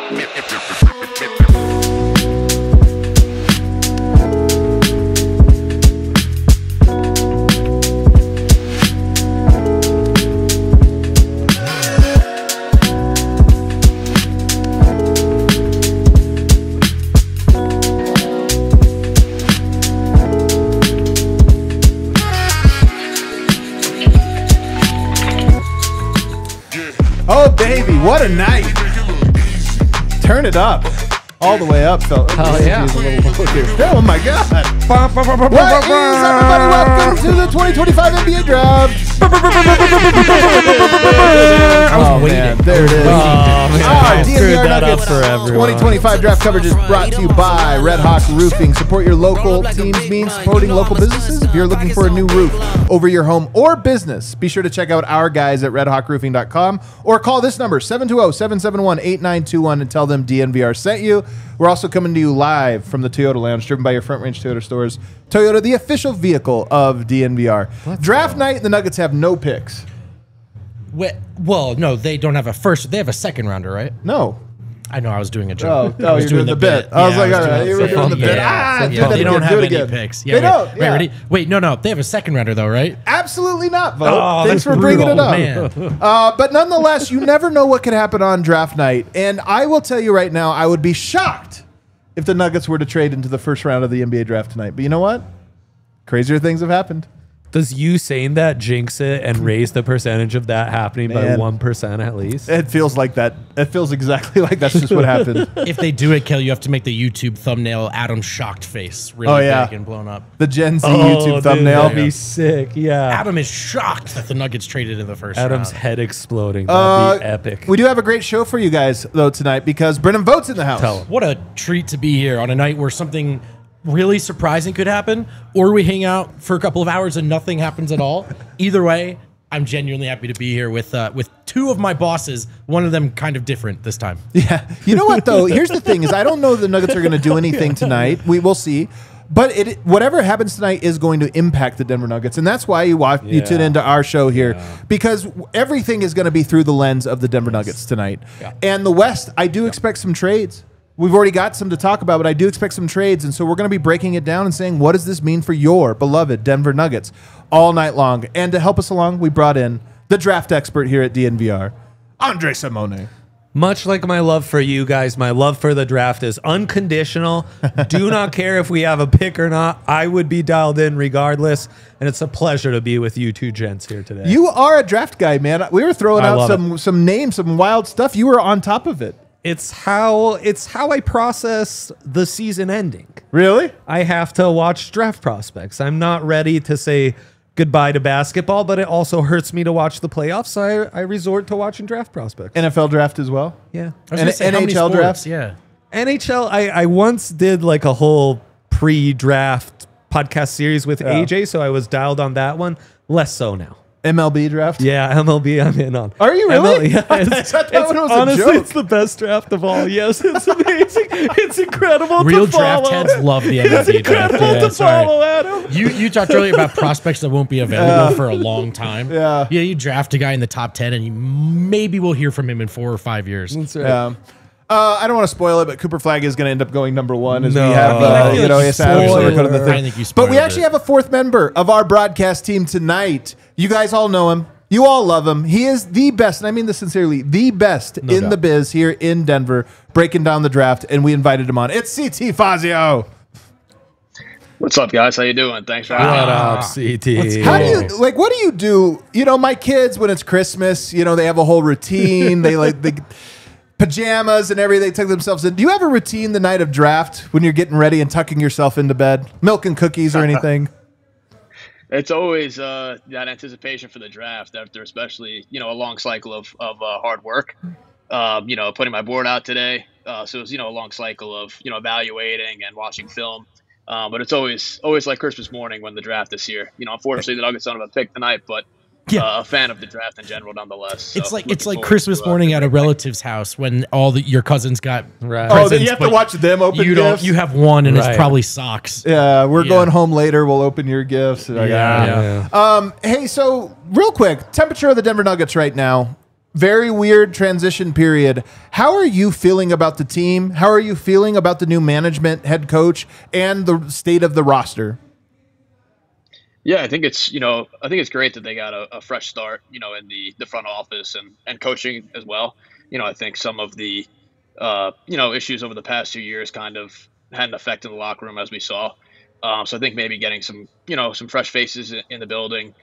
Oh, baby, what a night. Turn it up. All the way up, felt. Hell yeah. Oh, my God. What is, everybody? Welcome to the 2025 NBA Draft. I was waiting. Man, there it is. Oh, man. DNVR That up Nuggets for everyone. 2025 draft coverage is brought to you by Red Hawk Roofing. Support your local teams means supporting local businesses. If you're looking for a new roof over your home or business, be sure to check out our guys at redhawkroofing.com or call this number 720-771-8921 and tell them DNVR sent you. We're also coming to you live from the Toyota Lounge, driven by your Front Range Toyota stores. Toyota, the official vehicle of DNVR. Draft night, the Nuggets have no picks. Well, no, they don't have a first. They have a second rounder, right? No. I know I was doing a joke. Oh, you're doing the bit. I was like, all right, you were doing the bit. They don't have any picks. Yeah, They don't. Wait, ready? Wait, no. They have a second rounder, though, right? Absolutely not, Vote. Oh, Thanks that's for bringing it brutal, up. man. But nonetheless, you never know what could happen on draft night. And I will tell you right now, I would be shocked if the Nuggets were to trade into the first round of the NBA draft tonight. But you know what? Crazier things have happened. Does you saying that jinx it and raise the percentage of that happening by 1% at least? It feels like that. It feels exactly like that's just what happened. If they do it, Kel, you have to make the YouTube thumbnail Adam's shocked face really big and blown up. The Gen Z YouTube thumbnail. That'd be sick. Yeah. Adam is shocked that the Nuggets traded in the first Adam's round. head exploding. That'd be epic. We do have a great show for you guys, though, tonight because Brennan Vote's in the house. Tell him. What a treat to be here on a night where something really surprising could happen, or we hang out for a couple of hours and nothing happens at all. Either way, I'm genuinely happy to be here with two of my bosses, one of them kind of different this time. Yeah. You know what, though? Here's the thing is I don't know the Nuggets are going to do anything tonight. We will see. But whatever happens tonight is going to impact the Denver Nuggets. And that's why you tune into our show here. Because everything is going to be through the lens of the Denver Nuggets tonight. Yeah. And the West, I do expect some trades. We've already got some to talk about, but I do expect some trades. And so we're going to be breaking it down and saying, what does this mean for your beloved Denver Nuggets all night long? And to help us along, we brought in the draft expert here at DNVR, Andre Simone. Much like my love for you guys, my love for the draft is unconditional. Do not care if we have a pick or not. I would be dialed in regardless. And it's a pleasure to be with you two gents here today. You are a draft guy, man. We were throwing out some names, some wild stuff. You were on top of it. It's how I process the season ending. Really? I have to watch draft prospects. I'm not ready to say goodbye to basketball, but it also hurts me to watch the playoffs, so I resort to watching draft prospects. NFL draft as well? Yeah. I was gonna say, how many NHL draft? sports? Yeah. NHL, I once did like a whole pre-draft podcast series with AJ, so I was dialed on that one. Less so now. MLB draft? Yeah, MLB I'm in on. Are you really? Yeah, I thought that one was honestly, a joke. it's the best draft of all. Yes, it's amazing. It's incredible Real to follow. draft heads love the MLB It's incredible draft. to follow, Adam. You talked earlier about prospects that won't be available for a long time. Yeah. Yeah, you draft a guy in the top 10 and you maybe we'll hear from him in 4 or 5 years. That's right. Yeah. I don't want to spoil it, but Cooper Flagg is going to end up going #1 as No. we have, I feel like you spoiled recording the it. thing. I think you But we spoiled actually it. have a fourth member of our broadcast team tonight. You guys all know him. You all love him. He is the best, and I mean this sincerely, the best in doubt. the biz here in Denver, breaking down the draft, and we invited him on. It's CT Fazio. What's up, guys? How you doing? Thanks for What having me. up, CT? How do you what do you do? You know, my kids when it's Christmas, you know, they have a whole routine. They pajamas and everything. They tuck themselves in. Do you have a routine the night of draft when you're getting ready and tucking yourself into bed? Milk and cookies or anything? It's always that anticipation for the draft after, especially a long cycle of hard work. Putting my board out today, so it's a long cycle of evaluating and watching film. But it's always like Christmas morning when the draft is here. Unfortunately, the Nuggets don't have a pick tonight, but a fan of the draft in general, nonetheless. So It's like looking Christmas forward to, morning at a relative's house when all your cousins got Right. Oh, presents, you have to but watch them open You gifts? You have one, and Right. it's probably socks. Yeah, we're Yeah. going home later. We'll open your gifts. Yeah. Hey, so real quick, temperature of the Denver Nuggets right now. very weird transition period. How are you feeling about the team? How are you feeling about the new management, head coach, and the state of the roster? Yeah, I think it's great that they got a fresh start, in the front office and coaching as well. I think some of the issues over the past 2 years kind of had an effect in the locker room as we saw. So I think maybe getting some fresh faces in the building,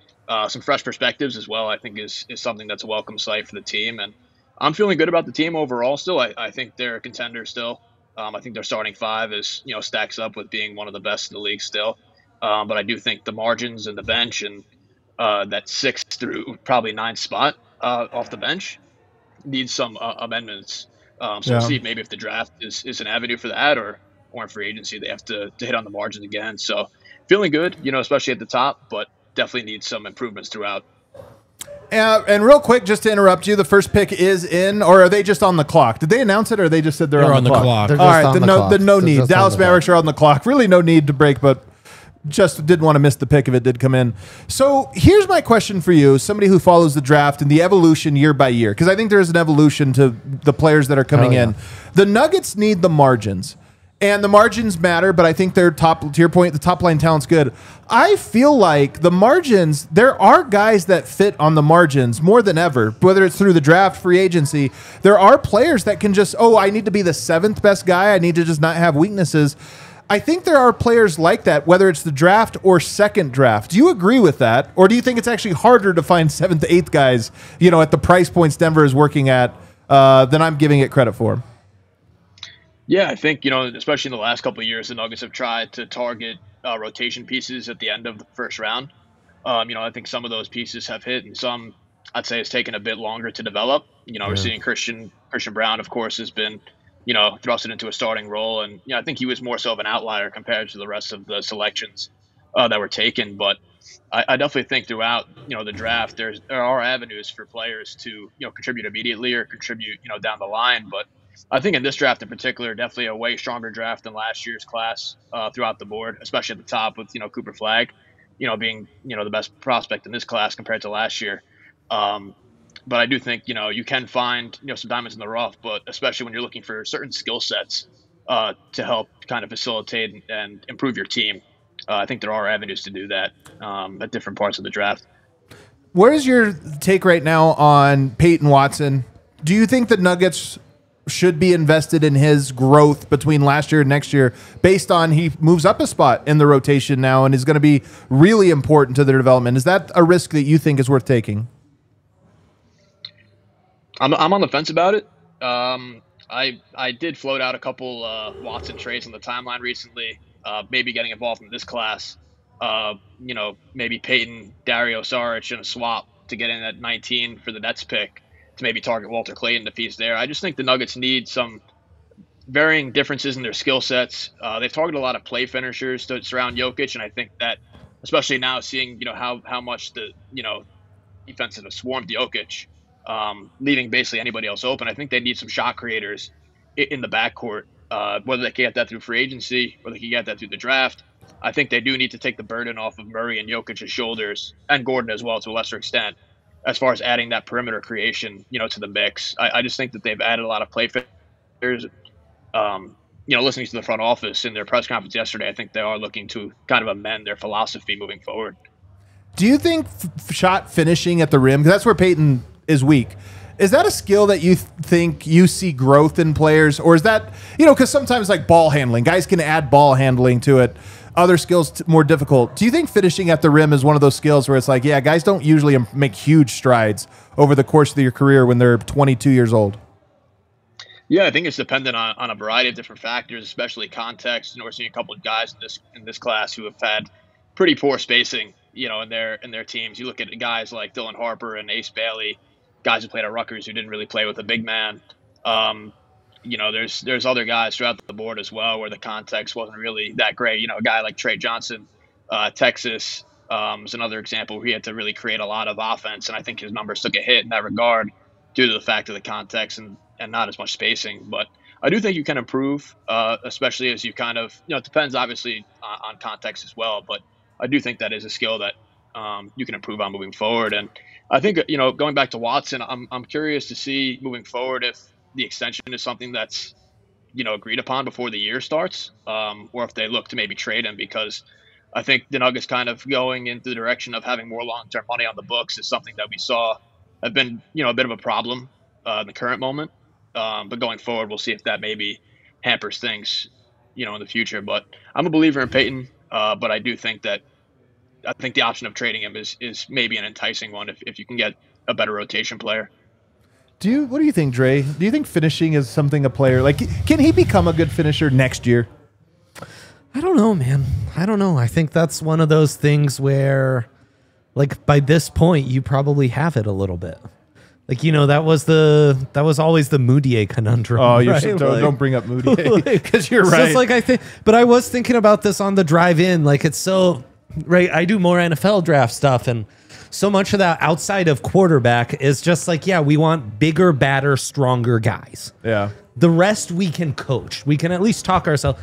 some fresh perspectives as well, I think is something that's a welcome sight for the team. And I'm feeling good about the team overall still. I think they're a contender still. I think their starting five stacks up with being one of the best in the league still. But I do think the margins and the bench and that 6 through probably 9 spot off the bench needs some amendments. So we'll see maybe if the draft is an avenue for that or in free agency, they have to hit on the margins again. So feeling good, especially at the top, but definitely needs some improvements throughout. And real quick, just to interrupt you, the first pick is in, or are they just on the clock? Did they announce it, or they just said they're on the clock? They're All just right, on then the no, clock. then no They're need. just on Dallas the clock. Mavericks are on the clock. Really no need to break, but just didn't want to miss the pick if it did come in. So here's my question for you, somebody who follows the draft and the evolution year by year, because I think there is an evolution to the players that are coming in. The Nuggets need the margins. And the margins matter, but I think they're to your point, the top line talent's good. I feel like the margins, there are guys that fit on the margins more than ever, whether it's through the draft, free agency. There are players that can just, I need to be the 7th best guy. I need to just not have weaknesses. I think there are players like that, whether it's the draft or second draft. Do you agree with that? Or do you think it's actually harder to find 7th, 8th guys, at the price points Denver is working at than I'm giving it credit for? Yeah, I think, especially in the last couple of years, the Nuggets have tried to target rotation pieces at the end of the first round. I think some of those pieces have hit and some, I'd say, it's taken a bit longer to develop. We're seeing Christian Brown, of course, has been, thrusted into a starting role. And, I think he was more so of an outlier compared to the rest of the selections that were taken. But I definitely think throughout, the draft, there are avenues for players to, contribute immediately or contribute, down the line. But I think in this draft in particular, definitely a way stronger draft than last year's class throughout the board, especially at the top with, Cooper Flagg, being, the best prospect in this class compared to last year. But I do think, you can find, some diamonds in the rough, but especially when you're looking for certain skill sets to help kind of facilitate and improve your team. I think there are avenues to do that at different parts of the draft. Where's your take right now on Peyton Watson? Do you think the Nuggets should be invested in his growth between last year and next year based on he moves up a spot in the rotation now and is going to be really important to their development? Is that a risk that you think is worth taking? I'm on the fence about it. I did float out a couple Watson trades on the timeline recently, maybe getting involved in this class. Maybe Peyton, Dario Saric in a swap to get in at 19 for the Nets pick to maybe target Walter Clayton if he's there. I just think the Nuggets need some varying differences in their skill sets. They've targeted a lot of play finishers to surround Jokic, and I think that, especially now seeing how much the defenses have swarmed Jokic, leaving basically anybody else open. I think they need some shot creators in the backcourt, whether they can get that through free agency or they can get that through the draft. I think they do need to take the burden off of Murray and Jokic's shoulders, and Gordon as well to a lesser extent, as far as adding that perimeter creation, to the mix. I just think that they've added a lot of play finishers. Listening to the front office in their press conference yesterday, I think they are looking to kind of amend their philosophy moving forward. Do you think shot finishing at the rim, because that's where Peyton is weak, is that a skill that you think you see growth in players? Or is that, because sometimes like ball handling, guys can add ball handling to it. Other skills more difficult. Do you think finishing at the rim is one of those skills where it's like, yeah, guys don't usually make huge strides over the course of their career when they're 22 years old? Yeah, I think it's dependent on a variety of different factors, especially context. We're seeing a couple of guys in this class who have had pretty poor spacing, in their teams. You look at guys like Dylan Harper and Ace Bailey, guys who played at Rutgers who didn't really play with a big man. There's other guys throughout the board as well where the context wasn't really that great. A guy like Trey Johnson, Texas, is another example where he had to really create a lot of offense, and I think his numbers took a hit in that regard due to the fact of the context and not as much spacing. But I do think you can improve, especially as you kind of, it depends obviously on context as well, but I do think that is a skill that you can improve on moving forward. And I think, going back to Watson, I'm curious to see moving forward if the extension is something that's, agreed upon before the year starts, or if they look to maybe trade him, because I think the Nuggets kind of going into the direction of having more long-term money on the books is something that we saw have been, a bit of a problem in the current moment. But going forward, we'll see if that maybe hampers things, in the future. But I'm a believer in Peyton, but I do think that the option of trading him is maybe an enticing one if you can get a better rotation player. What do you think, Dre? Do you think finishing is something a player like? Can he become a good finisher next year? I don't know, man. I don't know. I think that's one of those things where, like, by this point, you probably have it a little bit. Like, that was always the Moutier conundrum. Oh, right? Don't bring up Moutier because you're right. Just like but I was thinking about this on the drive in. Like, it's so right. I do more NFL draft stuff, and so much of that outside of quarterback is just like, yeah, we want bigger, badder, stronger guys. Yeah. The rest we can coach. We can at least talk ourselves.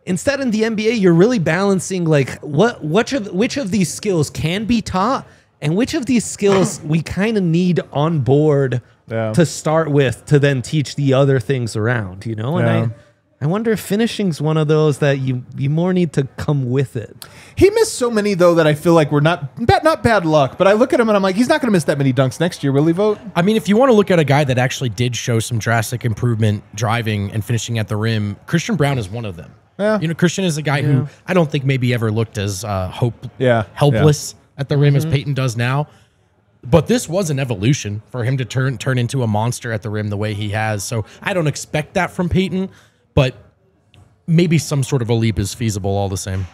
Instead, in the NBA, you're really balancing like which of these skills can be taught and which of these skills we kind of need on board to start with to then teach the other things around, And I wonder if finishing's one of those that you more need to come with it. He missed so many, though, that I feel like we're not bad luck, but I look at him and I'm like, he's not going to miss that many dunks next year, will he, Vote? I mean, if you want to look at a guy that actually did show some drastic improvement driving and finishing at the rim, Christian Braun is one of them. Yeah. Christian is a guy who I don't think maybe ever looked as helpless at the rim as Peyton does now. But this was an evolution for him to turn into a monster at the rim the way he has. So I don't expect that from Peyton, but maybe some sort of a leap is feasible all the same.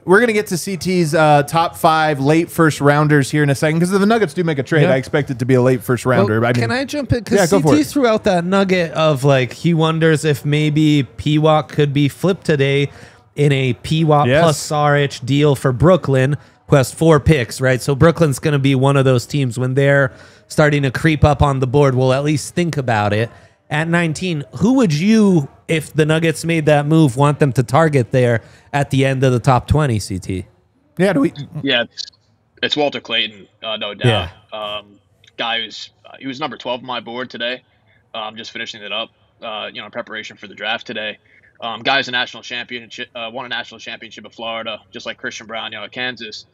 We're going to get to CT's top 5 late first rounders here in a second, because if the Nuggets do make a trade, I expect it to be a late first rounder. Well, can I jump in? Because CT threw out that nugget of like, he wonders if maybe P-Walk could be flipped today in a P-Walk plus Saric deal for Brooklyn, who has 4 picks, right? So Brooklyn's going to be one of those teams when they're starting to creep up on the board. We'll at least think about it. At 19, who would you, if the Nuggets made that move, want them to target there at the end of the top 20, CT? Yeah, it's Walter Clayton, no doubt. Guy he was number 12 on my board today. Just finishing it up, in preparation for the draft today. Guy's a national championship, won a national championship at Florida, just like Christian Braun, at Kansas.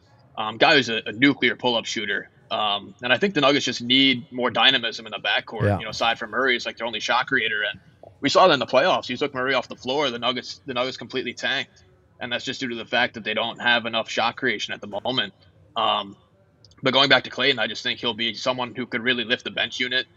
Guy who's a nuclear pull-up shooter. And I think the Nuggets just need more dynamism in the backcourt. Aside from Murray, it's like their only shot creator. And we saw that in the playoffs. You took Murray off the floor, the Nuggets completely tanked. And that's just due to the fact that they don't have enough shot creation at the moment. But going back to Clayton, I just think he'll be someone who could really lift the bench unit,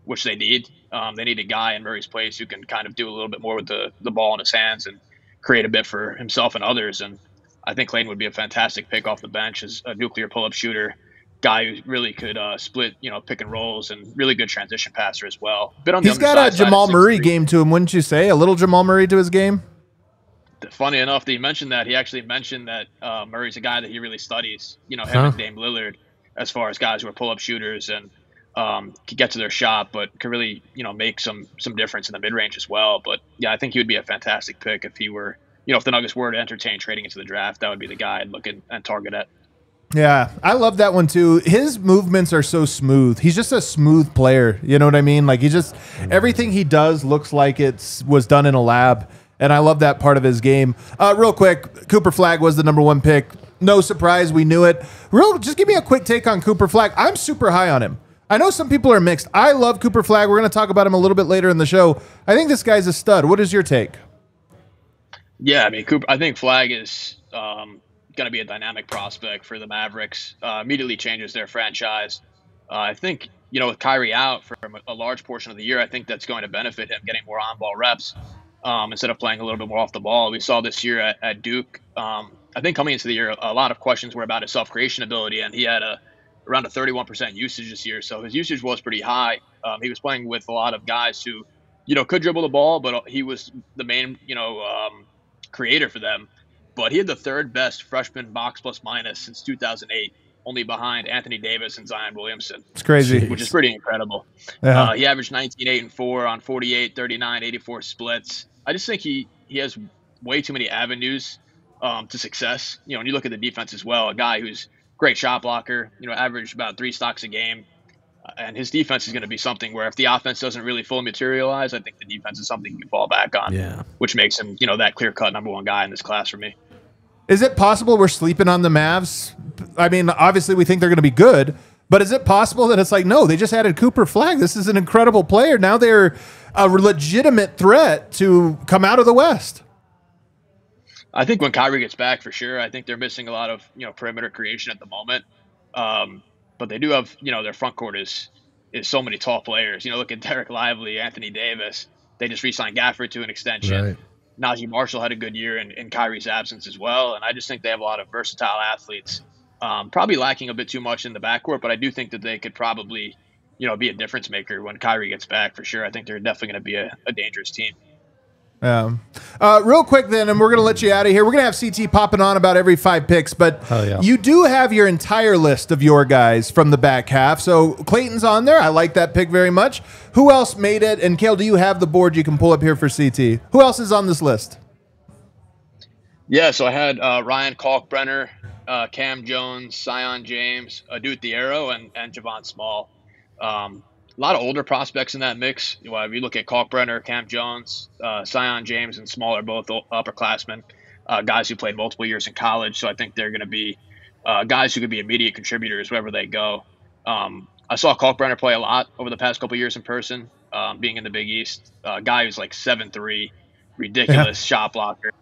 which they need. They need a guy in Murray's place who can kind of do a little bit more with the ball in his hands and create a bit for himself and others. And I think Clayton would be a fantastic pick off the bench as a nuclear pull-up shooter, guy who really could split, pick and rolls, and really good transition passer as well. He's got a Jamal Murray game to him, wouldn't you say? A little Jamal Murray to his game? Funny enough that you mentioned that. He actually mentioned that Murray's a guy that he really studies, him and Dame Lillard, as far as guys who are pull-up shooters and could get to their shot, but could really, make some difference in the mid-range as well. But, yeah, I think he would be a fantastic pick if he were, if the Nuggets were to entertain trading into the draft. That would be the guy I'd look and target at. Yeah, I love that one too. His movements are so smooth. He's just a smooth player. You know what I mean? Like, everything he does looks like it was done in a lab. And I love that part of his game. Real quick, Cooper Flagg was the #1 pick. No surprise, we knew it. Just give me a quick take on Cooper Flagg. I'm super high on him. I know some people are mixed. I love Cooper Flagg. We're going to talk about him a little bit later in the show. I think this guy's a stud. What is your take? Yeah, I mean, I think Flagg is going to be a dynamic prospect for the Mavericks. Immediately changes their franchise. I think, with Kyrie out for a large portion of the year, I think that's going to benefit him getting more on-ball reps instead of playing a little bit more off the ball. We saw this year at Duke. I think coming into the year, a lot of questions were about his self-creation ability, and he had around a 31% usage this year. So his usage was pretty high. He was playing with a lot of guys who, could dribble the ball, but he was the main, creator for them. But he had the 3rd best freshman box plus minus since 2008, only behind Anthony Davis and Zion Williamson. It's crazy. Which is pretty incredible. Yeah. He averaged 19, 8, and 4 on 48, 39, 84 splits. I just think he has way too many avenues to success. When you look at the defense as well, a guy who's great shot blocker. Averaged about 3 stocks a game. And his defense is going to be something where if the offense doesn't really fully materialize, I think the defense is something you can fall back on. Yeah. Which makes him, that clear-cut number 1 guy in this class for me. Is it possible we're sleeping on the Mavs? I mean, obviously we think they're going to be good, but is it possible that it's like, no, they just added Cooper Flagg. This is an incredible player. Now they're a legitimate threat to come out of the West. I think when Kyrie gets back, for sure, I think they're missing a lot of, perimeter creation at the moment. But they do have, their front court is so many tall players. Look at Derek Lively, Anthony Davis. They just re-signed Gafford to an extension. Right. Najee Marshall had a good year in Kyrie's absence as well. And I just think they have a lot of versatile athletes. Probably lacking a bit too much in the backcourt, but I do think that they could probably, be a difference maker when Kyrie gets back for sure. I think they're definitely going to be a dangerous team. Real quick then, and we're going to let you out of here. We're going to have CT popping on about every 5 picks, but you do have your entire list of your guys from the back half. So Clayton's on there. I like that pick very much. Who else made it? And Cale, do you have the board you can pull up here for CT? Who else is on this list? Yeah, so I had Ryan Kalkbrenner, Cam Jones, Zion James, Adou Thiero, and Javon Small. A lot of older prospects in that mix. If you look at Kalkbrenner, Cam Jones, Zion James, and Small are both upperclassmen, guys who played multiple years in college. So I think they're going to be guys who could be immediate contributors wherever they go. I saw Kalkbrenner play a lot over the past couple of years in person, being in the Big East. Guy who's like 7'3", ridiculous shot blocker.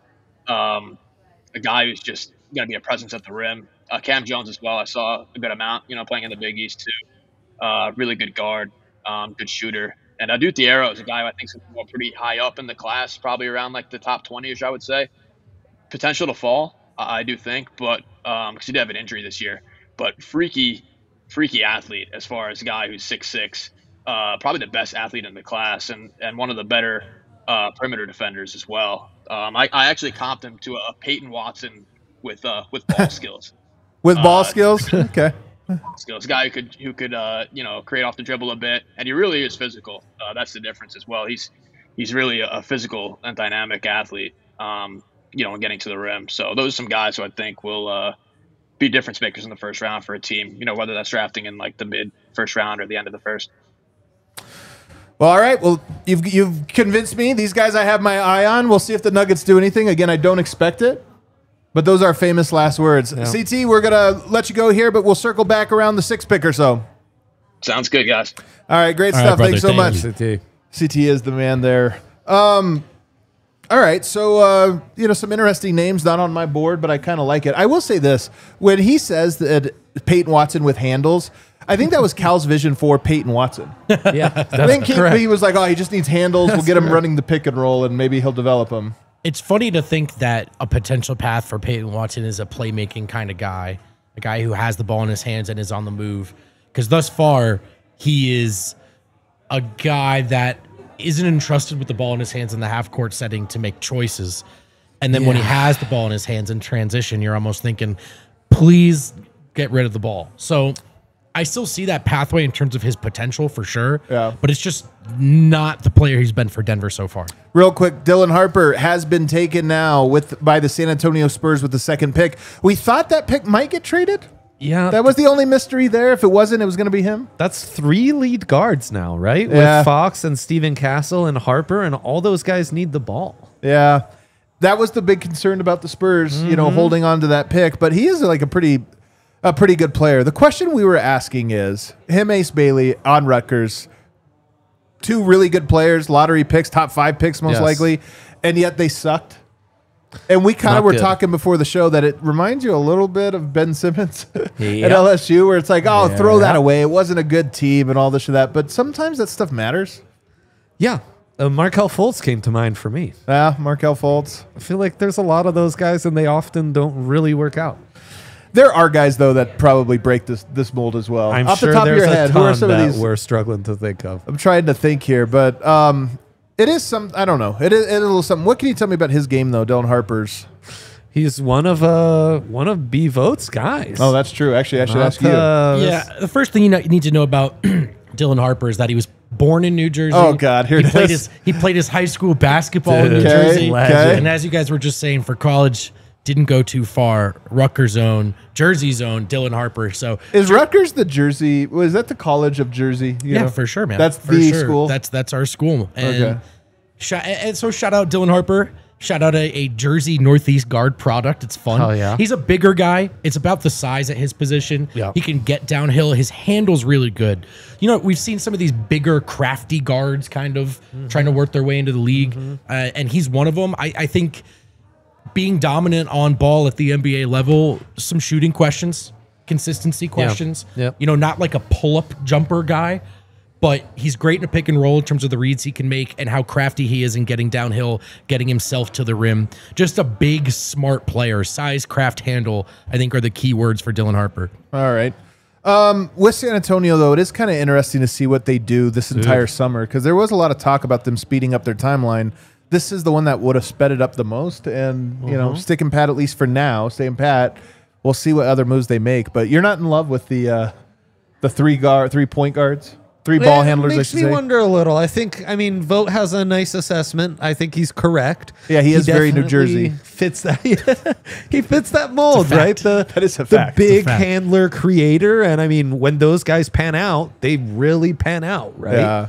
A guy who's just going to be a presence at the rim. Cam Jones as well. I saw a good amount, playing in the Big East too. Really good guard. Good shooter. And Adou Thiero is a guy who I think is going to go pretty high up in the class, probably around like the top 20-ish, I would say. Potential to fall, I do think, but because he did have an injury this year. But freaky athlete as far as a guy who's 6'6", probably the best athlete in the class and one of the better perimeter defenders as well. I actually comped him to a Peyton Watson with ball skills. With ball skills? Okay. Skills, guy who could create off the dribble a bit, and he really is physical. That's the difference as well. He's really a physical and dynamic athlete. And getting to the rim. So those are some guys who I think will be difference makers in the first round for a team. Whether that's drafting in like the mid first round or the end of the first. Well, all right. Well, you've convinced me. These guys I have my eye on. We'll see if the Nuggets do anything. Again, I don't expect it. But those are famous last words. Yeah. CT, we're going to let you go here, but we'll circle back around the 6th pick or so. Sounds good, guys. All right, great stuff. Brother, Thanks so much. CT is the man there. All right, so, some interesting names not on my board, but I kind of like it. I will say this. When he says that Peyton Watson with handles, I think that was Cal's vision for Peyton Watson. Yeah, that's I think correct. he was like, he just needs handles. We'll get him running the pick and roll, and maybe he'll develop them. It's funny to think that a potential path for Peyton Watson is a playmaking kind of guy, a guy who has the ball in his hands and is on the move. Because thus far, he is a guy that isn't entrusted with the ball in his hands in the half-court setting to make choices. And then when he has the ball in his hands in transition, you're almost thinking, please get rid of the ball. So I still see that pathway in terms of his potential for sure. Yeah. But it's just not the player he's been for Denver so far. Real quick, Dylan Harper has been taken now by the San Antonio Spurs with the 2nd pick. We thought that pick might get traded. Yeah. That was the only mystery there. If it wasn't, it was going to be him. That's 3 lead guards now, right? Yeah. With Fox and Steven Castle and Harper, and all those guys need the ball. Yeah. That was the big concern about the Spurs, holding on to that pick. But he is like a pretty good player. The question we were asking is, him, Ace Bailey on Rutgers, 2 really good players, lottery picks, top 5 picks most likely, and yet they sucked. And we kind of were talking before the show that it reminds you a little bit of Ben Simmons at LSU, where it's like, throw that away. It wasn't a good team and all this and that. But sometimes that stuff matters. Yeah. Markelle Fultz came to mind for me. Yeah, Markelle Fultz. I feel like there's a lot of those guys, and they often don't really work out. There are guys, though, that probably break this mold as well. I'm Off sure the top of there's your head, a who are ton some of that these we're struggling to think of. I'm trying to think here, but it is some. I don't know. It is a little something. What can you tell me about his game, though, Dylan Harper's? He's one of B Vote's guys. Oh, that's true. Actually, I should ask you. Yeah, the first thing you need to know about Dylan Harper is that he was born in New Jersey. Oh God, here he played his high school basketball in New Jersey. Okay. And as you guys were just saying, for college, didn't go too far. Rutgers own, Jersey's own, Dylan Harper. So Is Rutgers the Jersey? Was that the College of Jersey? You yeah, know? for sure, man. That's For the sure. school. That's our school. And, Okay. and so shout out Dylan Harper. Shout out a Jersey Northeast guard product. It's fun. Hell yeah. He's a bigger guy. It's about the size at his position. Yeah. He can get downhill. His handle's really good. You know, we've seen some of these bigger, crafty guards kind of trying to work their way into the league. And he's one of them. I think being dominant on ball at the NBA level, some shooting questions, consistency questions. Yep. You know, not like a pull-up jumper guy, but he's great in a pick and roll in terms of the reads he can make and how crafty he is in getting downhill, getting himself to the rim. Just a big, smart player. Size, craft, handle, I think are the key words for Dylan Harper. All right. With San Antonio, though, it is kind of interesting to see what they do this entire summer because there was a lot of talk about them speeding up their timeline. This is the one that would have sped it up the most, and you know, sticking pat at least for now, staying pat. We'll see what other moves they make, but you're not in love with the 3-point guards, ball handlers. It makes I me should say. wonder a little. I think, I mean, Vogt has a nice assessment. I think he's correct. Yeah, he is very New definitely Jersey. Fits that. He fits that mold, right? That is a the fact. big It's a fact. handler creator, and I mean, when those guys pan out, they really pan out, right? Yeah.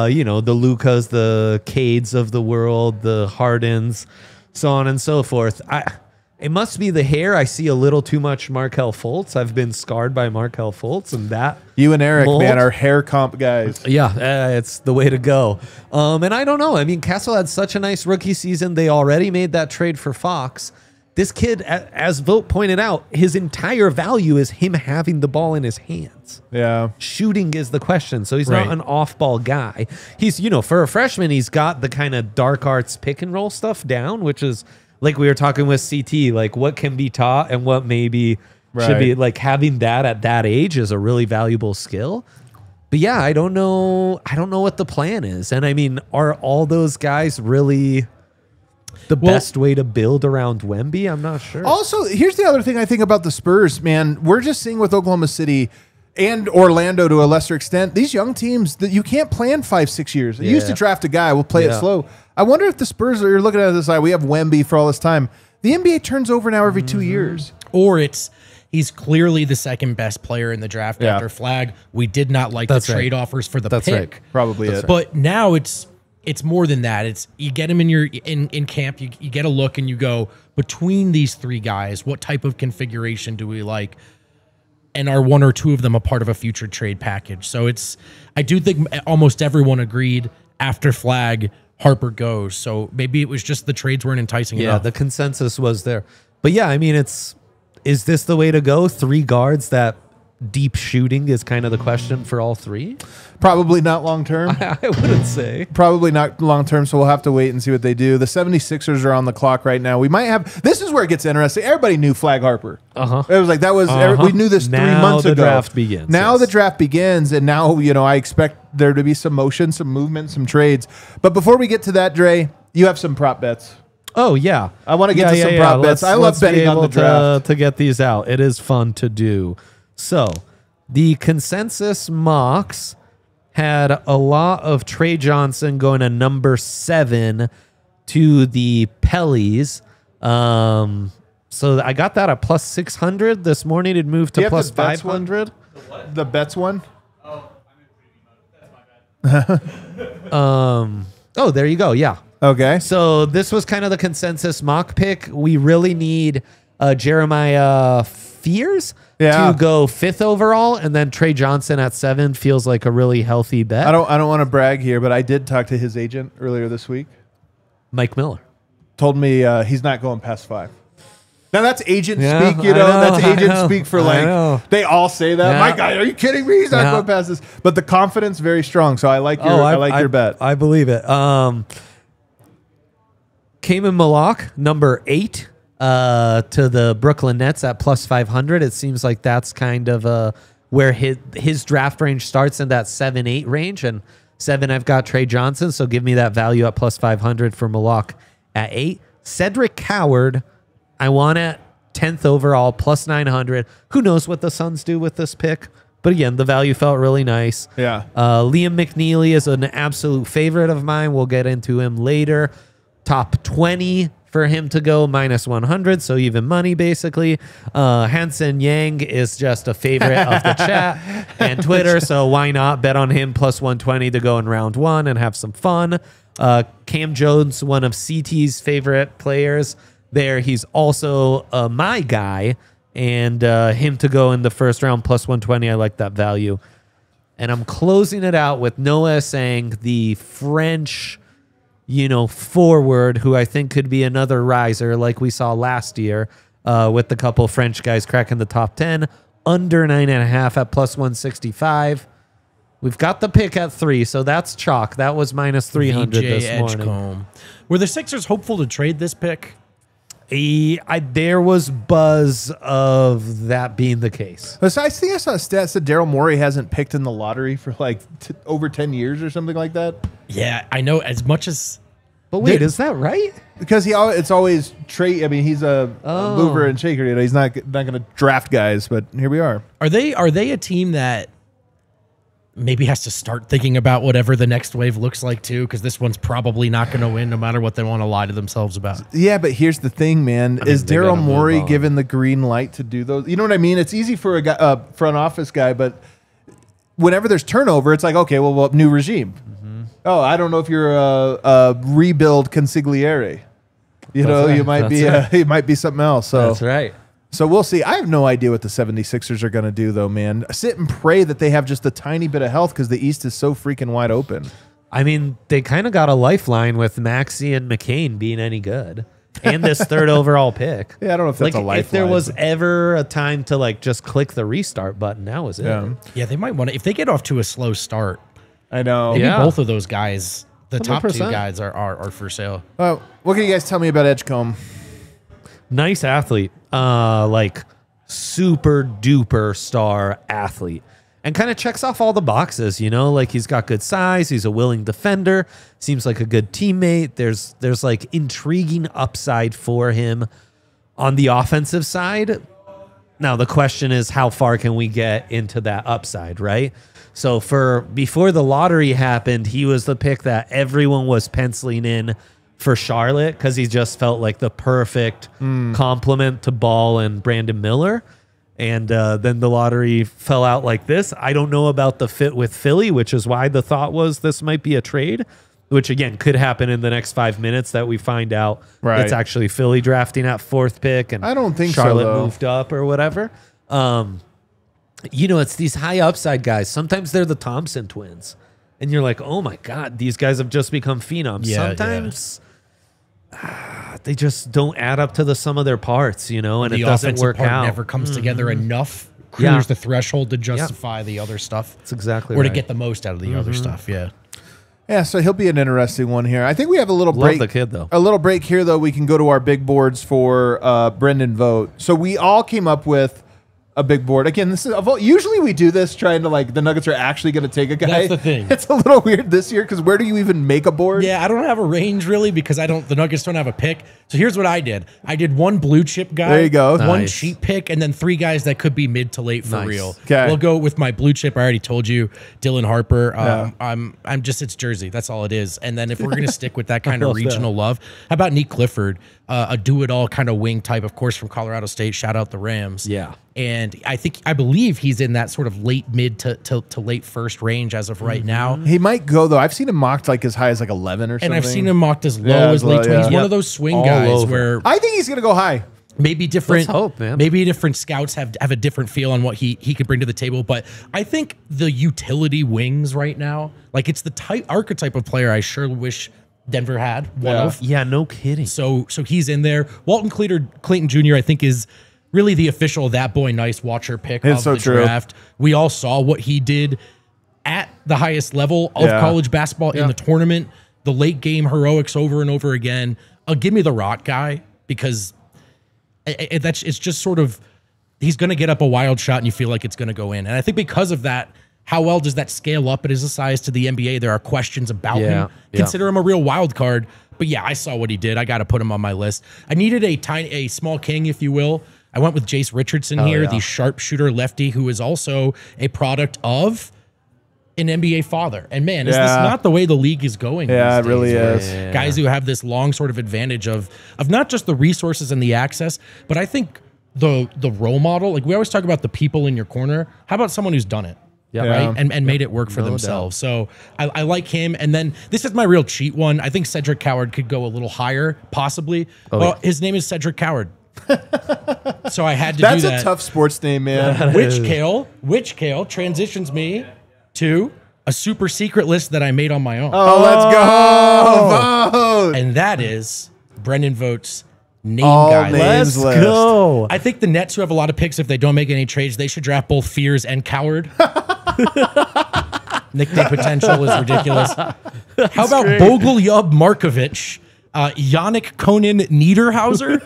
You know, the Lucas, the Cades of the world, the Hardens, so on and so forth. It must be the hair. I see a little too much Markelle Fultz. I've been scarred by Markelle Fultz, and that You and Eric, mold. man, are hair comp guys. Yeah, it's the way to go. And I don't know. I mean, Castle had such a nice rookie season. They already made that trade for Fox. This kid, as Vogt pointed out, his entire value is him having the ball in his hands. Yeah. Shooting is the question. So he's Right. not an off-ball guy. He's, you know, for a freshman, he's got the kind of dark arts pick and roll stuff down, which is like we were talking with CT, like what can be taught and what maybe should be, Right. like having that at that age is a really valuable skill. But yeah, I don't know what the plan is. And I mean, are all those guys really the best way to build around Wemby? I'm not sure. Also, here's the other thing I think about the Spurs, man. We're just seeing with Oklahoma City and Orlando to a lesser extent, these young teams that you can't plan 5-6 years. You used to Yeah. draft a guy, we'll play it Yeah. slow. I wonder if the Spurs are, you're looking at this side, we have Wemby for all this time. The NBA turns over now every 2 years. Or he's clearly the second best player in the draft Yeah. after Flag. We did not like That's the right. trade offers for the That's pick. right. Probably it. But now it's more than that. It's you get him in camp, you get a look and you go, between these three guys, what type of configuration do we like? And are one or two of them a part of a future trade package? So I do think almost everyone agreed after Flag, Harper goes. So maybe it was just the trades weren't enticing Yeah, enough. the consensus was there. But yeah, I mean, is this the way to go? 3 guards that deep shooting is kind of the question for all 3? Probably not long term. I wouldn't say. Probably not long term, so we'll have to wait and see what they do. The 76ers are on the clock right now. We might have, this is where it gets interesting. Everybody knew Flag Harper. Uh-huh. It was like, that was, we knew this 3 Now months the ago. draft begins, Now yes. the draft begins, and now, you know, I expect there to be some motion, some movement, some trades. But before we get to that, Dre, you have some prop bets. Oh, yeah. I wanna get to some prop bets. I love let's be betting on the able draft. to get these out. It is fun to do. So, the consensus mocks had a lot of Trey Johnson going to number 7 to the Pellies. So I got that at plus 600 this morning. It moved Do you to have plus the bets one? 500. The bets one? Oh, there you go. Yeah. Okay. So this was kind of the consensus mock pick. We really need Jeremiah Fears Yeah. to go 5th overall, and then Trey Johnson at 7 feels like a really healthy bet. I don't want to brag here, but I did talk to his agent earlier this week. Mike Miller. Told me he's not going past 5. Now that's agent Yeah, speak, you I know. know, That's agent I know, speak for I know. like they all say that. Yeah. My guy, are you kidding me? He's not Yeah. going past this. But the confidence very strong. So I like your your bet. I believe it. Cayman Malak, number 8, to the Brooklyn Nets at plus 500. It seems like that's kind of where his draft range starts, in that 7-8 range. And 7, I've got Trey Johnson, so give me that value at plus 500 for Malak at 8. Cedric Coward, I want at 10th overall, plus 900. Who knows what the Suns do with this pick? But again, the value felt really nice. Yeah. Liam McNeely is an absolute favorite of mine. We'll get into him later. Top 20 for him to go minus 100, so even money basically. Hansen Yang is just a favorite of the chat and Twitter, so why not bet on him plus 120 to go in round 1 and have some fun. Cam Jones, one of CT's favorite players there. He's also my guy, and him to go in the first round plus 120. I like that value. And I'm closing it out with Noah saying the French, forward, who I think could be another riser like we saw last year with the couple French guys cracking the top 10, under 9.5 at plus 165. We've got the pick at 3, so that's chalk. That was minus 300 this morning. Were the Sixers hopeful to trade this pick? There was buzz of that being the case. So I think I saw a stat that Daryl Morey hasn't picked in the lottery for like over 10 years or something like that. Yeah, I know. As much as, but wait, is that right? Because it's always trade. I mean, he's a mover and shaker. He's not going to draft guys, but here we are. Are they a team that maybe has to start thinking about whatever the next wave looks like too? Because this one's probably not going to win, no matter what they want to lie to themselves about. Yeah, but here's the thing, man. Is Daryl Morey given the green light to do those? You know what I mean? It's easy for a front office guy, but whenever there's turnover, it's like, okay, well new regime. Oh, I don't know if you're a rebuild consigliere. You might be it might be something else. So that's right. So we'll see. I have no idea what the 76ers are going to do, though, man. Sit and pray that they have just a tiny bit of health because the East is so freaking wide open. I mean, they kind of got a lifeline with Maxey and McCain being any good. And this third overall pick. Yeah, I don't know if that's a lifeline. If there was ever a time to just click the restart button, now is it. Yeah, they might want to. If they get off to a slow start, I know. Maybe both of those guys, the 100%. Top 2 guys, are for sale. What can you guys tell me about Edgecombe? Nice athlete, super duper star athlete, and kind of checks off all the boxes. He's got good size, he's a willing defender, seems like a good teammate. There's intriguing upside for him on the offensive side. Now the question is, how far can we get into that upside, right? So before the lottery happened, he was the pick that everyone was penciling in for Charlotte because he just felt like the perfect complement to Ball and Brandon Miller. And then the lottery fell out like this. I don't know about the fit with Philly, which is why the thought was this might be a trade, which again could happen in the next 5 minutes that we find out it's actually Philly drafting at 4th pick and I don't think Charlotte moved up or whatever. It's these high upside guys. Sometimes they're the Thompson twins. And you're like, oh my God, these guys have just become phenoms. Yeah, sometimes they just don't add up to the sum of their parts, and the it doesn't work part out. Never comes together enough. Clears the threshold to justify the other stuff. That's exactly or right. to get the most out of the other stuff. Yeah. Yeah, so he'll be an interesting one here. I think we have a little break. Love the kid, though. A little break here, though. We can go to our big boards for Brendan Vogt. So we all came up with a big board. Again, this is usually we do this trying to the Nuggets are actually going to take a guy. That's the thing. It's a little weird this year because where do you even make a board? Yeah, I don't have a range really because the Nuggets don't have a pick. So here's what I did. I did one blue chip guy. There you go. One Nice. cheap pick, and then 3 guys that could be mid to late for Nice. real. Okay. We'll go with my blue chip. I already told you, Dylan Harper. I'm just it's Jersey. That's all it is. And then if we're gonna stick with that kind of regional love, how about Nick Clifford, a do-it-all kind of wing type, of course, from Colorado State. Shout out the Rams. Yeah. And I believe he's in that sort of late mid to late first range as of right now. He might go, though. I've seen him mocked as high as 11 or something. And I've seen him mocked as low as late 20s. He's one of those swing guys where I think he's going to go high. maybe different. Let's hope, man. Maybe different scouts have a different feel on what he could bring to the table. But I think the utility wings right now, it's the archetype of player I sure wish Denver had one of. Yeah, no kidding. So he's in there. Walton Clayton Jr. I think is really the official that boy nice watcher pick of the draft. We all saw what he did at the highest level of college basketball in the tournament, the late game heroics over and over again. Give me the rot guy because it's just sort of he's going to get up a wild shot and you feel like it's going to go in. And I think because of that, how well does that scale up at his size to the NBA? There are questions about him. Consider him a real wild card. But yeah, I saw what he did. I got to put him on my list. I needed a small king, if you will. I went with Jace Richardson here, the sharpshooter lefty who is also a product of an NBA father. And man, is this Yeah. not the way the league is going? Yeah, these it really days, is. where Guys who have this long sort of advantage of not just the resources and the access, but I think the role model. Like we always talk about the people in your corner. How about someone who's done it? Yeah. Right. And made it work for themselves. So I like him. And then this is my real cheat one. I think Cedric Coward could go a little higher, possibly. Well, his name is Cedric Coward. So I had to That's do a that. tough sports name, man. Which Kale transitions me to a super secret list that I made on my own. Oh, let's go. Vote. And that is Brendan Vote's name All guy names list. list. Go. I think the Nets, who have a lot of picks, if they don't make any trades, they should draft both Fears and Coward. Nickname potential is ridiculous. How about Bogolyub Markovic, Yannick Conan Niederhauser,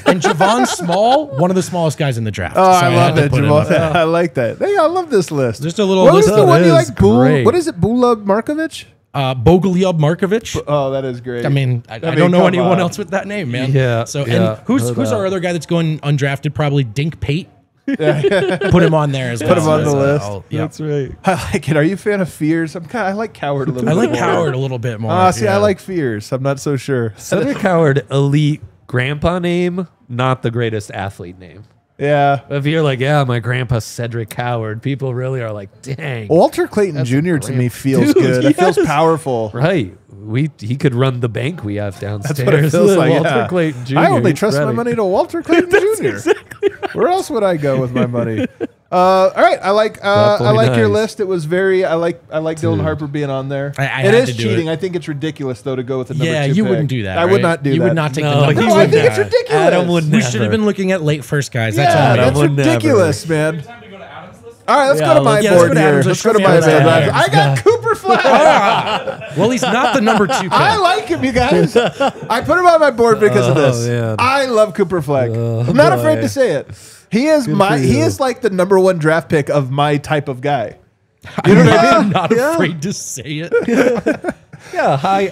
and Javon Small, one of the smallest guys in the draft. Oh, I had love to it, put him Jamal. up there. I like that. Hey, I love this list. Just a little What was list the of one you is like? Bul- great. what is it? Bula Markovic? Bogolyub Markovic. Oh, that is great. I mean, I mean, don't know come anyone on. else with that name, man. Yeah, So, yeah, and who's no doubt. our other guy that's going undrafted? Probably Dink Pate. Put him on there as well. Put him on the list. Yeah. That's right. I like it. Are you a fan of Fears? I like Coward a little I bit like more. Coward a little bit more. Ah, see, I yeah. like Fears. I'm not so sure. Cedric Coward, elite grandpa name, not the greatest athlete name. Yeah. If you're like, yeah, my grandpa's Cedric Coward, people really are like, dang. Walter Clayton Jr. to me feels Dude, good. It feels powerful. Right. He could run the bank we have downstairs. That's what it feels like. Walter yeah. Clayton Jr. I only he's trust my ready. money to Walter Clayton Jr. Where else would I go with my money? All right, I like Definitely your nice. list. It was very I like Dylan Harper being on there. I It had is to do cheating. it. I think it's ridiculous though to go with the number Yeah, 2 you pick. wouldn't do that. I would right? not do that. You would not take the No, number. he No, I would think it's not. ridiculous. Adam would We never. should have been looking at late first guys. That's Yeah, all. that's would never. ridiculous, man. All right, let's Yeah, go to my let's- yeah, let's board go to here. Adams. Let's go to Let's my go to board. Adams. I got Cooper Flag. Well, he's not the number 2 pick. I like him, you guys. I put him on my board because of this. man. I love Cooper Flag. I'm not afraid to say it. He is he is like the number 1 draft pick of my type of guy. You know what I mean? I'm not afraid to say it. Yeah, high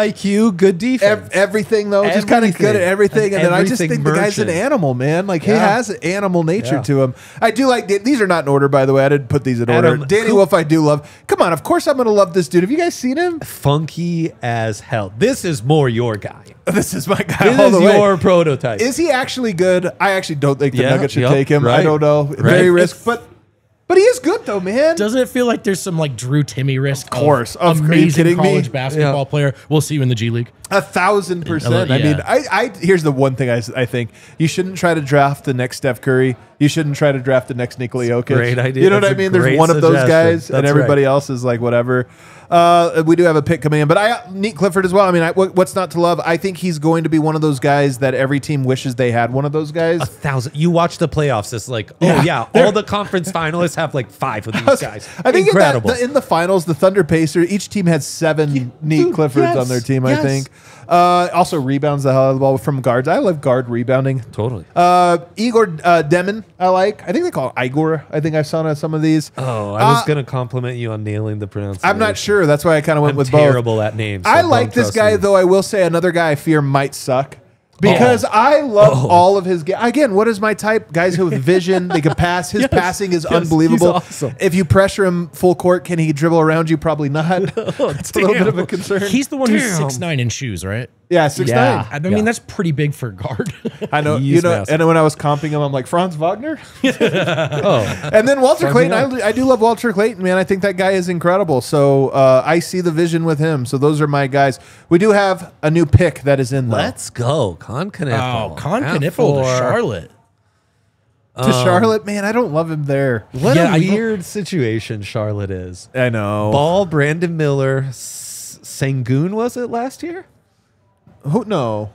IQ, good defense. Everything though, just kind of good at everything, and then I just Everything think the guy's an merchant. animal, man. Like he Yeah. has an animal nature Yeah. to him. I do like these are not in order, by the way. I didn't put these in order. Adam, Danny who- Wolf, I do love. Come on, of course I'm going to love this dude. Have you guys seen him? Funky as hell. This is more your guy. This is my guy This all is the way. your prototype. Is he actually good? I actually don't think the Yeah, Nuggets should yep, take him. I right, don't know. Very right. risk, but he is good though, man. Doesn't it feel like there's some like Drew Timmy risk? Of course. Are you amazing kidding me? college basketball Yeah. player. We'll see you in the G League. 1,000%. I Yeah. mean, I here's the one thing I think you shouldn't try to draft the next Steph Curry. You shouldn't try to draft the next Nikola Jokic. Great idea. You know what That's I a mean? There's great one of those suggestion. guys, and That's everybody else is like whatever. We do have a pick coming in, but Neat Clifford as well. I mean, what's not to love? I think he's going to be one of those guys that every team wishes they had one of those guys. 1,000. You watch the playoffs. It's like, Yeah. all the conference finalists have like 5 of these guys. I think incredible. in the finals, the Thunder Pacers, each team had 7 Neat dude, Cliffords yes, on their team, I yes. think. Also rebounds the hell out of the ball from guards. I love guard rebounding. Totally. Igor Demon, I like. I think they call it Igor. I think I saw some of these. Oh, I was going to compliment you on nailing the pronunciation. I'm not sure. That's why I kind of went I'm with terrible both. at names. so I don't like this trust guy, me. though. I will say another guy I fear might suck. Because I love all of his again. What is my type? Guys who have vision, they can pass. His passing is unbelievable. he's awesome. If you pressure him full court, can he dribble around you? Probably not. That's a little bit of a concern. He's the one who's Damn. 6'9" in shoes, right? Yeah, 6'9". Yeah. I mean, that's pretty big for a guard. I know. He's You know. massive. And when I was comping him, I'm like Franz Wagner. Oh, And then Walter Sign me Clayton, up. I do love Walter Clayton, man. I think that guy is incredible. So I see the vision with him. So those are my guys. We do have a new pick that is in though. let's go. Con Kniffle. Oh, Con At Kniffle to 4. Charlotte. To Charlotte, man, I don't love him there. What Yeah, a I- weird situation Charlotte is. I know. Ball, Brandon Miller, Sengun was it last year? Who? No.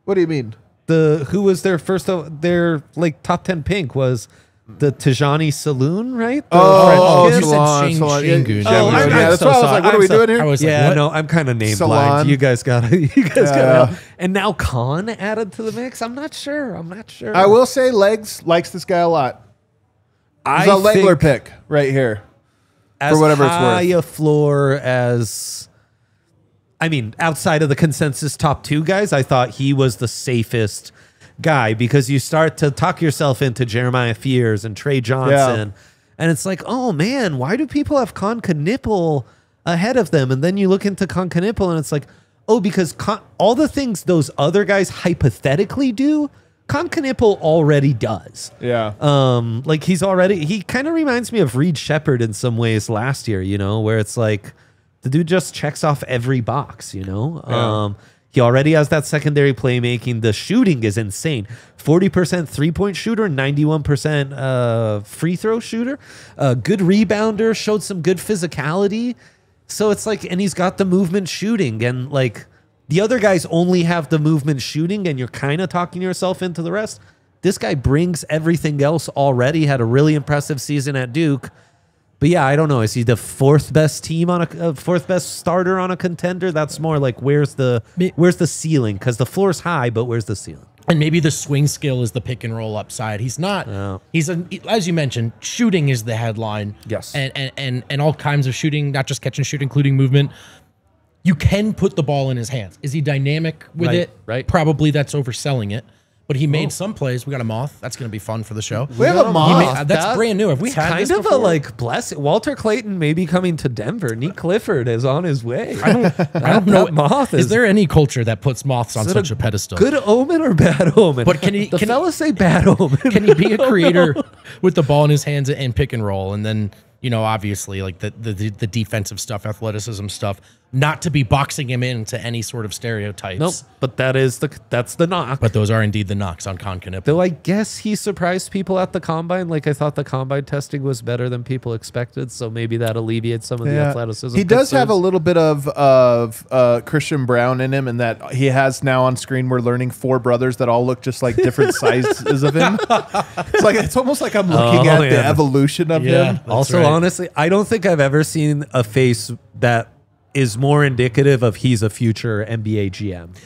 What do you mean? Who was their first their like top 10 pick was the Tijani Saloon, right? The Oh, French you kid? said Shingun. Oh, I'm that's so why I was sorry. like, what are I'm we so- doing here? I was Yeah, like, no, I'm kind of name Salon. blind. You guys got Yeah. and now Khan added to the mix. I'm not sure. I will say Legs likes this guy a lot. I It's a Legler think pick right here. as whatever it's high worth. a floor as, I mean, outside of the consensus top 2 guys, I thought he was the safest guy because you start to talk yourself into Jeremiah Fears and Trey Johnson And it's like, oh man, why do people have Con Knipple ahead of them? And then you look into Con Knipple and it's like, oh, because all the things those other guys hypothetically do, Con Knipple already does. Yeah. Like he kind of reminds me of Reed Shepherd in some ways last year, you know, where it's like the dude just checks off every box, you know? Yeah. He already has that secondary playmaking. The shooting is insane. 40% 3-point shooter, 91% free throw shooter. Good rebounder, showed some good physicality. So it's like, and he's got the movement shooting. And like the other guys only have the movement shooting and you're kind of talking yourself into the rest. This guy brings everything else already. Had a really impressive season at Duke. But yeah, I don't know. Is he the fourth best team on fourth best starter on a contender? That's more like where's the ceiling? Because the floor's high, but where's the ceiling? And maybe the swing skill is the pick and roll upside. He's not. No. As you mentioned, shooting is the headline. Yes. And all kinds of shooting, not just catch and shoot, including movement. You can put the ball in his hands. Is he dynamic with it? Right. Probably that's overselling it. But he made some plays. We got a moth. That's going to be fun for the show. We have a moth. That's brand new. Have we had kind this of before? a like blessing? Walter Clayton may be coming to Denver. Nick Clifford is on his way. I don't know. That moth is there any culture that puts moths on it such a pedestal? Good omen or bad omen? But can he? The can fellas say bad omen. Can he be a creator with the ball in his hands and pick and roll, and then obviously like the defensive stuff, athleticism stuff, not to be boxing him into any sort of stereotypes. Nope. But that's the knock. But those are indeed the knocks on Con Knipple. Though I guess he surprised people at the combine. Like I thought the combine testing was better than people expected, so maybe that alleviates some of the athleticism. He does concerns. have a little bit of Christian Brown in him, in that he has now on screen. We're learning 4 brothers that all look just like different sizes of him. It's almost like I'm looking at the evolution of him. Also, honestly, I don't think I've ever seen a face that is more indicative of he's a future NBA GM.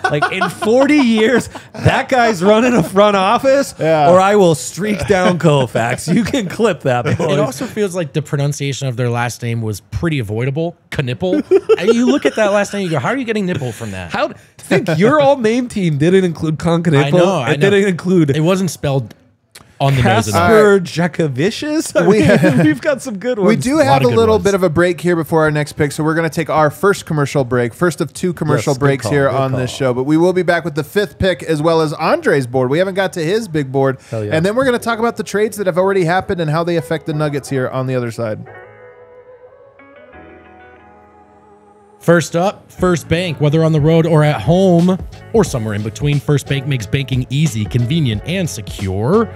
Like in 40 years, that guy's running a front office, or I will streak down Koufax. You can clip that. Boys. It also feels like the pronunciation of their last name was pretty avoidable. Knipple. And you look at that last name, you go, how are you getting nipple from that? How think your all name team didn't include Con Knipple? I know. It didn't include. It wasn't spelled on the nose enough. Casper Jakovicius. We've got some good ones. We do have a good little ones. bit of a break here before our next pick, so we're going to take our first commercial break, first of 2 commercial Yes, good breaks call, here good on call. this show. But we will be back with the 5th pick as well as Andre's board. We haven't got to his big board. Hell yeah. And then we're going to talk about the trades that have already happened and how they affect the Nuggets here on the other side. First up, First Bank. Whether on the road or at home or somewhere in between, First Bank makes banking easy, convenient, and secure.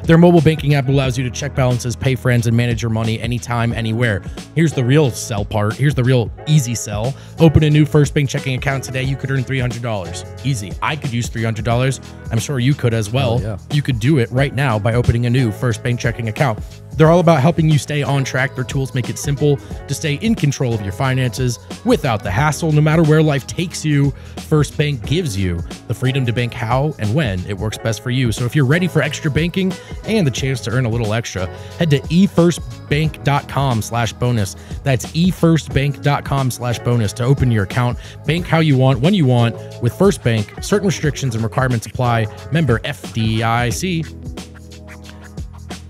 Their mobile banking app allows you to check balances, pay friends, and manage your money anytime, anywhere. Here's the real sell part. Here's the real easy sell. Open a new First Bank checking account today. You could earn $300. Easy. I could use $300. I'm sure you could as well. Oh, yeah. You could do it right now by opening a new First Bank checking account. They're all about helping you stay on track. Their tools make it simple to stay in control of your finances without the hassle. No matter where life takes you, First Bank gives you the freedom to bank how and when it works best for you. So if you're ready for extra banking and the chance to earn a little extra, head to efirstbank.com/bonus. That's efirstbank.com/bonus to open your account. Bank how you want, when you want with First Bank. Certain restrictions and requirements apply. Member FDIC.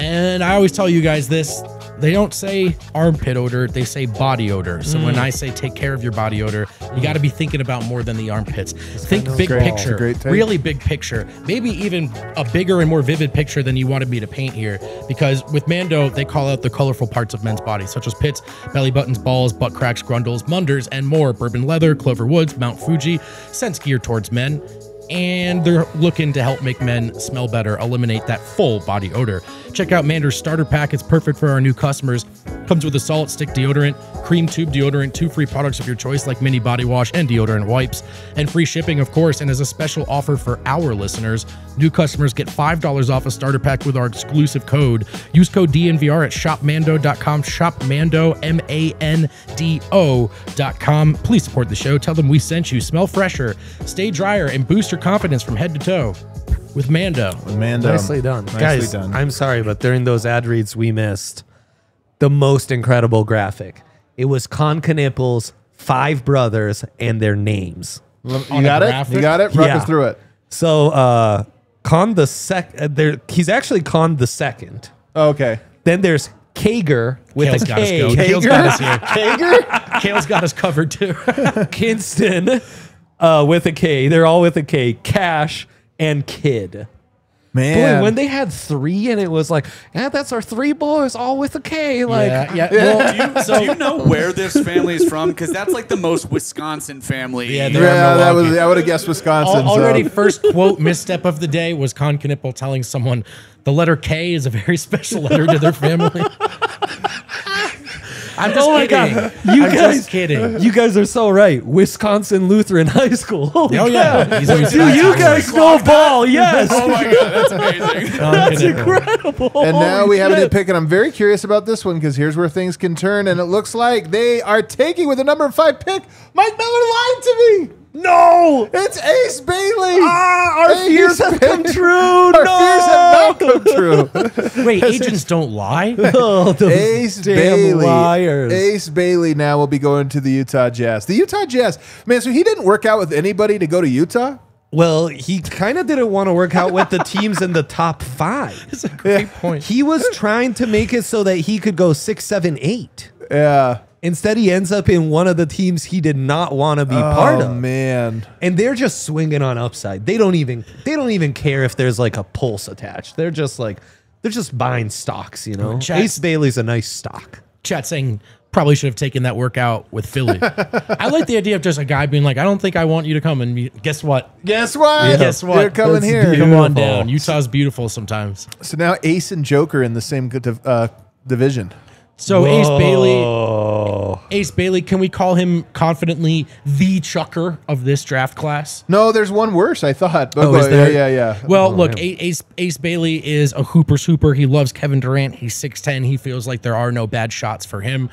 And I always tell you guys this, they don't say armpit odor, they say body odor. So when I say take care of your body odor, you got to be thinking about more than the armpits. Think big great. picture, It's a great take. really big picture. Maybe even a bigger and more vivid picture than you wanted me to paint here. Because with Mando, they call out the colorful parts of men's bodies, such as pits, belly buttons, balls, butt cracks, grundles, munders, and more. Bourbon leather, Clover Woods, Mount Fuji, scents geared towards men. And they're looking to help make men smell better, eliminate that full body odor. Check out Mander's starter pack. It's perfect for our new customers. Comes with a solid stick deodorant, cream tube deodorant, 2 free products of your choice like mini body wash and deodorant wipes, and free shipping, of course. And as a special offer for our listeners, new customers get $5 off a starter pack with our exclusive code. Use code DNVR at shopmando.com, shopmando, MANDO.com. Please support the show. Tell them we sent you. Smell fresher, stay drier, and boost your confidence from head to toe with Mando. Mando. Nicely done. Nicely Guys, done. I'm sorry, but during those ad reads, we missed the most incredible graphic. It was Con Knipple's 5 brothers and their names. You On got a it? graphic? You got it? Ruck Yeah. us through it. So, Con the he's actually Con the second. Okay. Then there's Kager with Kale's a got us K. going. Kale's got us here. Kager? Kale's got us covered too. Kinston with a K. They're all with a K. Cash and Kid. Man. Boy, when they had 3 and it was like, yeah, that's our 3 boys, all with a K. Like, yeah. Well, Do you know where this family is from? Because that's like the most Wisconsin family. Yeah, Yeah, I would have guessed Wisconsin. already so. first quote misstep of the day was Con Knippel telling someone the letter K is a very special letter to their family. I'm just my kidding. God. You I'm guys- just kidding. you guys are so right. Wisconsin Lutheran High School. Holy Oh yeah, cow. he's always Do you guys know ball? Yes. Oh my god, that's amazing. That's incredible. And now Holy we have a new shit. pick, and I'm very curious about this one because here's where things can turn. And it looks like they are taking with the number 5 pick. Mike Miller lied to me. No. It's Ace Bailey. Our Ace fears have come Bailey. true. Our No. fears have not come true. Wait, agents don't lie. Oh, those Ace damn Bailey. liars. Ace Bailey now will be going to the Utah Jazz. The Utah Jazz, man, so he didn't work out with anybody to go to Utah? Well, he kind of didn't want to work out with the teams in the top 5. That's a great point. He was trying to make it so that he could go 6, 7, 8. Yeah. Instead, he ends up in one of the teams he did not want to be part Oh, of. man. And they're just swinging on upside. They don't even care if there's like a pulse attached. They're just buying stocks, you know. Chats- Ace Bailey's a nice stock. Chat saying probably should have taken that workout with Philly. I like the idea of just a guy being like, I don't think I want you to come. And guess what? Guess what? Yeah. Guess what? You're coming That's here. beautiful. Come on down. Utah's beautiful sometimes. So now Ace and Joker in the same division. So Whoa. Ace Bailey, can we call him confidently the chucker of this draft class? No, there's one worse, I thought. But Oh, is there? Yeah. Well, look, Ace Bailey is a hooper's hooper. He loves Kevin Durant. He's 6'10". He feels like there are no bad shots for him.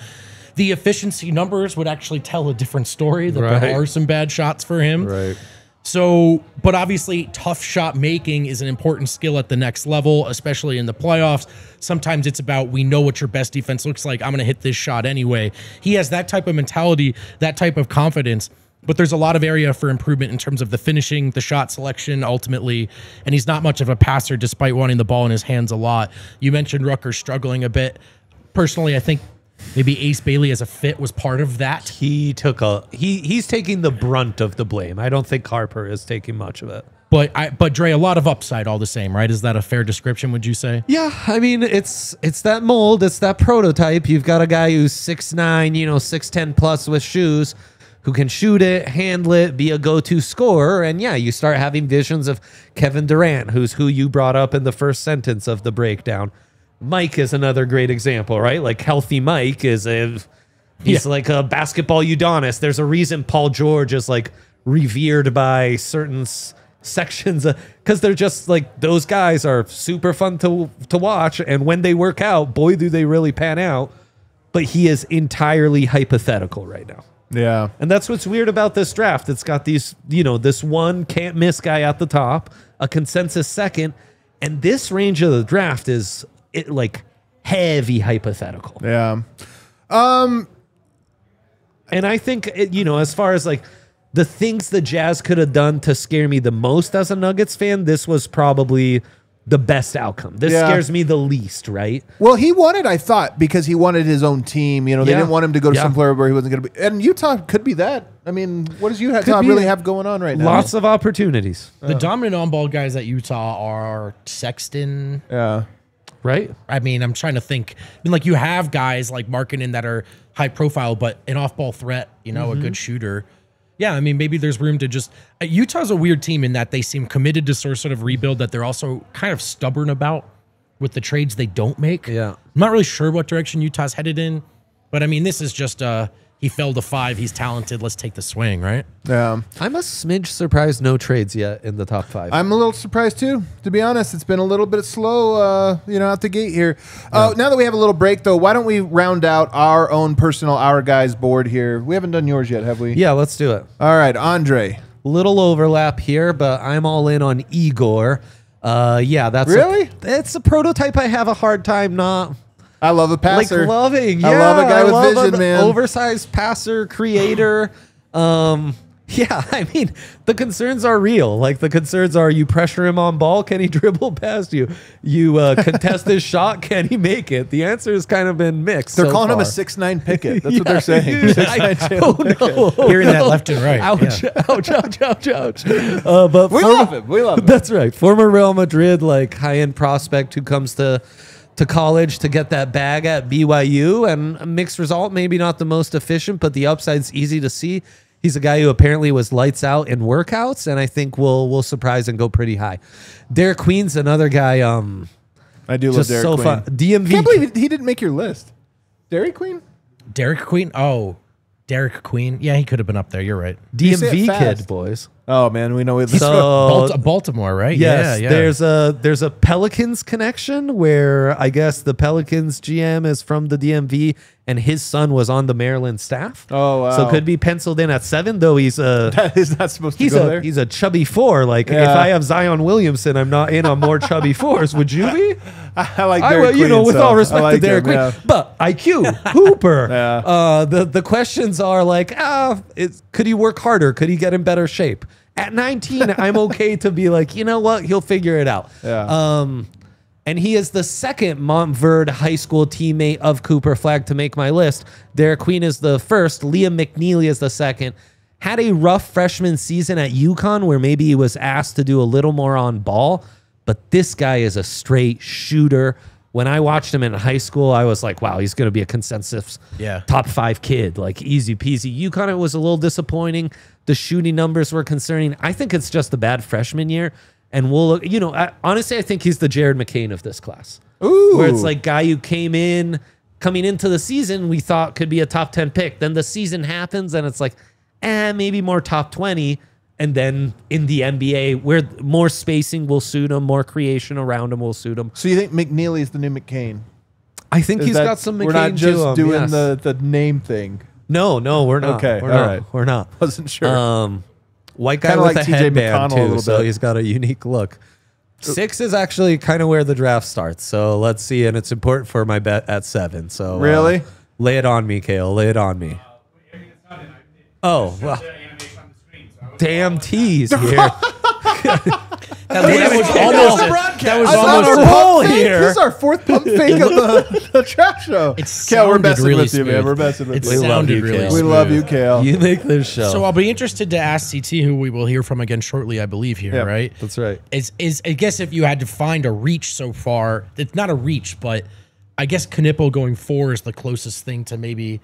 The efficiency numbers would actually tell a different story, that Right. there are some bad shots for him. Right. So, but obviously, tough shot making is an important skill at the next level, especially in the playoffs. Sometimes it's about, we know what your best defense looks like. I'm going to hit this shot anyway. He has that type of mentality, that type of confidence. But there's a lot of area for improvement in terms of the finishing, the shot selection, ultimately. And he's not much of a passer, despite wanting the ball in his hands a lot. You mentioned Rutgers struggling a bit. Personally, I think maybe Ace Bailey as a fit was part of that. He's taking the brunt of the blame. I don't think Harper is taking much of it. But Dre, a lot of upside all the same, right? Is that a fair description, would you say? Yeah, I mean it's that mold, it's that prototype. You've got a guy who's 6'9", 6'10" plus with shoes, who can shoot it, handle it, be a go-to scorer, and yeah, you start having visions of Kevin Durant, who's who you brought up in the first sentence of the breakdown. Mike is another great example, right? Like healthy Mike he's like a basketball Udonis. There's a reason Paul George is like revered by certain sections because they're just like, those guys are super fun to watch, and when they work out, boy do they really pan out. But he is entirely hypothetical right now. Yeah. And that's what's weird about this draft. It's got these, this one can't miss guy at the top, a consensus second, and this range of the draft is like heavy hypothetical. Yeah. And I think, as far as like the things the Jazz could have done to scare me the most as a Nuggets fan, this was probably the best outcome. This scares me the least, right? Well, he wanted, I thought, because he wanted his own team. They didn't want him to go to some player where he wasn't going to be. And Utah could be that. I mean, what does Utah be really that. have going on right now? Lots of opportunities, The dominant on-ball guys at Utah are Sexton. Yeah. right? I mean, I'm trying to think. I mean, like, you have guys like Markkanen that are high profile, but an off-ball threat, a good shooter. Yeah, I mean, maybe there's room to just... Utah's a weird team in that they seem committed to sort of rebuild, that they're also kind of stubborn about with the trades they don't make. Yeah. I'm not really sure what direction Utah's headed in, but I mean, this is just... he fell to 5. He's talented. Let's take the swing, right? Yeah. I'm a smidge surprised no trades yet in the top 5. I'm a little surprised too, to be honest. It's been a little bit slow, out the gate here. Now that we have a little break, though, why don't we round out our own personal Our Guys board here? We haven't done yours yet, have we? Yeah, let's do it. All right, Andre. Little overlap here, but I'm all in on Igor. That's Really? It's a prototype I have a hard time not I love a passer. like loving. I love a guy with vision, an man. Oversized passer, creator. Yeah, I mean, the concerns are real. Like, the concerns are, you pressure him on ball, can he dribble past you? You contest his shot, can he make it? The answer has kind of been mixed. They're so calling him a far. 6'9" Pickett. That's what they're saying. Hearing that left and right. Ouch, Yeah. ouch, ouch, ouch, ouch. But We love him. We love him. That's right. Former Real Madrid, like, high-end prospect who comes to college to get that bag at BYU, and a mixed result, maybe not the most efficient, but the upside's easy to see. He's a guy who apparently was lights out in workouts, and I think will surprise and go pretty high. Derek Queen's another guy. I do love Just Derek so Queen. fun. DMV. Can't believe he didn't make your list. Dairy Queen? Derek Queen. Oh, Derek Queen. Yeah, he could have been up there. You're right. You say it DMV fast. kid, boys. Oh man, we know it. So Baltimore, right? yes, yeah. there's a Pelicans connection where I guess the Pelicans GM is from the DMV and his son was on the Maryland staff. Oh, wow. So could be penciled in at 7, though he's that is not supposed to go there. he's a chubby 4. Like, if Yeah. I have Zion Williamson, I'm not in on more chubby 4s. Would you be? I like I Derek will, you know, Queen, with so all I respect like to Derek him, Queen, yeah. but IQ, Hooper. Yeah. The questions are like, could he work harder? Could he get in better shape? At 19, I'm okay to be like, you know what? He'll figure it out. Yeah. And he is the second Montverde high school teammate of Cooper Flag to make my list. Derek Queen is the first. Liam McNeely is the second. Had a rough freshman season at UConn where maybe he was asked to do a little more on ball, but this guy is a straight shooter. When I watched him in high school, I was like, wow, he's going to be a consensus top 5 kid, like easy peasy. UConn, it was a little disappointing. The shooting numbers were concerning. I think it's just a bad freshman year. And we'll look, you know, honestly, I think he's the Jared McCain of this class. Ooh. Where it's like guy who coming into the season, we thought could be a top 10 pick. Then the season happens and it's like, maybe more top 20. And then in the NBA, where more spacing will suit him, more creation around him will suit him. So you think McNeely is the new McCain? I think Is he's that- got some McCain We're not just to him, doing yes. the name thing. No, we're not. Okay, we're all not. right. We're not. Wasn't sure. White guy Kinda with like a TJ headband McConnell a too, little so bit. he's got a unique look. 6 is actually kind of where the draft starts. So let's see, and it's important for my bet at 7. So Really? lay it on me, Kale. Lay it on me. Oh well, damn tease here. That was I thought almost. our roll pump fake. here. This is our 4th pump fake of the trap show. It Kale, we're sounded messing really with you, man. smooth. We're messing with It you. We love sounded you, really Kale. We smooth. love you, Kale. You make this show. So I'll be interested to ask CT, who we will hear from again shortly, I believe here, Yeah, right? That's right. Is I guess if you had to find a reach so far, it's not a reach, but I guess Knippo going 4 is the closest thing to maybe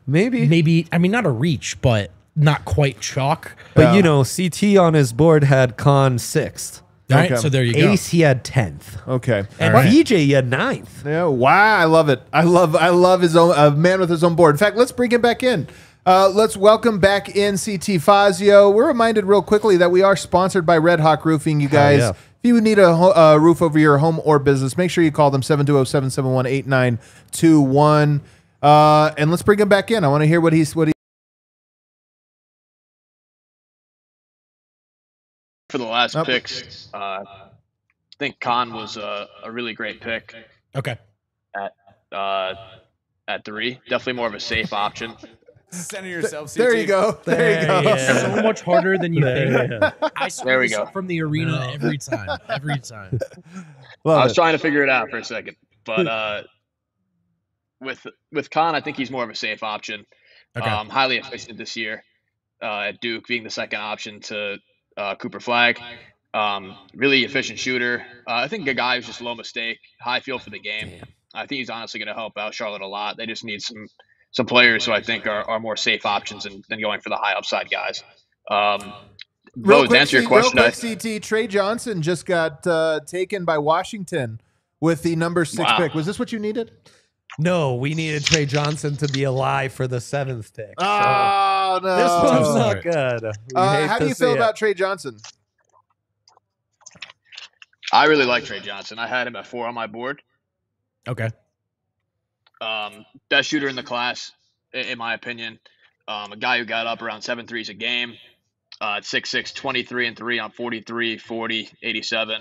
I mean not a reach, but not quite chalk. But you know, CT on his board had Con 6th. All right, Okay. so there you go. Ace he had 10th. Okay. And right. VJ he had 9th. Yeah, wow, I love it. I love his own a man with his own board. In fact, let's bring him back in. Let's welcome back in CT Fazio. We're reminded real quickly that we are sponsored by Red Hawk Roofing. You guys, yeah. if you need a roof over your home or business, make sure you call them 720-771-8921. And let's bring him back in. I want to hear what he. For the last picks, I think Khan was a really great pick Okay. at 3. Definitely more of a safe option. Center yourself. There CT. you go. There you go. So much harder than you think. I swear There we this go. up from the arena every time. Every time. Love I was it. trying to figure it out for a second, but with Khan, I think he's more of a safe option. Okay. Highly efficient this year at Duke, being the second option to Cooper Flag. Really efficient shooter. I think a guy who's just low mistake, high feel for the game. I think he's honestly going to help out Charlotte a lot. They just need some players who I think are more safe options than going for the high upside guys. Rose, to answer your question, real quick, CT, Trey Johnson just got taken by Washington with the number 6 Wow. pick. Was this what you needed? No, we needed Trey Johnson to be alive for the 7th pick. Oh, no. This one's sorry. not good. We hate How do to you feel see it. about Trey Johnson? I really like Trey Johnson. I had him at 4 on my board. Okay. Best shooter in the class, in my opinion. A guy who got up around 7 threes a game. 6'6", 23 and 3 on 43, 40, 87.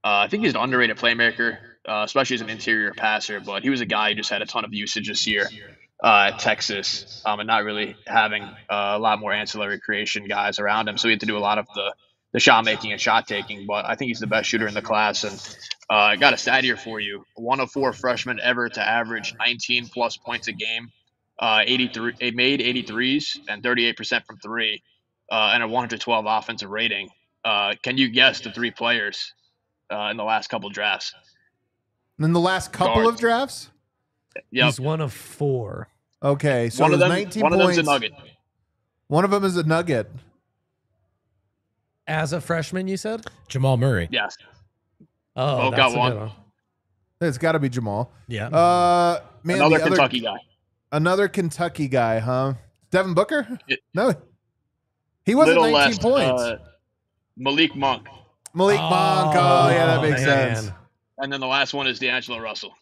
I think he's an underrated playmaker, especially as an interior passer, but he was a guy who just had a ton of usage this year. at Texas, and not really having a lot more ancillary creation guys around him. So he had to do a lot of the shot making and shot taking. But I think he's the best shooter in the class. And I got a stat here for you: one of four freshmen ever to average 19 plus points a game. 83, it made 83s and 38% from three, and a 112 offensive rating. Can you guess the three players in the last couple drafts? In the last couple of drafts? Yep. He's one of four. Okay, so One of it was them, 19 one of points. them's a Nugget. One of them is a Nugget. As a freshman, you said? Jamal Murray. Yes. Oh, Both that's got a one. good one. It's got to be Jamal. Yeah. Man, Another the other- Kentucky guy. Another Kentucky guy, huh? Devin Booker? It- No. He wasn't Little 19 less. points. Malik Monk. Malik Monk. Oh, yeah, that makes man. sense. And then the last one is D'Angelo Russell.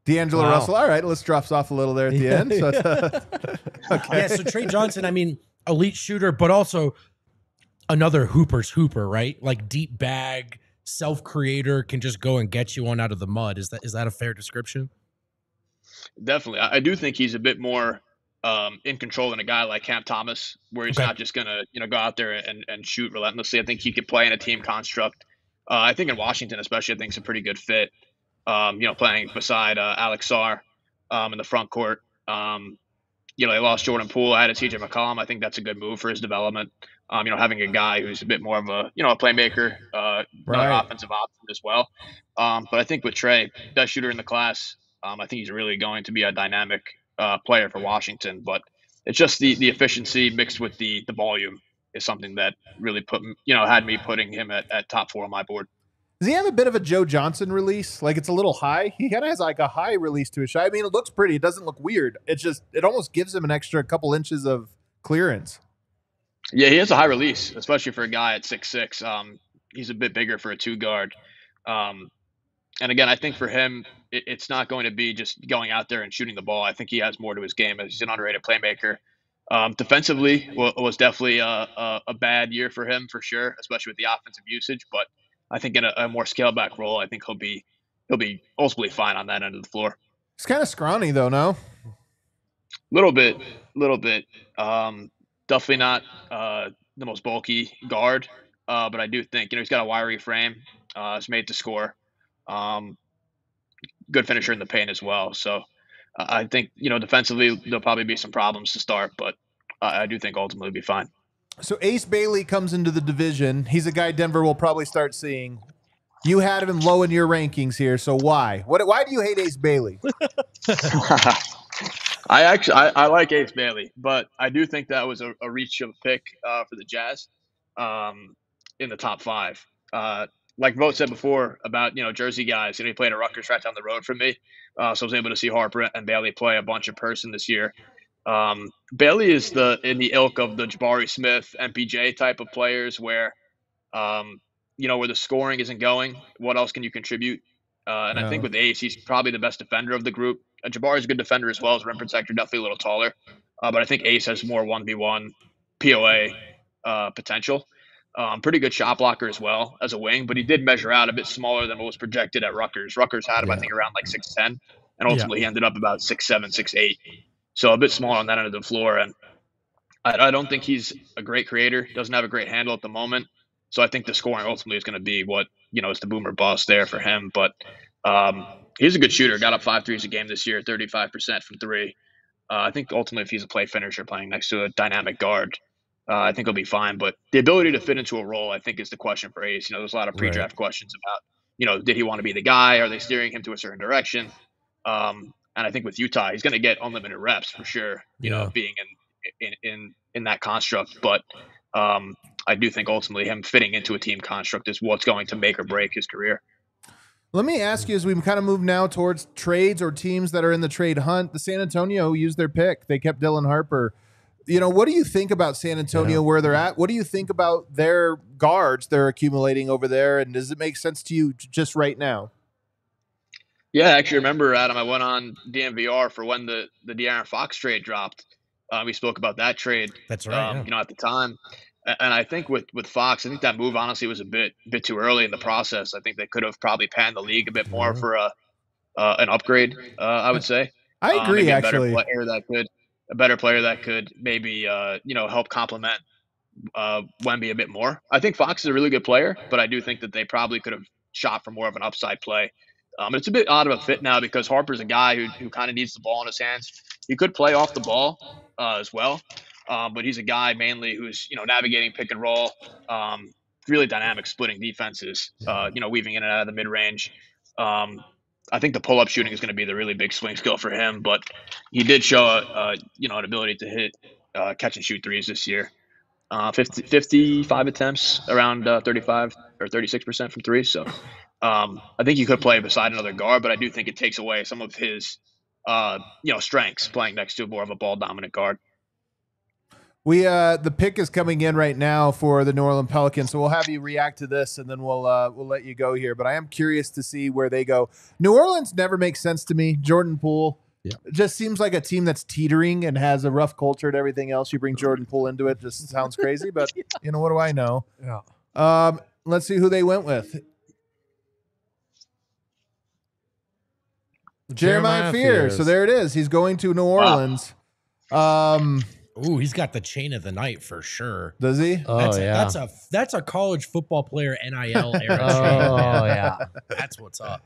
D'Angelo Wow. Russell. All right, let's drop off a little there at the end. So okay. Yeah, so Trey Johnson, I mean, elite shooter, but also another Hooper's Hooper, right? Like deep bag, self-creator, can just go and get you one out of the mud. Is that a fair description? Definitely. I do think he's a bit more in control than a guy like Cam Thomas, where he's Okay. not just going to go out there and shoot relentlessly. I think he could play in a team construct. I think in Washington especially, I think it's a pretty good fit, playing beside Alex Sarr in the front court. They lost Jordan Poole, added CJ McCollum. I think that's a good move for his development. Having a guy who's a bit more of a playmaker, another Right. offensive option as well. But I think with Trey, best shooter in the class, I think he's really going to be a dynamic player for Washington. But it's just the efficiency mixed with the volume is something that really had me putting him at top 4 on my board. Does he have a bit of a Joe Johnson release? Like it's a little high? He kind of has like a high release to his shot. I mean, it looks pretty. It doesn't look weird. It's just, it almost gives him an extra couple inches of clearance. Yeah, he has a high release, especially for a guy at 6'6". He's a bit bigger for a 2 guard. And again, I think for him, it's not going to be just going out there and shooting the ball. I think he has more to his game. He's an underrated playmaker. Defensively was definitely a bad year for him for sure, especially with the offensive usage. But I think in a more scaled back role, I think he'll be ultimately fine on that end of the floor. He's kind of scrawny though, no? Little bit. Definitely not the most bulky guard, but I do think he's got a wiry frame. It's made to score. Good finisher in the paint as well. So I think defensively there'll probably be some problems to start, but I do think ultimately it'll be fine. So Ace Bailey comes into the division. He's a guy Denver will probably start seeing. You had him low in your rankings here, so why? Why do you hate Ace Bailey? I like Ace Bailey, but I do think that was a reach of a pick for the Jazz in the top 5. Like Vogt said before about Jersey guys, he played at Rutgers right down the road from me, so I was able to see Harper and Bailey play a bunch in person this year. Bailey is in the ilk of the Jabari Smith, MPJ type of players where where the scoring isn't going, what else can you contribute? And I think with Ace, he's probably the best defender of the group. Jabari's a good defender as well as rim protector, definitely a little taller. But I think Ace has more 1v1 POA potential. Pretty good shot blocker as well as a wing, but he did measure out a bit smaller than what was projected at Rutgers. Rutgers had him, I think, around like 6'10", and ultimately he ended up about 6'7", 6'8". So a bit smaller on that end of the floor. And I don't think he's a great creator. Doesn't have a great handle at the moment. So I think the scoring ultimately is going to be what, is the boom or bust there for him. But he's a good shooter. Got up 5 threes a game this year, 35% from 3. I think ultimately if he's a play finisher playing next to a dynamic guard, I think he'll be fine. But the ability to fit into a role, I think, is the question for Ace. There's a lot of pre-draft questions about, did he want to be the guy? Are they steering him to a certain direction? And I think with Utah, he's going to get unlimited reps for sure, being in that construct. But I do think ultimately him fitting into a team construct is what's going to make or break his career. Let me ask you, as we kind of move now towards trades or teams that are in the trade hunt, the San Antonio used their pick. They kept Dylan Harper. What do you think about San Antonio, where they're at? What do you think about their guards they're accumulating over there? And does it make sense to you just right now? Yeah, I actually remember, Adam, I went on DNVR for when the De'Aaron Fox trade dropped. We spoke about that trade. That's right. At the time. And I think with Fox, I think that move honestly was a bit too early in the process. I think they could have probably panned the league a bit more for an upgrade, I would say. I agree, maybe actually. A better player that could maybe help complement Wemby a bit more. I think Fox is a really good player, but I do think that they probably could have shot for more of an upside play. It's a bit odd of a fit now because Harper's a guy who kind of needs the ball in his hands. He could play off the ball as well, but he's a guy mainly who's navigating pick and roll, really dynamic splitting defenses, weaving in and out of the mid range. I think the pull up shooting is going to be the really big swing skill for him, but he did show an ability to hit catch and shoot threes this year. 55 attempts, around 35 or 36% from three. So I think he could play beside another guard, but I do think it takes away some of his strengths playing next to more of a ball dominant guard. The pick is coming in right now for the New Orleans Pelicans, so we'll have you react to this, and then we'll let you go here. But I am curious to see where they go. New Orleans never makes sense to me. Jordan Poole just seems like a team that's teetering and has a rough culture and everything else. You bring Jordan Poole into it, just sounds crazy. But what do I know? Yeah. Let's see who they went with. Jeremiah Fears. So there it is. He's going to New Orleans. Wow. Ooh, he's got the chain of the night for sure. Does he? That's a college football player NIL era chain. Yeah. That's what's up.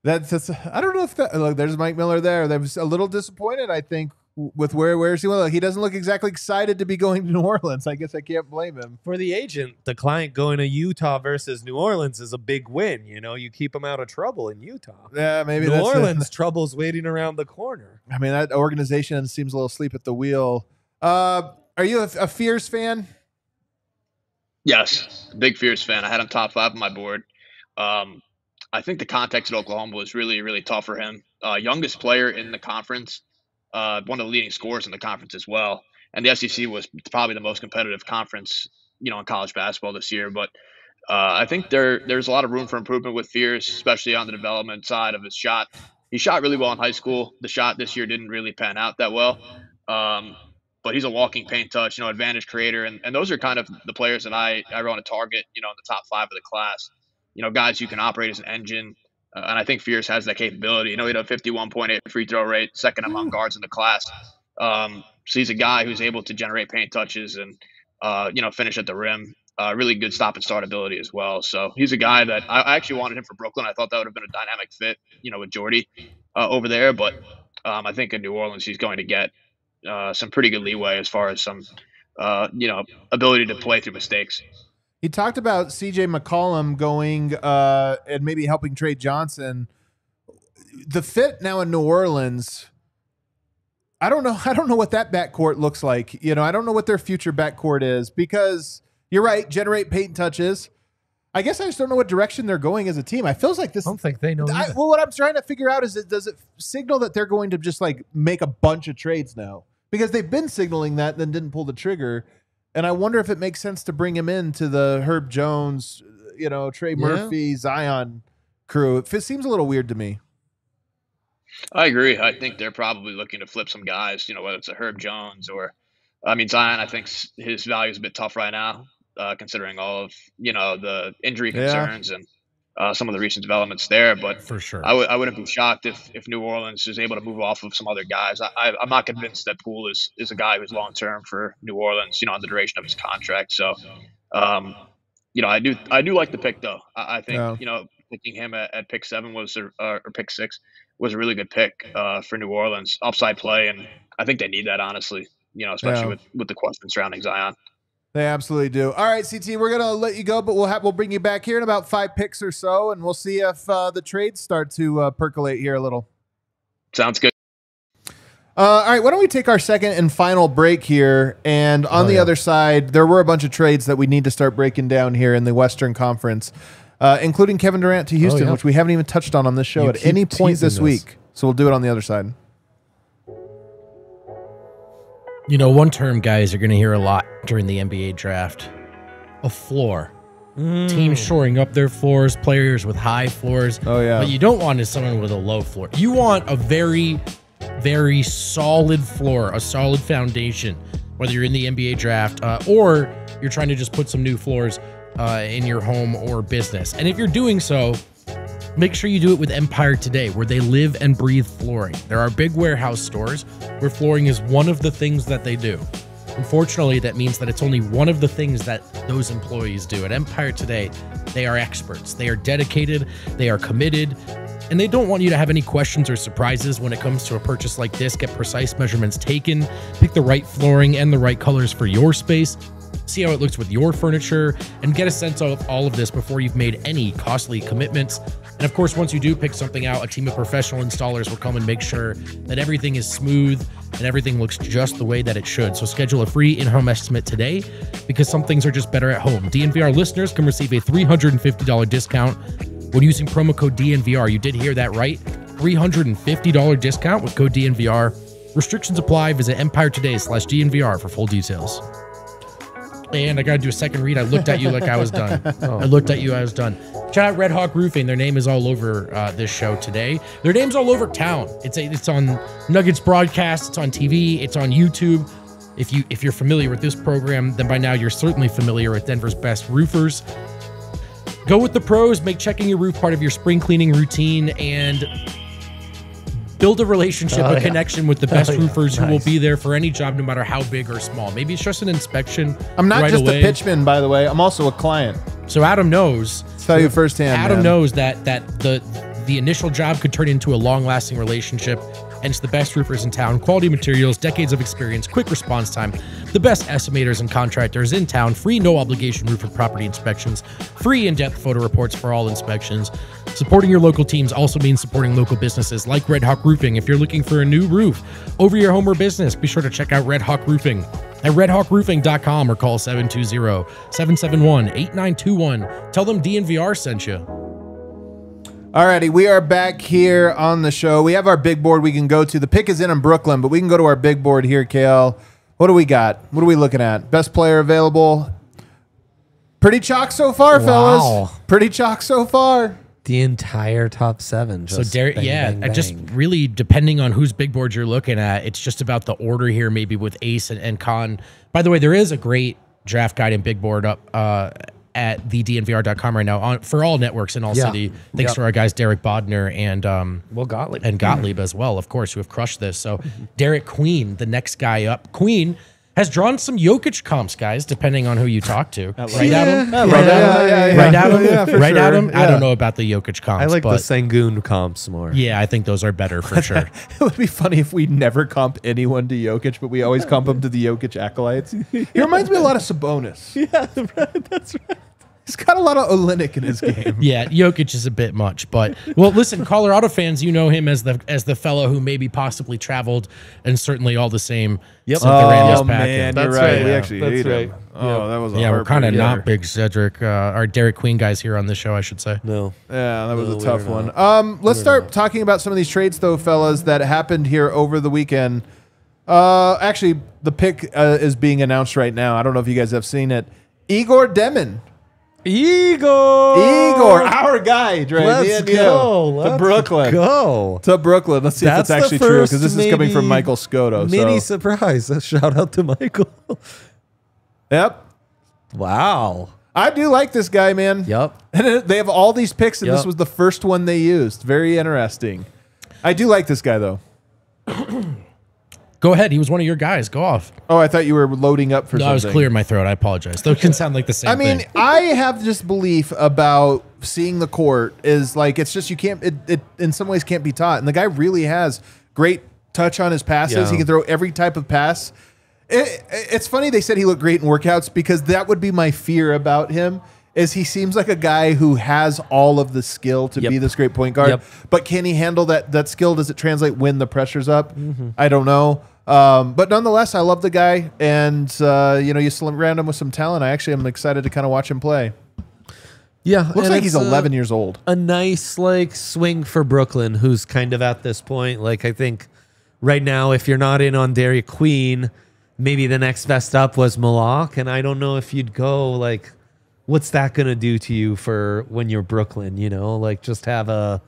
That's I don't know if that. Look, there's Mike Miller there. They was a little disappointed, I think, with where's he went. He doesn't look exactly excited to be going to New Orleans. I guess I can't blame him. For the agent, the client going to Utah versus New Orleans is a big win. You keep them out of trouble in Utah. Yeah, maybe New Orleans trouble's waiting around the corner. I mean, that organization seems a little asleep at the wheel. Are you a Fears fan? Yes, big Fears fan. I had him top 5 on my board. I think the context at Oklahoma was really, really tough for him. Youngest player in the conference, one of the leading scorers in the conference as well. And the SEC was probably the most competitive conference, in college basketball this year. But I think there's a lot of room for improvement with Fears, especially on the development side of his shot. He shot really well in high school. The shot this year didn't really pan out that well. But he's a walking paint touch, advantage creator. And those are kind of the players that I want to target, in the top 5 of the class. Guys who can operate as an engine. And I think Fears has that capability. He had a 51.8 free throw rate, second among guards in the class. So he's a guy who's able to generate paint touches and, finish at the rim. Really good stop and start ability as well. So he's a guy that I actually wanted him for Brooklyn. I thought that would have been a dynamic fit, with Jordy over there. But I think in New Orleans, he's going to get some pretty good leeway as far as some, ability to play through mistakes. He talked about CJ McCollum going and maybe helping Trey Johnson. The fit now in New Orleans, I don't know what that backcourt looks like. I don't know what their future backcourt is because you're right, generate paint touches. I guess I just don't know what direction they're going as a team. I feels like this. I don't think they know. Well, what I'm trying to figure out is does it signal that they're going to just like make a bunch of trades now? Because they've been signaling that, then didn't pull the trigger. And I wonder if it makes sense to bring him into the Herb Jones, Trey Murphy, Zion crew. It seems a little weird to me. I agree. I think they're probably looking to flip some guys, whether it's a Herb Jones or, Zion, I think his value is a bit tough right now, considering all of, the injury concerns and some of the recent developments there. But for sure, I wouldn't be shocked if New Orleans is able to move off of some other guys. I'm not convinced that Poole is a guy who's long term for New Orleans, on the duration of his contract. So, I do like the pick though. I think picking him at pick 7 or pick 6 was a really good pick for New Orleans. Upside play, and I think they need that honestly. Especially with the question surrounding Zion. They absolutely do. All right, CT, we're gonna let you go, but we'll bring you back here in about 5 picks or so, and we'll see if the trades start to percolate here a little. Sounds good. All right, why don't we take our second and final break here? And on the other side, there were a bunch of trades that we need to start breaking down here in the Western Conference, including Kevin Durant to Houston, which we haven't even touched on this show at any point this week. So we'll do it on the other side. One term guys are going to hear a lot during the NBA draft: a floor. Teams shoring up their floors, players with high floors. Oh, yeah. What you don't want is someone with a low floor. You want a very, very solid floor, a solid foundation, whether you're in the NBA draft or you're trying to just put some new floors in your home or business. And if you're doing so, make sure you do it with Empire Today, where they live and breathe flooring. There are big warehouse stores where flooring is one of the things that they do. Unfortunately, that means that it's only one of the things that those employees do. At Empire Today, they are experts. They are dedicated, they are committed, and they don't want you to have any questions or surprises when it comes to a purchase like this. Get precise measurements taken, pick the right flooring and the right colors for your space, see how it looks with your furniture, and get a sense of all of this before you've made any costly commitments. And of course, once you do pick something out, a team of professional installers will come and make sure that everything is smooth and everything looks just the way that it should. So schedule a free in-home estimate today, because some things are just better at home. DNVR listeners can receive a $350 discount when using promo code DNVR. You did hear that right. $350 discount with code DNVR. Restrictions apply. Visit EmpireToday/DNVR for full details. And I got to do a second read. I looked at you like I was done. I looked at you, I was done. Shout out Red Hawk Roofing. Their name is all over this show today. Their name's all over town. It's on Nuggets broadcast. It's on TV. It's on YouTube. If you're familiar with this program, then by now you're certainly familiar with Denver's best roofers. Go with the pros. Make checking your roof part of your spring cleaning routine, and build a relationship, a connection with the best roofers who will be there for any job, no matter how big or small. Maybe it's just an inspection. I'm not right just away. a pitchman, by the way. I'm also a client. So Adam knows. Tell you firsthand. Adam man. knows that the initial job could turn into a long-lasting relationship, and it's the best roofers in town. Quality materials, decades of experience, quick response time, the best estimators and contractors in town, free no-obligation roof and property inspections, free in-depth photo reports for all inspections. Supporting your local teams also means supporting local businesses like Red Hawk Roofing. If you're looking for a new roof over your home or business, be sure to check out Red Hawk Roofing at redhawkroofing.com or call 720-771-8921. Tell them DNVR sent you. Alrighty, we are back here on the show. We have our big board we can go to. The pick is in Brooklyn, but we can go to our big board here, KL. What do we got? What are we looking at? Best player available. Pretty chalk so far, fellas. Pretty chalk so far. The entire top 7. So, just really depending on whose big board you're looking at, it's just about the order here, maybe with Ace and Con. By the way, there is a great draft guide and big board up at thednvr.com right now for all networks in all city. Thanks to our guys Derek Bodner and Gottlieb as well, of course, who have crushed this. So Derek Queen, the next guy up. Queen has drawn some Jokic comps, guys, depending on who you talk to. Right, Adam? Right, Adam? Right, Adam? I don't know about the Jokic comps. I like but the Sengun comps more. yeah, I think those are better for sure. It would be funny if we never comp anyone to Jokic, but we always comp him to the Jokic acolytes. He reminds me a lot of Sabonis. Yeah, that's right. He's got a lot of Olynyk in his game. Yeah, Jokic is a bit much, but well, listen, Colorado fans, you know him as the fellow who maybe possibly traveled, and certainly all the same. Yep. Sent the Randall's Oh packet. man, That's you're right. right. We Yeah, actually that's hate right. him. Oh, that was a Yeah, we're kind of heartbreaker. not big Cedric or Derek Queen guys here on the show, I should say. No. Yeah, that was No, a tough we're one. not. Let's start talking about some of these trades, though, fellas, that happened here over the weekend. Actually, the pick is being announced right now. I don't know if you guys have seen it. Igor Demon. Igor, our guy, Dre. Let's me and go. you. To Brooklyn. Go. To Brooklyn. Let's see That's if it's the actually true, because first this is coming from maybe Michael Scotto. Mini So. surprise. A shout out to Michael. Yep. Wow. I do like this guy, man. Yep. And they have all these picks, and Yep. this was the first one they used. Very interesting. I do like this guy, though. Go ahead. He was one of your guys. Go off. Oh, I thought you were loading up for No, something. I was clearing my throat. I apologize. Though it can sound like the same I mean, thing. I have this belief about seeing the court is like, it's just, you can't, it in some ways can't be taught. And the guy really has great touch on his passes. Yeah. He can throw every type of pass. It's funny they said he looked great in workouts, because that would be my fear about him, is he seems like a guy who has all of the skill to be this great point guard. Yep. But can he handle that skill? Does it translate when the pressure's up? I don't know. But nonetheless, I love the guy, and you surround him with some talent. I actually am excited to kind of watch him play. Yeah. Looks and like he's it's 11 years old. A nice swing for Brooklyn, who's kind of at this point. Like, I think right now, if you're not in on Derek Queen, maybe the next best up was Malak, and I don't know if you'd go what's that going to do to you for when you're Brooklyn, just have a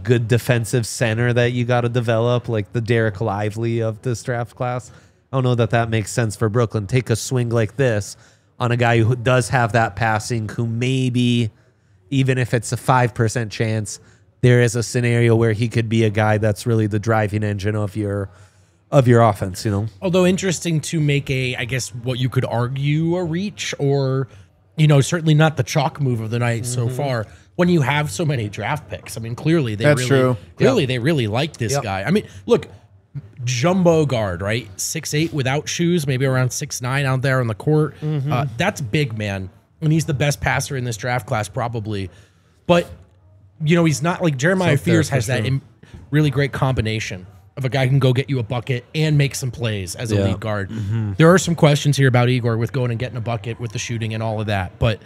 good defensive center that you got to develop, like the Derek Lively of this draft class. I don't know that makes sense for Brooklyn. Take a swing like this on a guy who does have that passing, who maybe even if it's a 5% chance, there is a scenario where he could be a guy that's really the driving engine of your offense, you know. Although interesting to make I guess what you could argue a reach, or certainly not the chalk move of the night so far. When you have so many draft picks, I mean, clearly they really like this guy. I mean, look, jumbo guard, right? 6'8" without shoes, maybe around 6'9" out there on the court. That's big, man, and he's the best passer in this draft class probably. But he's not like Jeremiah Fears has that really great combination of a guy who can go get you a bucket and make some plays as a lead guard. There are some questions here about Igor with going and getting a bucket with the shooting and all of that, but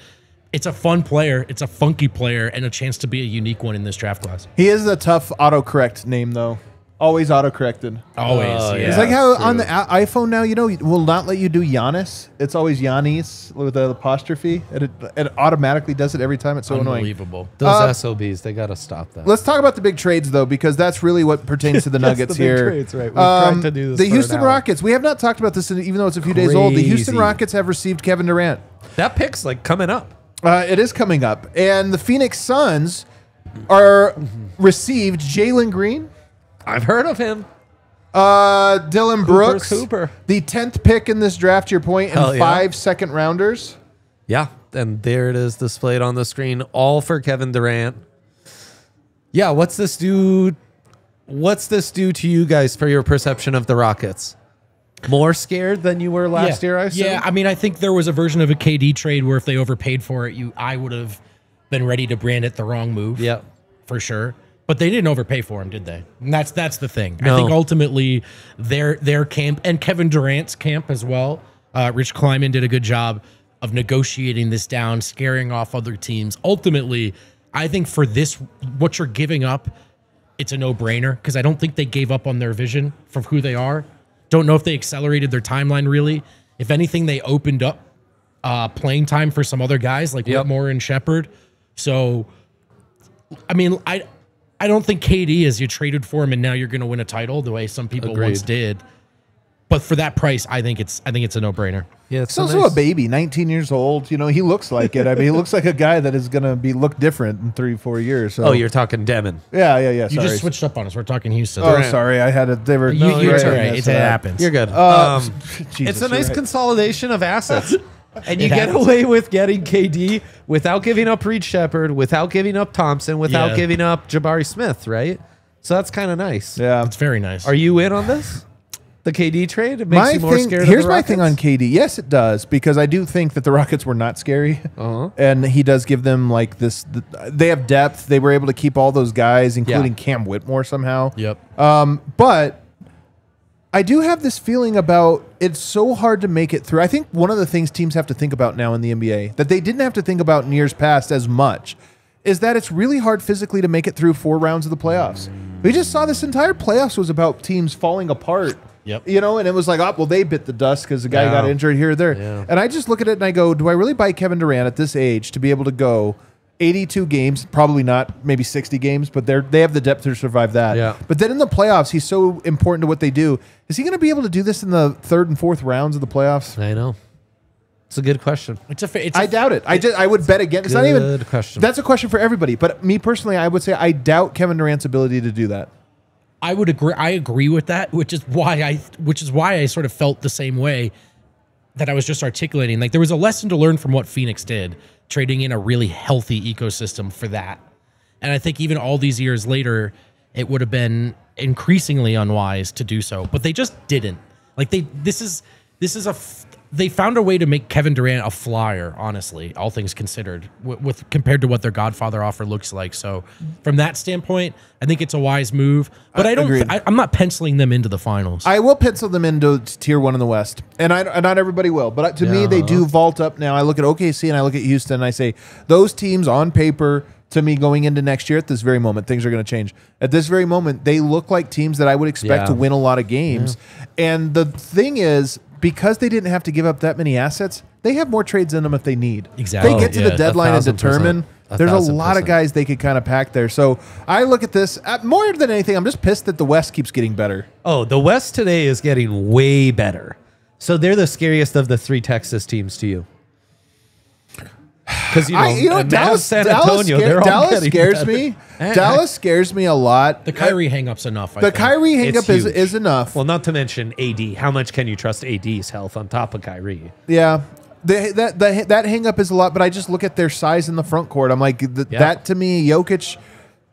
it's a fun player, it's a funky player, and a chance to be a unique one in this draft class. He is a tough autocorrect name, though. Always autocorrected. Always, yeah. It's like how on the iPhone now, will not let you do Giannis. It's always Giannis with the apostrophe. It automatically does it every time. It's so annoying. Unbelievable. Those SOBs, they got to stop that. Let's talk about the big trades, though, because that's really what pertains to the Nuggets the big here. trades, right. We've tried to do this the for Houston an hour. Rockets. We have not talked about this, even though it's a few days old. The Houston Crazy. Rockets have received Kevin Durant. That pick's like coming up. It is coming up. And the Phoenix Suns are received Jalen Green. I've heard of him. Dylan Brooks, Hooper. the 10th pick in this draft, to your point, and Hell yeah. 5 second rounders. Yeah, and there it is displayed on the screen, all for Kevin Durant. Yeah, what's this do? What's this do to you guys for your perception of the Rockets? More scared than you were last year, I assume? Yeah, I mean, I think there was a version of a KD trade where if they overpaid for it, I would have been ready to brand it the wrong move. Yeah. For sure. But they didn't overpay for him, did they? And that's the thing. No. I think ultimately their camp and Kevin Durant's camp as well. Rich Kleiman did a good job of negotiating this down, scaring off other teams. Ultimately, I think for this, what you're giving up, it's a no-brainer because I don't think they gave up on their vision for who they are. Don't know if they accelerated their timeline really. If anything, they opened up playing time for some other guys like Whitmore and Shepard. So, I mean, I don't think KD is you traded for him and now you're going to win a title the way some people once did. But for that price, I think it's a no-brainer. Yeah, It's also a baby, 19 years old. He looks like it. I mean, he looks like a guy that is going to look different in 3-4 years. So. Oh, you're talking Demon. Yeah. You Sorry. just switched up on us. We're talking Houston. Oh, sorry. I had it. They were. It's all right. It happens. You're good. Jesus, it's a nice you're right. consolidation of assets. And you It get happens. away with getting KD without giving up Reed Shepard, without giving up Thompson, without giving up Jabari Smith, right? So that's kind of nice. Yeah. It's very nice. Are you in on this? The KD trade? It makes you more scared Here's of the my thing on KD. Yes, it does, because I do think that the Rockets were not scary. And he does give them like this. They have depth. They were able to keep all those guys, including Cam Whitmore somehow. Yep. But I do have this feeling about it's so hard to make it through. I think one of the things teams have to think about now in the NBA that they didn't have to think about in years past as much is that it's really hard physically to make it through 4 rounds of the playoffs. We just saw this entire playoffs was about teams falling apart. Yep. And it was like, well, they bit the dust because the guy got injured here or there. Yeah. And I just look at it and I go, do I really buy Kevin Durant at this age to be able to go 82 games, probably not, maybe 60 games, but they have the depth to survive that. Yeah. But then in the playoffs, he's so important to what they do. Is he going to be able to do this in the 3rd and 4th rounds of the playoffs? I know. It's a good question. I doubt it. I would bet again. It's not even. Good question. That's a question for everybody. But me personally, I would say I doubt Kevin Durant's ability to do that. I would agree. I agree with that, which is why I sort of felt the same way that I was just articulating. Like there was a lesson to learn from what Phoenix did, trading in a really healthy ecosystem for that. And I think even all these years later, it would have been increasingly unwise to do so, but they just didn't. Like they found a way to make Kevin Durant a flyer, honestly, all things considered, with compared to what their Godfather offer looks like. So from that standpoint, I think it's a wise move, but I'm not penciling them into the finals. I will pencil them into tier 1 in the West, and not everybody will. But to me, they do vault up now. I look at OKC and I look at Houston, and I say those teams on paper. To me, going into next year at this very moment, things are going to change. At this very moment, they look like teams that I would expect to win a lot of games. Yeah. And the thing is, because they didn't have to give up that many assets, they have more trades in them if they need. Exactly. They get to the deadline and determine. 1,000%. There's a lot of guys they could kind of pack there. So I look at this, more than anything, I'm just pissed that the West keeps getting better. Oh, the West today is getting way better. So they're the scariest of the 3 Texas teams to you. because Dallas, San Antonio, they're all Dallas getting scares better. me. Dallas scares me a lot. The Kyrie hang-up's enough. I The think. Kyrie hang-up It's huge. is enough. Well, not to mention AD. How much can you trust AD's health on top of Kyrie? Yeah. That hang up is a lot, but I just look at their size in the front court. I'm like, that to me, Jokic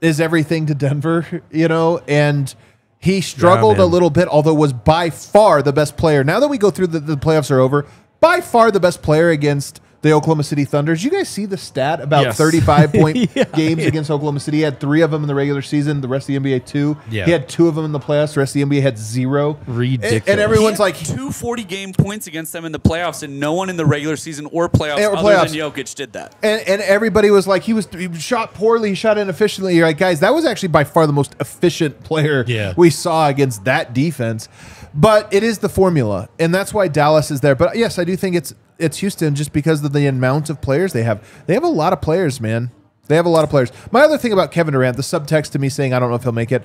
is everything to Denver, and he struggled a man. little bit, although was by far the best player. Now that we go through the playoffs are over, by far the best player against the Oklahoma City Thunder. Did you guys see the stat about Yes. 35-point games against Oklahoma City? He had 3 of them in the regular season, the rest of the NBA 2. Yeah. He had 2 of them in the playoffs, the rest of the NBA had 0. Ridiculous. And everyone's like, 240-game points against them in the playoffs, and no one in the regular season or playoffs Or other playoffs. than Jokic did that. And everybody was like, he shot poorly, he shot inefficiently. You're like, guys, that was actually by far the most efficient player we saw against that defense. But it is the formula, and that's why Dallas is there. But yes, I do think it's Houston just because of the amount of players they have. They have a lot of players, man. They have a lot of players. My other thing about Kevin Durant, the subtext to me saying I don't know if he'll make it.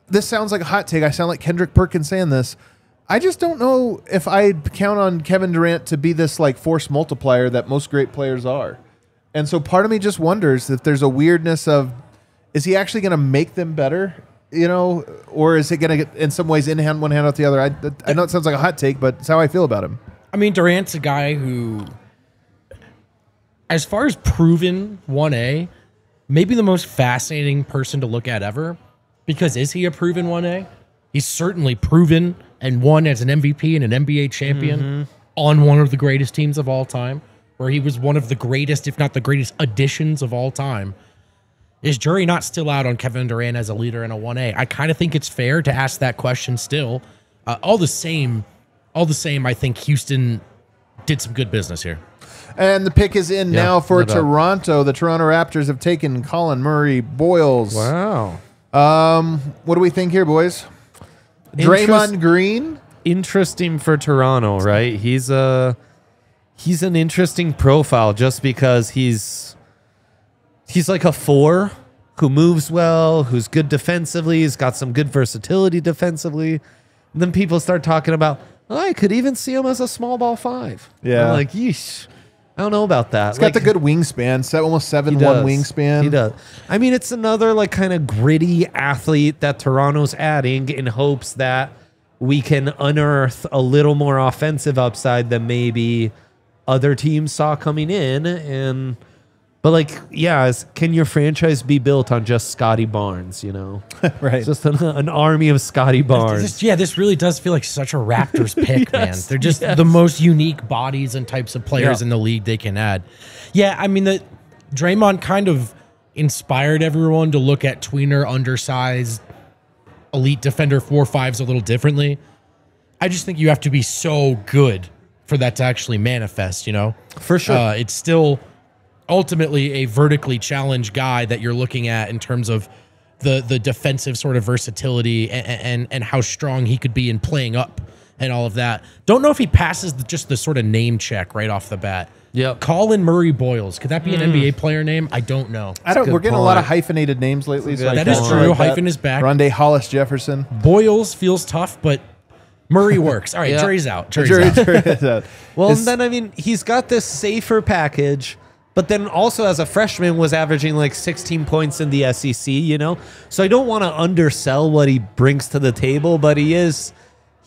This sounds like a hot take. I sound like Kendrick Perkins saying this. I just don't know if I count on Kevin Durant to be this like force multiplier that most great players are. And so part of me just wonders if there's a weirdness of, is he actually going to make them better? Or is it going to get in some ways in hand, one hand out the other? I know it sounds like a hot take, but it's how I feel about him. I mean, Durant's a guy who, as far as proven 1A, maybe the most fascinating person to look at ever. Because is he a proven 1A? He's certainly proven and won as an MVP and an NBA champion on one of the greatest teams of all time, where he was one of the greatest, if not the greatest additions of all time. Is jury not still out on Kevin Durant as a leader in a 1A? I kind of think it's fair to ask that question still. All the same, I think Houston did some good business here. And the pick is in now for no doubt. Toronto. The Toronto Raptors have taken Colin Murray Boyles. Wow. What do we think here, boys? Draymond Green? Interesting for Toronto, right? He's an interesting profile just because he's like a 4 who moves well, who's good defensively, he's got some good versatility defensively. And then people start talking about, I could even see him as a small ball 5. Yeah. I'm like, yeesh. I don't know about that. He's got the good wingspan, almost 7'1" wingspan. He does. I mean, it's another like kind of gritty athlete that Toronto's adding in hopes that we can unearth a little more offensive upside than maybe other teams saw coming in. But like, can your franchise be built on just Scotty Barnes, Right. Just an army of Scotty Barnes. This really does feel like such a Raptors pick, man. They're just the most unique bodies and types of players in the league they can add. Yeah, I mean, Draymond kind of inspired everyone to look at tweener, undersized, elite defender 4-5s a little differently. I just think you have to be so good for that to actually manifest, For sure. It's still ultimately a vertically challenged guy that you're looking at in terms of the defensive sort of versatility and how strong he could be in playing up and all of that. Don't know if he passes just the sort of name check right off the bat. Yep. Colin Murray Boyles. Could that be an NBA player name? I don't know. We're getting a lot of point. hyphenated names lately. So That is true. Hyphen is back. Rondé Hollis Jefferson. Boyles feels tough, but Murray works. All right, Yeah. jury's out. Jury's out. Well, and then, I mean, he's got this safer package, but then also as a freshman was averaging like 16 points in the SEC, So I don't want to undersell what he brings to the table, but he's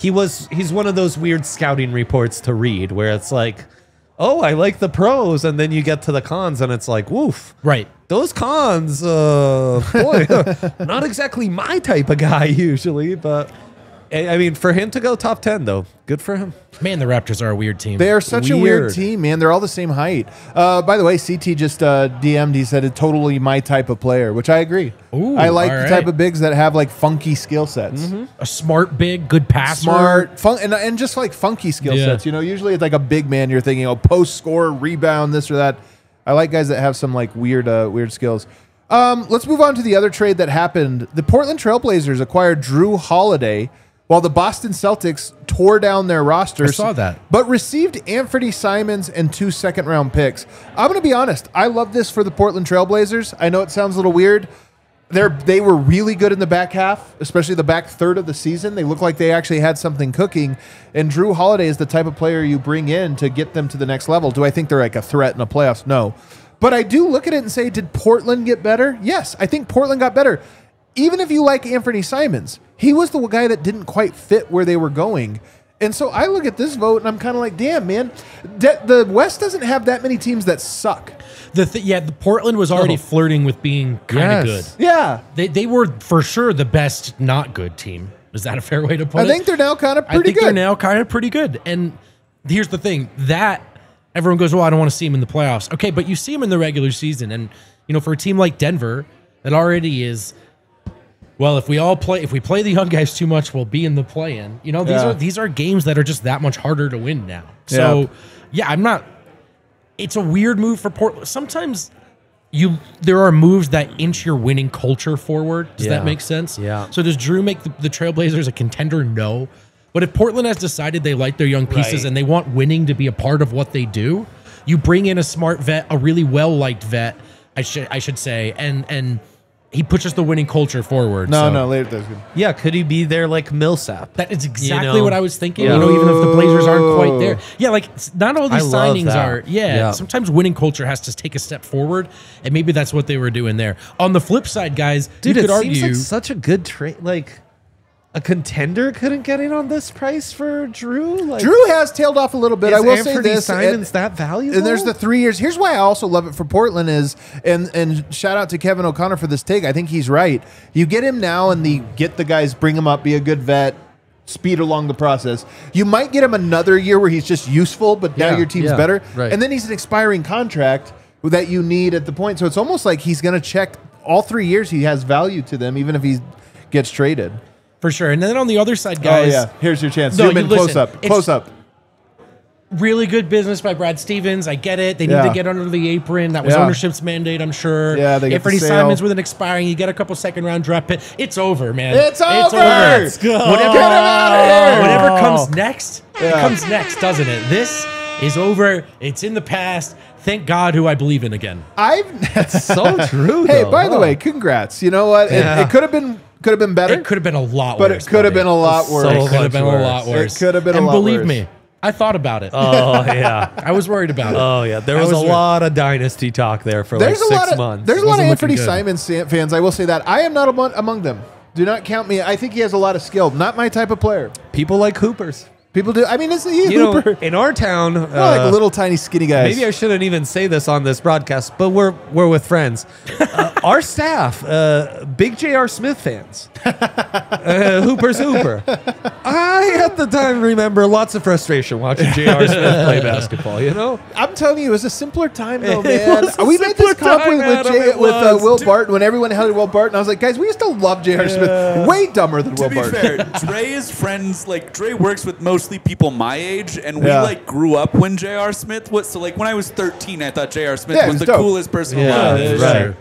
one of those weird scouting reports to read where it's like, oh, I like the pros, and then you get to the cons and it's like, woof. Right. Those cons, boy, not exactly my type of guy usually, but I mean, for him to go top 10, though, good for him. Man, the Raptors are a weird team. They are such a weird Weird. team, man. They're all the same height. By the way, CT just DM'd. He said it's totally my type of player, which I agree. Ooh, I like all the right. type of bigs that have like funky skill sets. A smart, big, good passer. Smart, and just like funky skill Yeah. sets. Usually it's like a big man. You're thinking, post score, rebound, this or that. I like guys that have some like weird skills. Let's move on to the other trade that happened. The Portland Trailblazers acquired Drew Holiday, while the Boston Celtics tore down their rosters. I saw that. But received Anthony Simons and 2 second-round picks. I'm going to be honest. I love this for the Portland Trailblazers. I know it sounds a little weird. They were really good in the back half, especially the back third of the season. They looked like they actually had something cooking. And Drew Holiday is the type of player you bring in to get them to the next level. Do I think they're like a threat in the playoffs? No. But I do look at it and say, did Portland get better? Yes, I think Portland got better. Even if you like Anthony Simons, he was the guy that didn't quite fit where they were going. And so I look at this vote and I'm kind of like, damn, man, the West doesn't have that many teams that suck. The Portland was already flirting with being kind of good. Yeah. They were for sure the best not good team. Is that a fair way to put it? I think they're now kind of pretty good. they're now kind of pretty good. And here's the thing, that everyone goes, well, I don't want to see him in the playoffs. Okay, but you see him in the regular season. And, for a team like Denver that already is, well, if we play the young guys too much, we'll be in the play-in. These are games that are just that much harder to win now. So, it's a weird move for Portland. Sometimes there are moves that inch your winning culture forward. Does that make sense? Yeah. So does Drew make the Trailblazers a contender? No. But if Portland has decided they like their young pieces and they want winning to be a part of what they do, you bring in a smart vet, a really well-liked vet, I should say, and he pushes the winning culture forward. No, later that's good. Yeah, could he be there like Millsap? That is exactly what I was thinking. Yeah. Even if the Blazers aren't quite there. Yeah, like not all these I love signings that. are. Yeah, sometimes winning culture has to take a step forward, and maybe that's what they were doing there. On the flip side, guys, Dude, you could it argue seems like such a good trade. Like, a contender couldn't get in on this price for Drew? Like, Drew has tailed off a little bit. I will say this. Simons that valuable? And there's the 3 years. Here's why I also love it for Portland is, and shout out to Kevin O'Connor for this take. I think he's right. You get him now and get the guys, bring him up, be a good vet, speed along the process. You might get him another year where he's just useful, but now your team's better. Right. And then he's an expiring contract that you need at the point. So it's almost like he's going to check all 3 years. He has value to them, even if he gets traded. for sure. And then on the other side, guys, here's your chance. No, Zoom in listen, close up. Really good business by Brad Stevens. I get it. They need to get under the apron. That was ownership's mandate, I'm sure. Yeah, they get Anthony the Simons sale. with an expiring. You get a couple second-round draft pick. It's over, man. It's over. Let's go. Get him out of here. Whatever comes next, it comes next, doesn't it? This is over. It's in the past. Thank God who I believe in again. That's so true. Hey, though. by the way, congrats. You know what? It could have been better. It could have been a lot but worse. it could have been a lot worse. So It could have been a much lot worse. It could have been a and lot believe worse. me, I thought about it. Oh, yeah. I was worried about it. Oh, yeah. There I was a was- lot of dynasty talk there for There's like a lot 6 of months. there's a lot of Wasn't Anthony looking good. Simons fans. I will say that I am not among them. Do not count me. I think he has a lot of skill. Not my type of player. People like Hoopers. People do. I mean, it's a You know, Hooper. in our town, Like little tiny skinny guys. maybe I shouldn't even say this on this broadcast, but we're with friends. Our staff, big J.R. Smith fans. Hooper's Hooper. I, at the time, remember lots of frustration watching J.R. Smith play basketball, you know? I'm telling you, it was a simpler time though, It man. was a We made this simpler comp time, Adam, it with was. Will Barton when everyone hated Will Barton. I was like, guys, we used to love J.R. Smith. Way dumber than Will To be Barton. fair, Dre is friends. Like Dre works with mostly people my age, and we Yeah. like grew up when J.R. Smith was. So like when I was 13, I thought J.R. Smith Yeah, was he's the dope. coolest person Yeah, alive. right.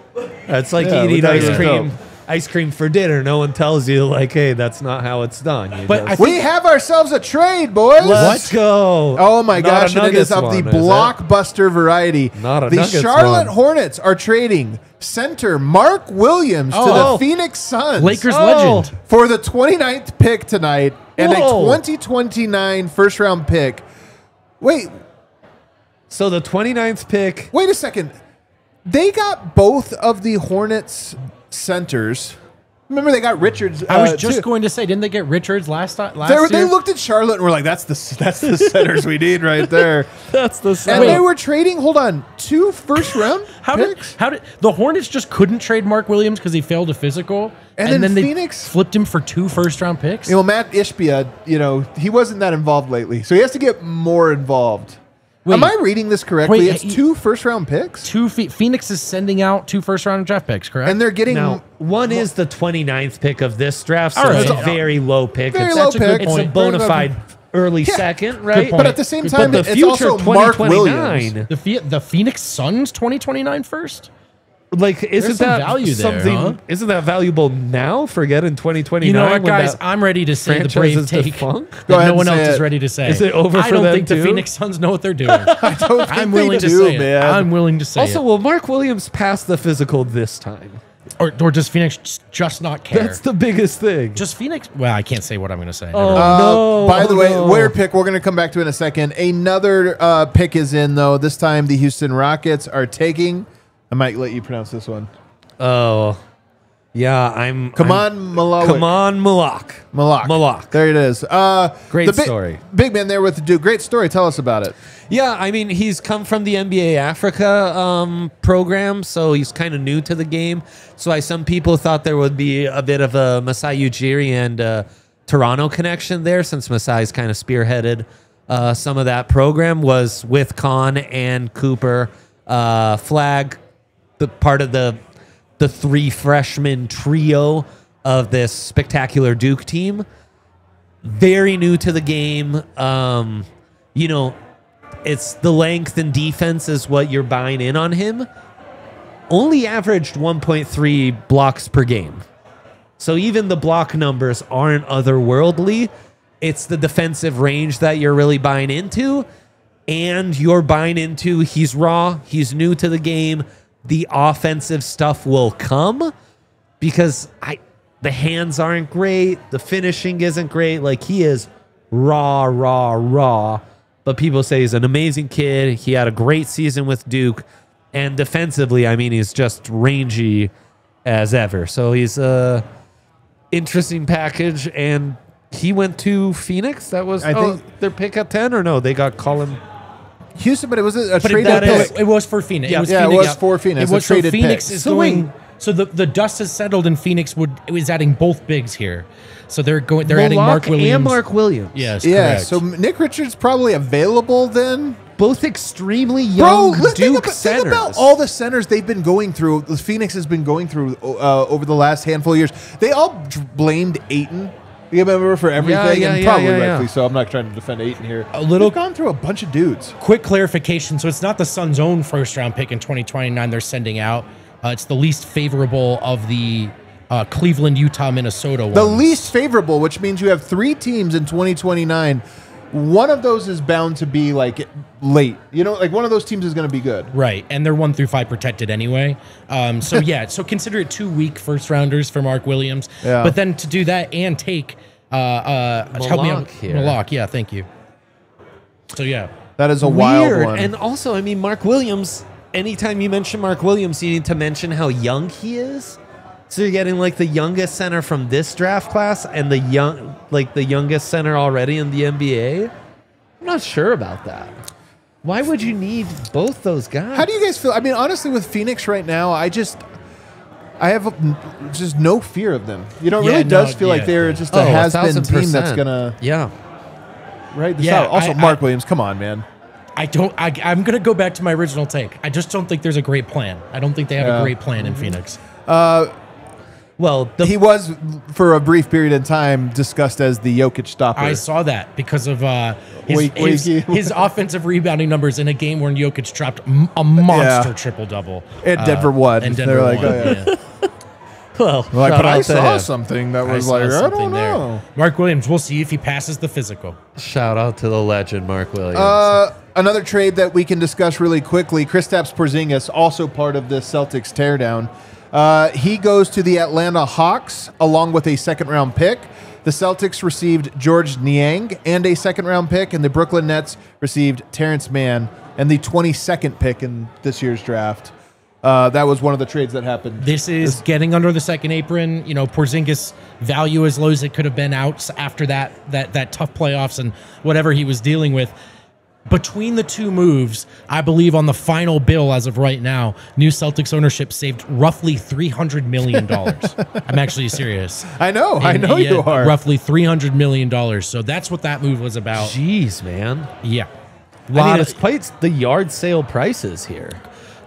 It's like Yeah, we eating thought he ice was cream. dope. Ice cream for dinner. No one tells you, like, hey, that's not how it's done. You But just- I We have ourselves a trade, boys. let's go. Oh my Not gosh, a and it is Nuggets of the one, is it? blockbuster variety. Not a the Nuggets Charlotte one. Hornets are trading center Mark Williams to Oh. the Phoenix Suns Lakers Oh. legend. for the 29th pick tonight and Whoa. a 2029 first round pick. Wait So the 29th pick. a second. They got both of the Hornets centers. Remember they got Richards. I was just too. going to say, didn't they get Richards last They year? looked at Charlotte and were like, "That's the centers we need right there." That's the And they were trading. Hold on, 2 first round How picks. did the Hornets just couldn't trade Mark Williams because he failed a physical, And then they Phoenix- flipped him for 2 first-round picks? You know, Matt Ishbia, he wasn't that involved lately, so he has to get more involved. Wait. Am I reading this correctly? Wait, It's 2 first round picks, Phoenix is sending out 2 first-round draft picks, correct? and they're getting Now, one is the 29th pick of this draft, so All right. it's a very low pick. Very it's low That's a good pick. it's a point. bona fide early Yeah. second, right? point. But at the same time, But the it's future also Mark 2029. Williams. the Phoenix Suns 2029 first? Like, isn't some that value there, something? huh? Isn't that valuable now? Forget in 2029. You know what, when guys? that I'm ready to say the franchise brave is take defunct? that Go ahead no one and else say is it. ready to say. Is it over I for don't them think the too? Phoenix Suns know what they're doing. I don't think I'm they willing to do, say man. it. I'm willing to say Also, it. will Mark Williams pass the physical this time? Or does Phoenix just not care? That's the biggest thing. Just Phoenix. Well, I can't say what I'm going to say. Oh, no. By the way, no. weird pick. We're going to come back to in a second. Another pick is in, though. This time the Houston Rockets are taking. I might let you pronounce this one. Oh, yeah. Come on, Malak. Come on, Malak. Malak. There it is. Great story. Big man there with the Duke. Great story. Tell us about it. Yeah, I mean, he's come from the NBA Africa program, so he's kind of new to the game. So some people thought there would be a bit of a Masai Ujiri and Toronto connection there, since Masai's kind of spearheaded some of that program, was with Khan and Cooper. Flag, the part of the three freshman trio of this spectacular Duke team. Very new to the game. You know, it's the length and defense is what you're buying in on him. Only averaged 1.3 blocks per game. So even the block numbers aren't otherworldly. It's the defensive range that you're really buying into. And you're buying into he's raw, he's new to the game. The offensive stuff will come because the hands aren't great. The finishing isn't great. Like, he is raw. But people say he's an amazing kid. He had a great season with Duke. And defensively, I mean, he's just rangy as ever. So he's a interesting package. And he went to Phoenix. That was I think their pick at 10, or no? They got Colin. Houston, but it was a But traded that pick. it was for Phoenix. Yeah. It was Yeah, it Phoenix. was for Phoenix. It was A traded for Phoenix pick. is So going. wait. So the dust has settled, and Phoenix is adding both bigs here. So they're adding Mark Williams and Mark Williams. Yes, Yeah, correct. so Nick Richards probably available then. Both extremely young Bro, Duke think centers. about all the centers they've been going through. The Phoenix has been going through over the last handful of years. They all blamed Ayton. You remember for everything, and probably rightfully so. I'm not trying to defend Ayton here. They've gone through a bunch of dudes. Quick clarification. So it's not the Suns' own first-round pick in 2029 they're sending out. It's the least favorable of the Cleveland, Utah, Minnesota ones. The least favorable, which means you have 3 teams in 2029. One of those is bound to be like late. You know, like one of those teams is going to be good. Right, and they're 1 through 5 protected anyway. So yeah, so consider it 2 weak first-rounders for Mark Williams. Yeah. But then to do that and take help me out here. Malak, yeah, thank you. So yeah. That is a wild Weird. one. And also, I mean, Mark Williams, anytime you mention Mark Williams, you need to mention how young he is. So you're getting like the youngest center from this draft class and the youngest center already in the NBA. I'm not sure about that. Why would you need both those guys? How do you guys feel? I mean, honestly, with Phoenix right now, I have just no fear of them. You know, it Yeah, really does no, feel like yeah. they're just a has-been team 1000%. that's gonna Yeah. right this Yeah, out. Also, Mark Williams, come on, man. I'm gonna go back to my original take. I just don't think there's a great plan. I don't think they have a great plan in Phoenix. Well, He was, for a brief period of time, discussed as the Jokic stopper. I saw that because of Wakey. his offensive rebounding numbers in a game where Jokic dropped a monster Yeah. triple-double. And Denver won. And They're Denver like, won, oh, yeah. well, Like, shout but I out to saw him. something that was I like, saw I something don't there. know. Mark Williams, we'll see if he passes the physical. Shout out to the legend, Mark Williams. Another trade that we can discuss really quickly, Kristaps Porzingis, also part of the Celtics teardown. He goes to the Atlanta Hawks along with a second-round pick. The Celtics received George Niang and a second-round pick, and the Brooklyn Nets received Terrence Mann and the 22nd pick in this year's draft. That was one of the trades that happened. This is getting under the second apron. You know, Porzingis' value as low as it could have been out after that tough playoffs and whatever he was dealing with. Between the two moves, I believe on the final bill as of right now, new Celtics ownership saved roughly $300 million. I'm actually serious. I know Yeah, you are. Roughly $300 million. So that's what that move was about. Jeez, man. Yeah. I mean, it's quite the yard sale prices here.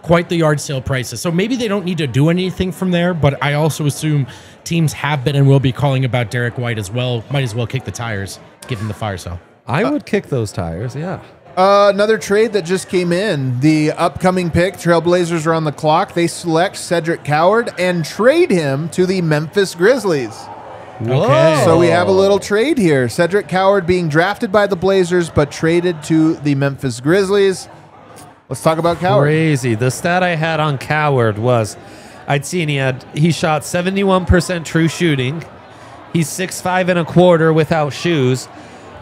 Quite the yard sale prices. So maybe they don't need to do anything from there, but I also assume teams have been and will be calling about Derek White as well. Might as well kick the tires, given the fire sale. I would kick those tires, yeah. Another trade that just came in. The upcoming pick, Trailblazers are on the clock. They select Cedric Coward and trade him to the Memphis Grizzlies. Okay. So we have a little trade here. Cedric Coward being drafted by the Blazers, but traded to the Memphis Grizzlies. Let's talk about Coward. Crazy. The stat I had on Coward was I'd seen he shot 71% true shooting. He's 6'5" and a quarter without shoes,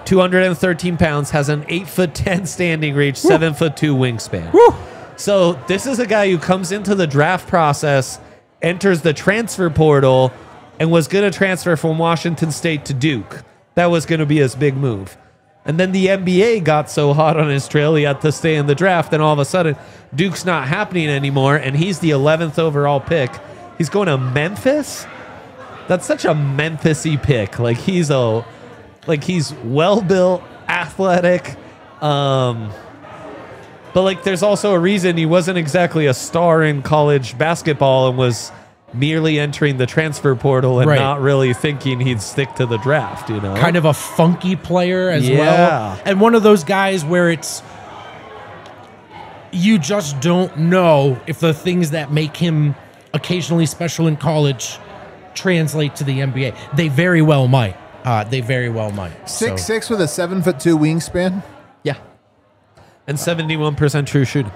213 pounds, has an 8'10" standing reach, 7'2" wingspan. Woo. So this is a guy who comes into the draft process, enters the transfer portal, and was going to transfer from Washington State to Duke. That was going to be his big move. And then the NBA got so hot on his trail, he had to stay in the draft, and all of a sudden, Duke's not happening anymore, and he's the 11th overall pick. He's going to Memphis? That's such a Memphis-y pick. Like, he's well-built, athletic, but, like, there's also a reason he wasn't exactly a star in college basketball and was merely entering the transfer portal and not really thinking he'd stick to the draft, you know? Kind of a funky player as well. And one of those guys where it's, you just don't know if the things that make him occasionally special in college translate to the NBA. They very well might. 6'6" with a 7'2" wingspan. Yeah. And 71% true shooting.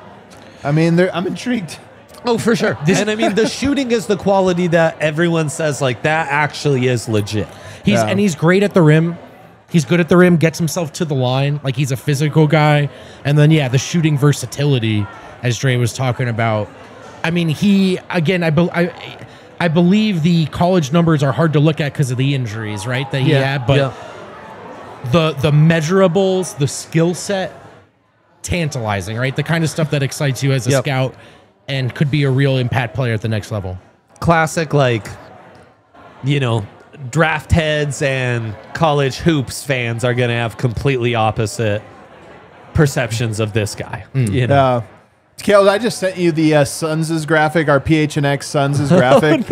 I mean, I'm intrigued. Oh, for sure. And I mean, the shooting is the quality that everyone says, like, that actually is legit. And he's great at the rim. He's good at the rim, gets himself to the line. Like, he's a physical guy. And then, the shooting versatility, as Dre was talking about. I mean, I believe the college numbers are hard to look at because of the injuries, right, that he had. But the measurables, the skill set, tantalizing, right? The kind of stuff that excites you as a scout and could be a real impact player at the next level. Classic, like, draft heads and college hoops fans are going to have completely opposite perceptions of this guy. Kale, I just sent you the Suns' graphic, our PHNX Suns' graphic.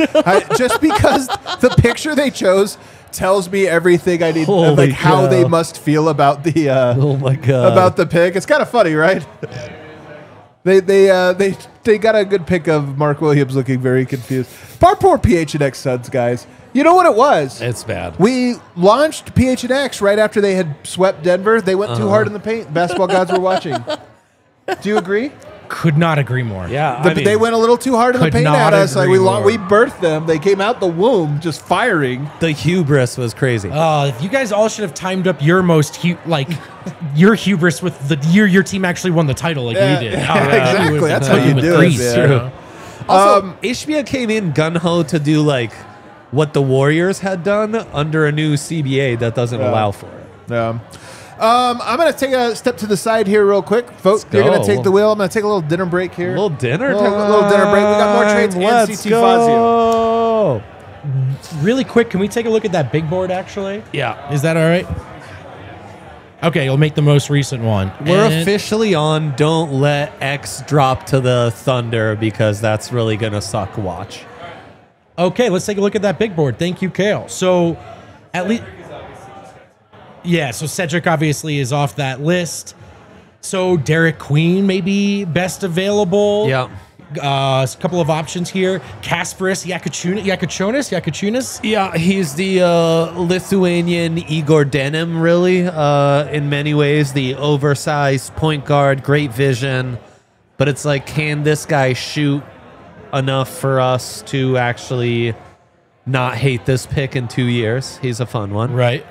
Just because the picture they chose tells me everything I need, like how they must feel about the about the pick. It's kind of funny, right? They got a good pick of Mark Williams looking very confused. Poor PHNX Suns, guys. You know what it was? It's bad. We launched PHNX right after they had swept Denver. They went too hard in the paint. Basketball gods were watching. Do you agree? Could not agree more. Yeah, they went a little too hard in the paint at us. Like we birthed them. They came out the womb just firing. The hubris was crazy. You guys all should have timed up your your hubris with the year your team actually won the title, like we did. Exactly. That's how you do it. Also, Ishbia came in gung-ho to do like what the Warriors had done under a new CBA that doesn't allow for it. Yeah. I'm going to take a step to the side here real quick. Folks, you're going to take the wheel. I'm going to take a little dinner break here. A little dinner break. We got more trades and CT Fazio. Really quick, can we take a look at that big board, actually? Yeah. Is that all right? Okay, we'll make the most recent one. We're officially on Don't Let X drop to the Thunder because that's really going to suck. Watch. Okay, let's take a look at that big board. Thank you, Kale. So, at least... Yeah, so Cedric obviously is off that list. So Derek Queen maybe best available. Yeah. A couple of options here. Kasparas Jakučiūnas. Yeah, he's the Lithuanian Igor Denim, really, in many ways. The oversized point guard, great vision. But it's like, can this guy shoot enough for us to actually not hate this pick in 2 years? He's a fun one. Right.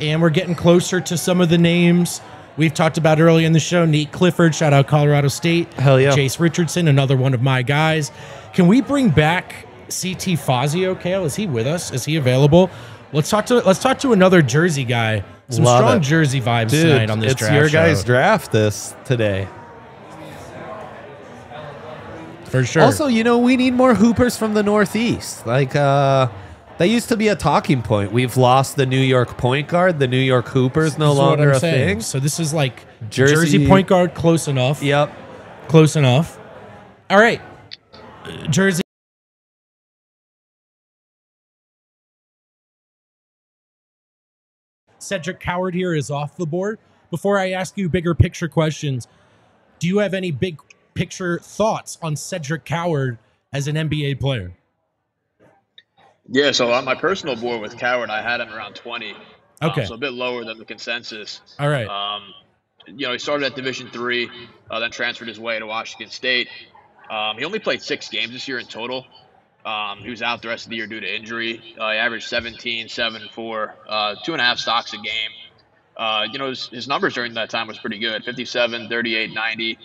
And we're getting closer to some of the names we've talked about earlier in the show. Nate Clifford, shout out Colorado State. Hell yeah. Chase Richardson, another one of my guys. Can we bring back CT Fazio, Kale? Is he with us? Is he available? Let's talk to another Jersey guy. Some strong Jersey vibes tonight on this draft. It's your guys' draft today. For sure. Also, we need more hoopers from the Northeast. Like, that used to be a talking point. We've lost the New York point guard. The New York Hoopers no longer a thing. So this is like Jersey point guard, close enough. Yep. Close enough. All right. Jersey. Cedric Coward here is off the board. Before I ask you bigger picture questions, do you have any big picture thoughts on Cedric Coward as an NBA player? Yeah, so on my personal board with Coward, I had him around 20. Okay. So a bit lower than the consensus. All right. He started at Division III, then transferred his way to Washington State. He only played 6 games this year in total. He was out the rest of the year due to injury. He averaged 17, 7, 4, 2.5 stocks a game. His numbers during that time was pretty good. 57, 38, 90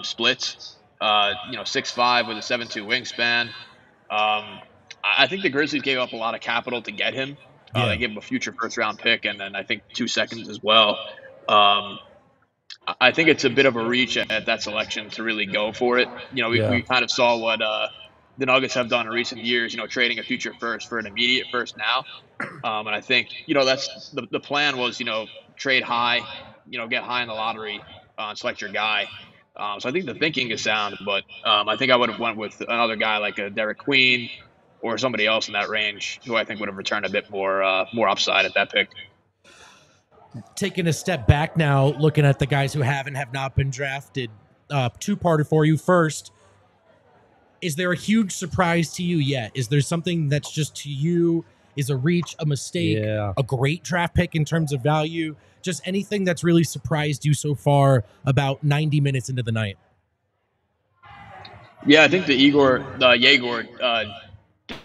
splits. 6'5" with a 7'2" wingspan. I think the Grizzlies gave up a lot of capital to get him. They gave him a future first-round pick and then I think 2 seconds as well. I think it's a bit of a reach at that selection to really go for it. We kind of saw what the Nuggets have done in recent years, trading a future first for an immediate first now. And I think, that's the plan was, trade high, get high in the lottery, select your guy. So I think the thinking is sound, but I think I would have went with another guy like a Derek Queen or somebody else in that range who I think would have returned a bit more upside at that pick. Taking a step back now, looking at the guys who have and have not been drafted, two-parter for you. First, is there a huge surprise to you yet? Is there something that's just to you is a reach, a mistake, a great draft pick in terms of value? Just anything that's really surprised you so far about 90 minutes into the night? Yeah, I think the Yegor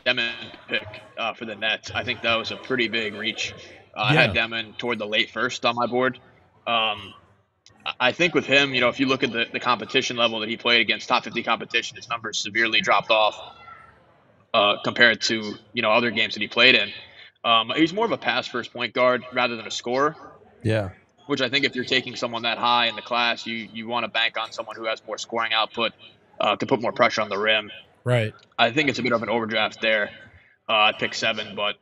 Demon pick for the Nets, I think that was a pretty big reach. I had Demon toward the late first on my board. I think with him, if you look at the competition level that he played against, top 50 competition, his numbers severely dropped off compared to, other games that he played in. He's more of a pass-first point guard rather than a scorer. Yeah. Which I think if you're taking someone that high in the class, you want to bank on someone who has more scoring output, can put more pressure on the rim. Right. I think it's a bit of an overdraft there at pick 7, but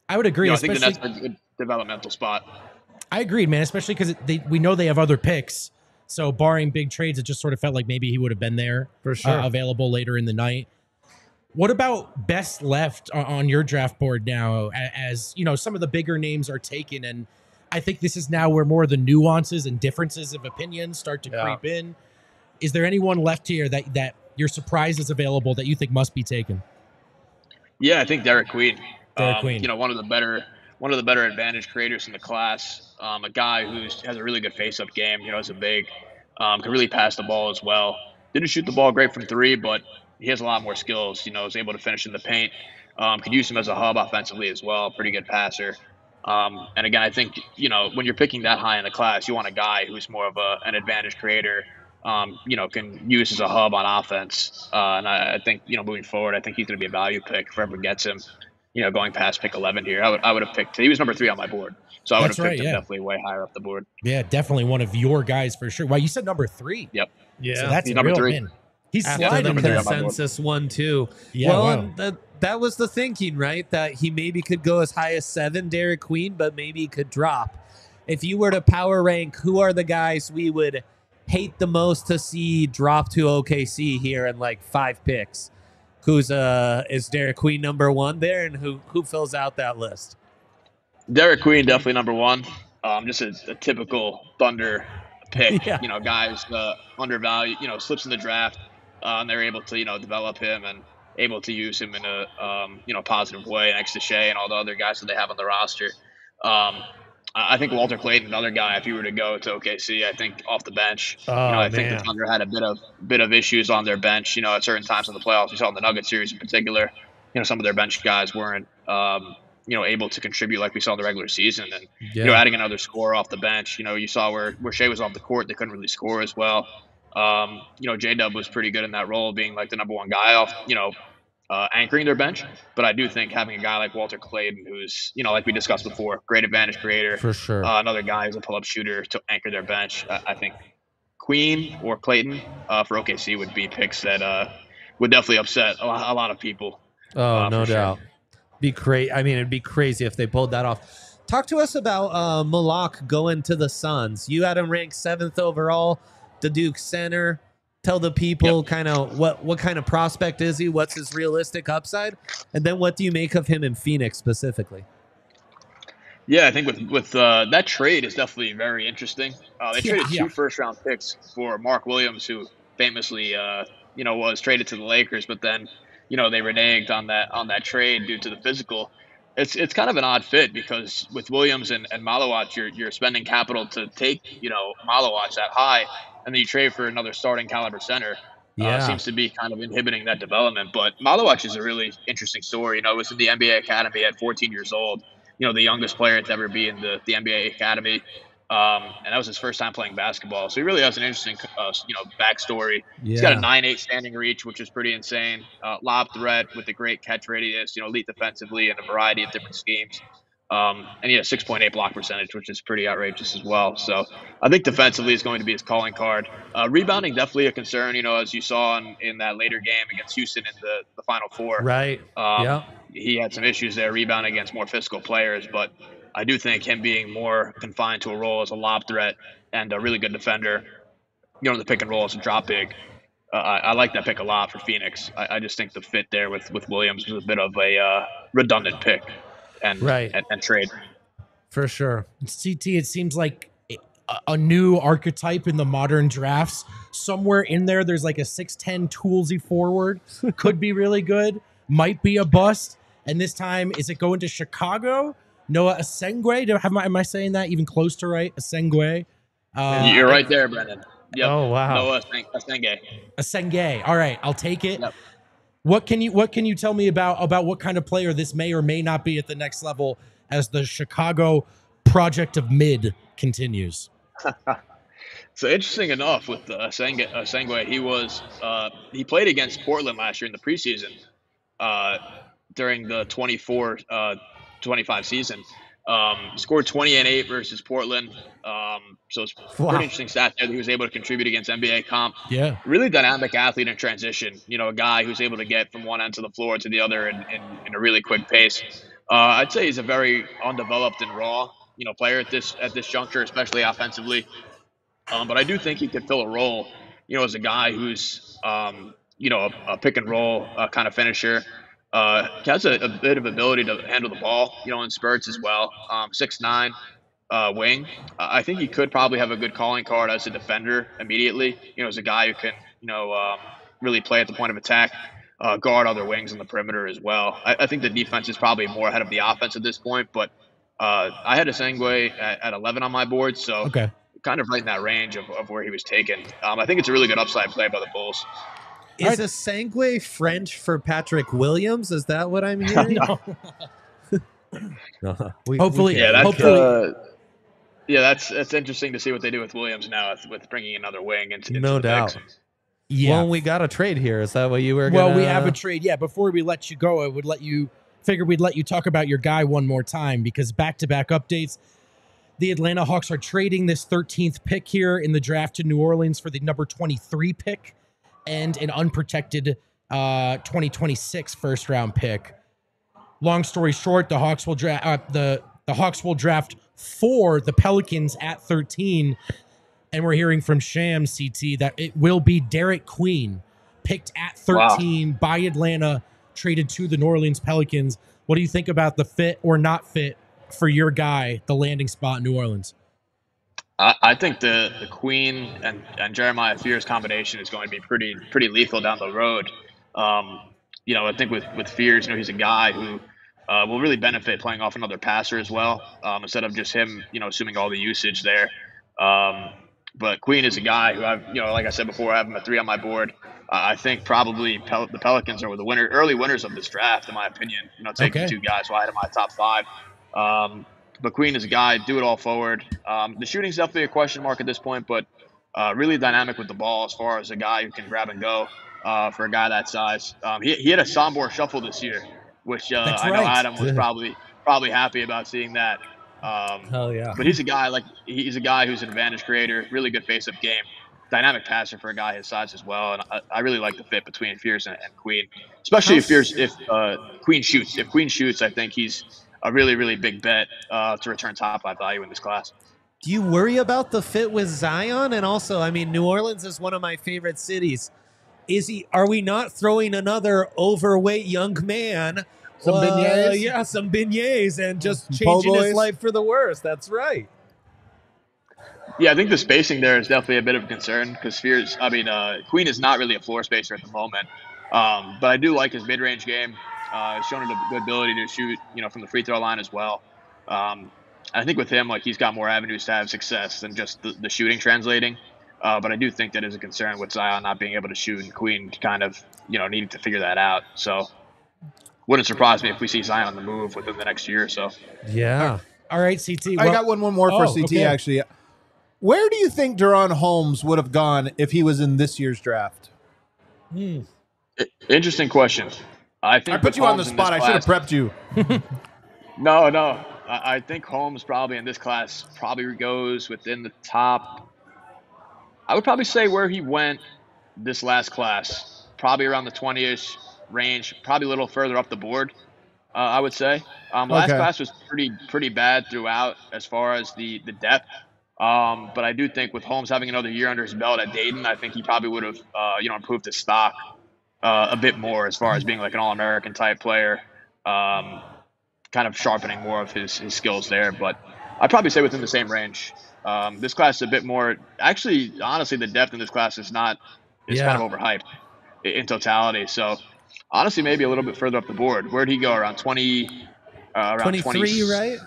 I would agree. I think that's a good developmental spot. I agreed, man, especially because we know they have other picks. So barring big trades, it just sort of felt like maybe he would have been there for sure, available later in the night. What about best left on your draft board now? As some of the bigger names are taken, and I think this is now where more of the nuances and differences of opinions start to creep in. Is there anyone left here that you're surprised is available that you think must be taken? Yeah, I think Derek Queen. Queen. One of the better advantage creators in the class. A guy who has a really good face-up game. As a big, can really pass the ball as well. Didn't shoot the ball great from 3, but he has a lot more skills. Is able to finish in the paint. Could use him as a hub offensively as well. Pretty good passer. And again, I think when you're picking that high in the class, you want a guy who's more of an advantage creator. Can use as a hub on offense. And I think moving forward, I think he's going to be a value pick if ever gets him. Going past pick 11 here, I would have picked. He was number 3 on my board, so I would have picked him definitely way higher up the board. Yeah, definitely one of your guys for sure. Wow, you said number 3. Yep. Yeah, so that's he's number 3. Man. He's after sliding the there. consensus 1-2. Yeah, well, that was the thinking, right? That he maybe could go as high as 7, Derek Queen, but maybe he could drop. If you were to power rank, who are the guys we would hate the most to see drop to OKC here in like 5 picks? Is Derek Queen number 1 there, and who fills out that list? Derek Queen definitely number 1. Just a typical Thunder pick. Yeah. Guys undervalued. Slips in the draft, and they're able to develop him and able to use him in a positive way next to Shea and all the other guys that they have on the roster. I think Walter Clayton, another guy, if he were to go to OKC, I think off the bench. I think the Thunder had a bit of issues on their bench. At certain times in the playoffs, we saw in the Nuggets series in particular. Some of their bench guys weren't, able to contribute like we saw in the regular season. And adding another scorer off the bench. You saw where Shea was off the court, they couldn't really score as well. J-Dub was pretty good in that role, being like the number 1 guy off. Anchoring their bench, but I do think having a guy like Walter Clayton, who's like we discussed before, great advantage creator, for sure. Another guy who's a pull-up shooter to anchor their bench. I think Queen or Clayton for OKC would be picks that would definitely upset a lot of people. Oh, no doubt. Sure. Be crazy. I mean, it'd be crazy if they pulled that off. Talk to us about Malak going to the Suns. You had him ranked 7th overall, the Duke center. Tell the people kind of what kind of prospect is he? What's his realistic upside? And then what do you make of him in Phoenix specifically? Yeah, I think with that trade is definitely very interesting. They traded 2 first-round picks for Mark Williams, who famously was traded to the Lakers, but then they reneged on that trade due to the physical. It's kind of an odd fit because with Williams and Malawach, you're spending capital to take Malawach that high, and then you trade for another starting caliber center. Yeah. seems to be kind of inhibiting that development. But Malawich is a really interesting story. It was in the NBA Academy at 14 years old. The youngest player to ever be in the NBA Academy. And that was his first time playing basketball. So he really has an interesting, backstory. He's got a Yeah. 9'8" standing reach, which is pretty insane. Lob threat with a great catch radius, elite defensively in a variety of different schemes. And he had a 6.8 block percentage, which is pretty outrageous as well. So I think defensively is going to be his calling card. Rebounding definitely a concern, as you saw in that later game against Houston in the Final Four. Right. Um, He had some issues there rebounding against more physical players, but I do think him being more confined to a role as a lob threat and a really good defender, the pick and roll as a drop big. I like that pick a lot for Phoenix. I just think the fit there with Williams was a bit of a redundant pick and trade. For sure. CT, it seems like a new archetype in the modern drafts. Somewhere in there, there's like a 6'10 toolsy forward. Could be really good. Might be a bust. And this time, is it going to Chicago? Noah Asengwe? Am I saying that even close to right? Asengwe? You're right there, Brendan. Yep. Oh, wow. Noah Asengwe. Asengwe. All right, I'll take it. Yep. What can you tell me about what kind of player this may or may not be at the next level as the Chicago project of mid continues? So interesting enough with Asengwe, he played against Portland last year in the preseason during the 24-25 season. Scored 20 and 8 versus Portland. So it's pretty interesting stat there that he was able to contribute against NBA comp. Yeah. Really dynamic athlete in transition. A guy who's able to get from one end of the floor to the other in a really quick pace. I'd say he's a very undeveloped and raw, player at this juncture, especially offensively. But I do think he could fill a role, as a guy who's, a pick and roll kind of finisher. Has a bit of ability to handle the ball, in spurts as well. 6'9", wing. I think he could probably have a good calling card as a defender immediately. As a guy who can, really play at the point of attack, guard other wings on the perimeter as well. I think the defense is probably more ahead of the offense at this point, but I had Asengwe at 11 on my board, so kind of right in that range of where he was taken. I think it's a really good upside play by the Bulls. Is Asengwe French for Patrick Williams? Is that what I'm hearing? No. Hopefully. That's interesting to see what they do with Williams now with bringing another wing into no the doubt. mix. Yeah. Well, we got a trade here. Is that what you were? Well, we have a trade. Yeah. Before we let you go, we'd let you talk about your guy one more time because back-to-back updates. The Atlanta Hawks are trading this 13th pick here in the draft to New Orleans for the number 23 pick and an unprotected 2026 first-round pick. Long story short, the Hawks will draft the Hawks will draft for the Pelicans at 13, and we're hearing from Sham CT that it will be Derek Queen, picked at 13 by Atlanta, traded to the New Orleans Pelicans. What do you think about the fit or not fit for your guy, the landing spot in New Orleans? I think the Queen and Jeremiah Fears combination is going to be pretty lethal down the road. I think with Fears, he's a guy who will really benefit playing off another passer as well, instead of just him, assuming all the usage there. But Queen is a guy who like I said before, I have him at 3 on my board. I think probably the Pelicans are the early winners of this draft, in my opinion. Taking 2 guys wide in my top 5. But Queen is a guy, do it all forward. The shooting's definitely a question mark at this point, but really dynamic with the ball as far as a guy who can grab and go for a guy that size. He had a Sombor shuffle this year, which I know Adam was probably happy about seeing that. Hell yeah! But he's a guy who's an advantage creator, really good face-up game, dynamic passer for a guy his size as well. And I really like the fit between Fears and Queen, especially if Queen shoots. If Queen shoots, I think he's a really, really big bet to return top 5 value in this class. Do you worry about the fit with Zion? And also, New Orleans is one of my favorite cities. Are we not throwing another overweight young man? Some beignets? Yeah, some beignets and just changing his life for the worse. That's right. Yeah, I think the spacing there is definitely a bit of a concern because Queen is not really a floor spacer at the moment. But I do like his mid-range game. He's shown a good ability to shoot, from the free throw line as well. I think with him, he's got more avenues to have success than just the shooting translating. But I do think that is a concern with Zion not being able to shoot and Queen kind of, needing to figure that out. So wouldn't surprise me if we see Zion on the move within the next year or so. Yeah. All right, CT. I got one more for CT, okay. actually. Where do you think Deron Holmes would have gone if he was in this year's draft? Interesting question. I think I put you on the spot. I should have prepped you. No. I think Holmes probably in this class probably goes within the top. I would probably say where he went this last class, probably around the 20-ish range, probably a little further up the board, I would say. Last class was pretty bad throughout as far as the depth. But I do think with Holmes having another year under his belt at Dayton, I think he probably would have, improved his stock a bit more as far as being like an All-American type player, kind of sharpening more of his skills there. But I'd probably say within the same range. This class is a bit more – actually, honestly, the depth in this class is kind of overhyped in totality. So, honestly, maybe a little bit further up the board. Where'd he go? Around 20 – around 23, right?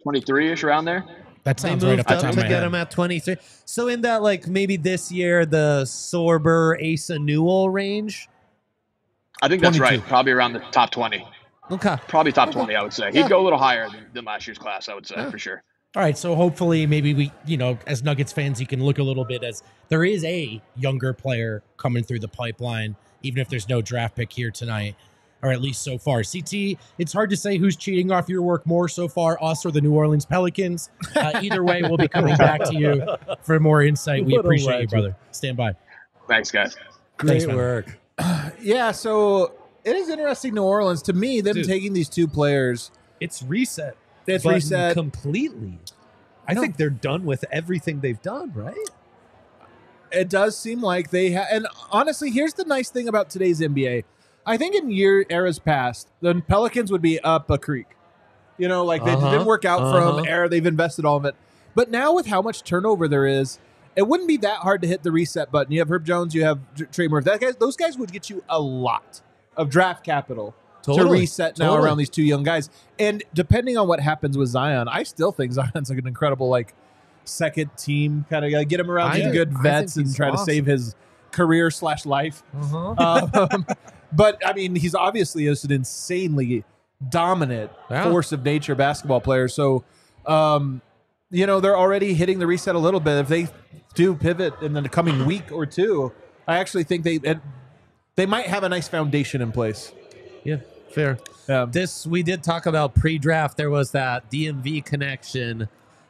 23-ish, around there? That They sounds right moved up the up top of to my get head. him at 23. So in that, like, maybe this year, the Sorber, Asa Newell range? I think that's 22. right. Probably around the top 20. Okay. Probably top 20, I would say. He'd go a little higher than last year's class, I would say, for sure. All right, so hopefully maybe we, as Nuggets fans, you can look a little bit as there is a younger player coming through the pipeline, even if there's no draft pick here tonight, or at least so far. CT, it's hard to say who's cheating off your work more so far, us or the New Orleans Pelicans. Either way, we'll be coming back to you for more insight. We What a appreciate you, legend. brother. Stand by. Thanks, guys. Great man. work. Yeah, so it is interesting, New Orleans. To me, them Dude. taking these two players, It's reset. It's button reset. completely. I think they're done with everything they've done, right? it does seem like they have. And honestly, here's the nice thing about today's NBA. I think in eras past, the Pelicans would be up a creek. Like they didn't work out from era. They've invested all of it. But now with how much turnover there is, it wouldn't be that hard to hit the reset button. You have Herb Jones, you have Trey Murphy. Those guys would get you a lot of draft capital to reset now around these two young guys. And depending on what happens with Zion, I still think Zion's like an incredible second team kind of get him around some good vets and try to save his career/life. But I mean, he's obviously just an insanely dominant force of nature basketball player. So, they're already hitting the reset a little bit. If they do pivot in the coming week or two, I actually think they might have a nice foundation in place. Yeah, fair. We did talk about pre-draft. There was that DMV connection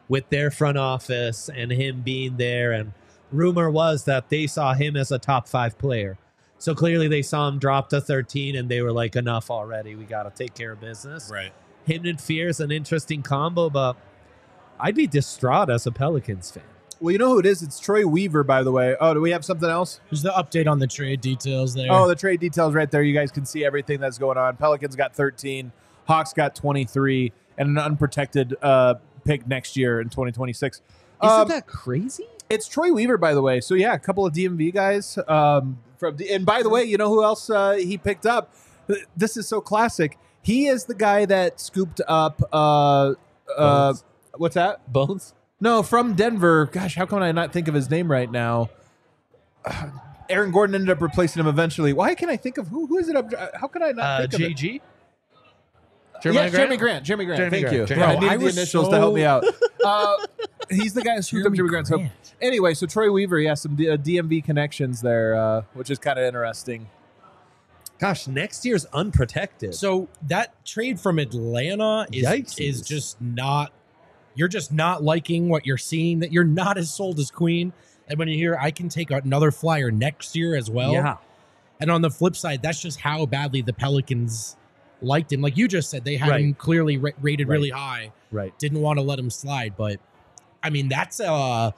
with their front office and him being there. And rumor was that they saw him as a top 5 player. So clearly they saw him drop to 13 and they were like, enough already. We got to take care of business. Right. Him and Fear's an interesting combo, but I'd be distraught as a Pelicans fan. Well, you know who it is? It's Troy Weaver, by the way. Oh, do we have something else? There's the update on the trade details there. Oh, the trade details right there. You guys can see everything that's going on. Pelicans got 13. Hawks got 23 and an unprotected pick next year in 2026. Isn't that crazy? It's Troy Weaver, by the way. So, yeah, a couple of DMV guys. And by the way, you know who else he picked up? This is so classic. He is the guy that scooped up what's that? Bones? No, from Denver. Gosh, how come I not think of his name right now? Aaron Gordon ended up replacing him eventually. Why can I think of who is it? How can I not think of it? JG? Jeremy Grant. Thank you. Jeremy I Grant. needed I the was initials to help me out. so- He's the guy who scooped up Jeremy Grant. So anyway, so Troy Weaver, some DMV connections there, which is kind of interesting. Gosh, next year's unprotected. So that trade from Atlanta is just not. You're just not liking what you're seeing. That you're not as sold as Queen. And when you hear I can take another flyer next year as well. Yeah. And on the flip side, that's just how badly the Pelicans liked him. Like you just said, they had him clearly rated really high. Right. Didn't want to let him slide. But I mean, that's a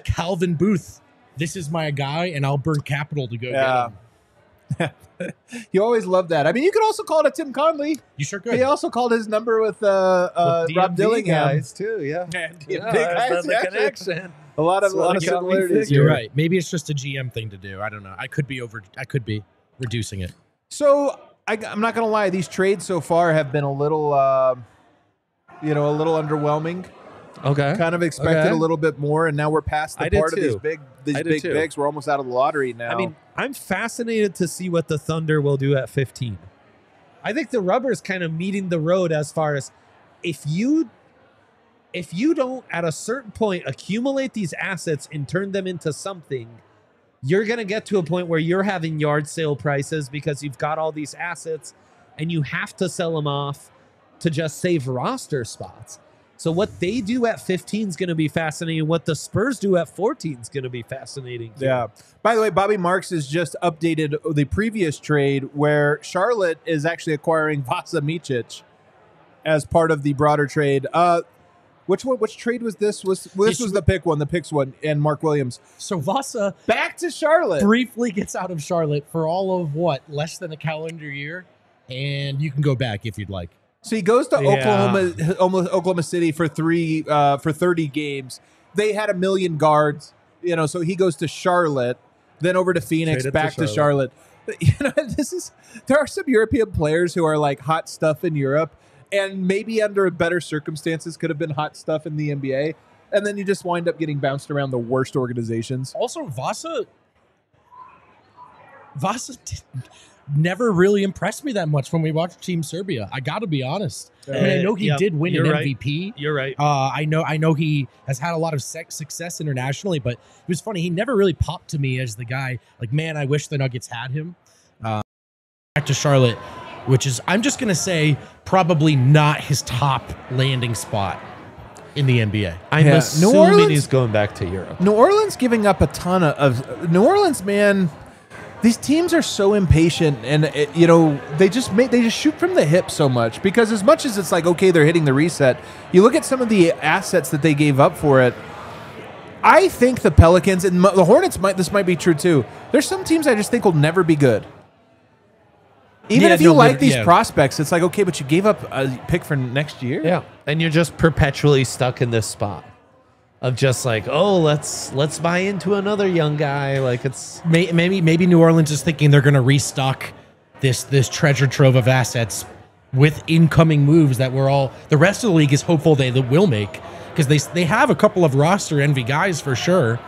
Calvin Booth. This is my guy, and I'll burn capital to go get him. You always love that. I mean, you could also call it a Tim Conley. You sure could. He also called his number with Rob Dillingham. guys too, yeah. Guys, the connection. A lot of got me similarities. You're here. right. Maybe it's just a GM thing to do. I don't know. I could be reducing it. So I'm not going to lie. These trades so far have been a little, a little underwhelming. Okay. Kind of expected Okay. a little bit more, and now we're past the I did part of these too. big I did big too. bigs. We're almost out of the lottery now. I mean, I'm fascinated to see what the Thunder will do at 15. I think the rubber's kind of meeting the road as far as if you don't at a certain point accumulate these assets and turn them into something, you're going to get to a point where you're having yard sale prices because you've got all these assets and you have to sell them off to just save roster spots. So what they do at 15 is going to be fascinating. What the Spurs do at 14 is going to be fascinating too. yeah. By the way, Bobby Marks has just updated the previous trade where Charlotte is actually acquiring Vasa Micic as part of the broader trade. Which trade was this? This was the picks one, and Mark Williams So Vasa back to Charlotte. briefly gets out of Charlotte for all of less than a calendar year, and you can go back if you'd like. So he goes to Yeah. Oklahoma City for 30 games. They had 1 million guards, so he goes to Charlotte, then over to Phoenix, Traded back to to Charlotte. There are some European players who are like hot stuff in Europe, and maybe under better circumstances could have been hot stuff in the NBA, and then you just wind up getting bounced around the worst organizations. Also, Vasa never really impressed me that much when we watched Team Serbia. I got to be honest. I mean, I know he did win an you're right. MVP. You're right. I know he has had a lot of success internationally, but it was funny. He never really popped to me as the guy. Like, man, I wish the Nuggets had him. Back to Charlotte, which is, I'm just gonna say, probably not his top landing spot in the NBA. I'm Yeah. assuming New Orleans- he's going back to Europe. New Orleans giving up a ton of New Orleans, man. These teams are so impatient, and they just shoot from the hip so much because as much as it's like okay, they're hitting the reset. You look at some of the assets that they gave up for it. I think the Pelicans and the Hornets this might be true too. There's some teams I just think will never be good. Even Yeah, if you no, like these yeah. prospects, it's like okay, but you gave up a pick for next year. Yeah. And you're just perpetually stuck in this spot of just like, oh, let's buy into another young guy. Like it's Maybe New Orleans is thinking they're going to restock this treasure trove of assets with incoming moves that the rest of the league is hopeful they will make, because they have a couple of roster envy guys for sure.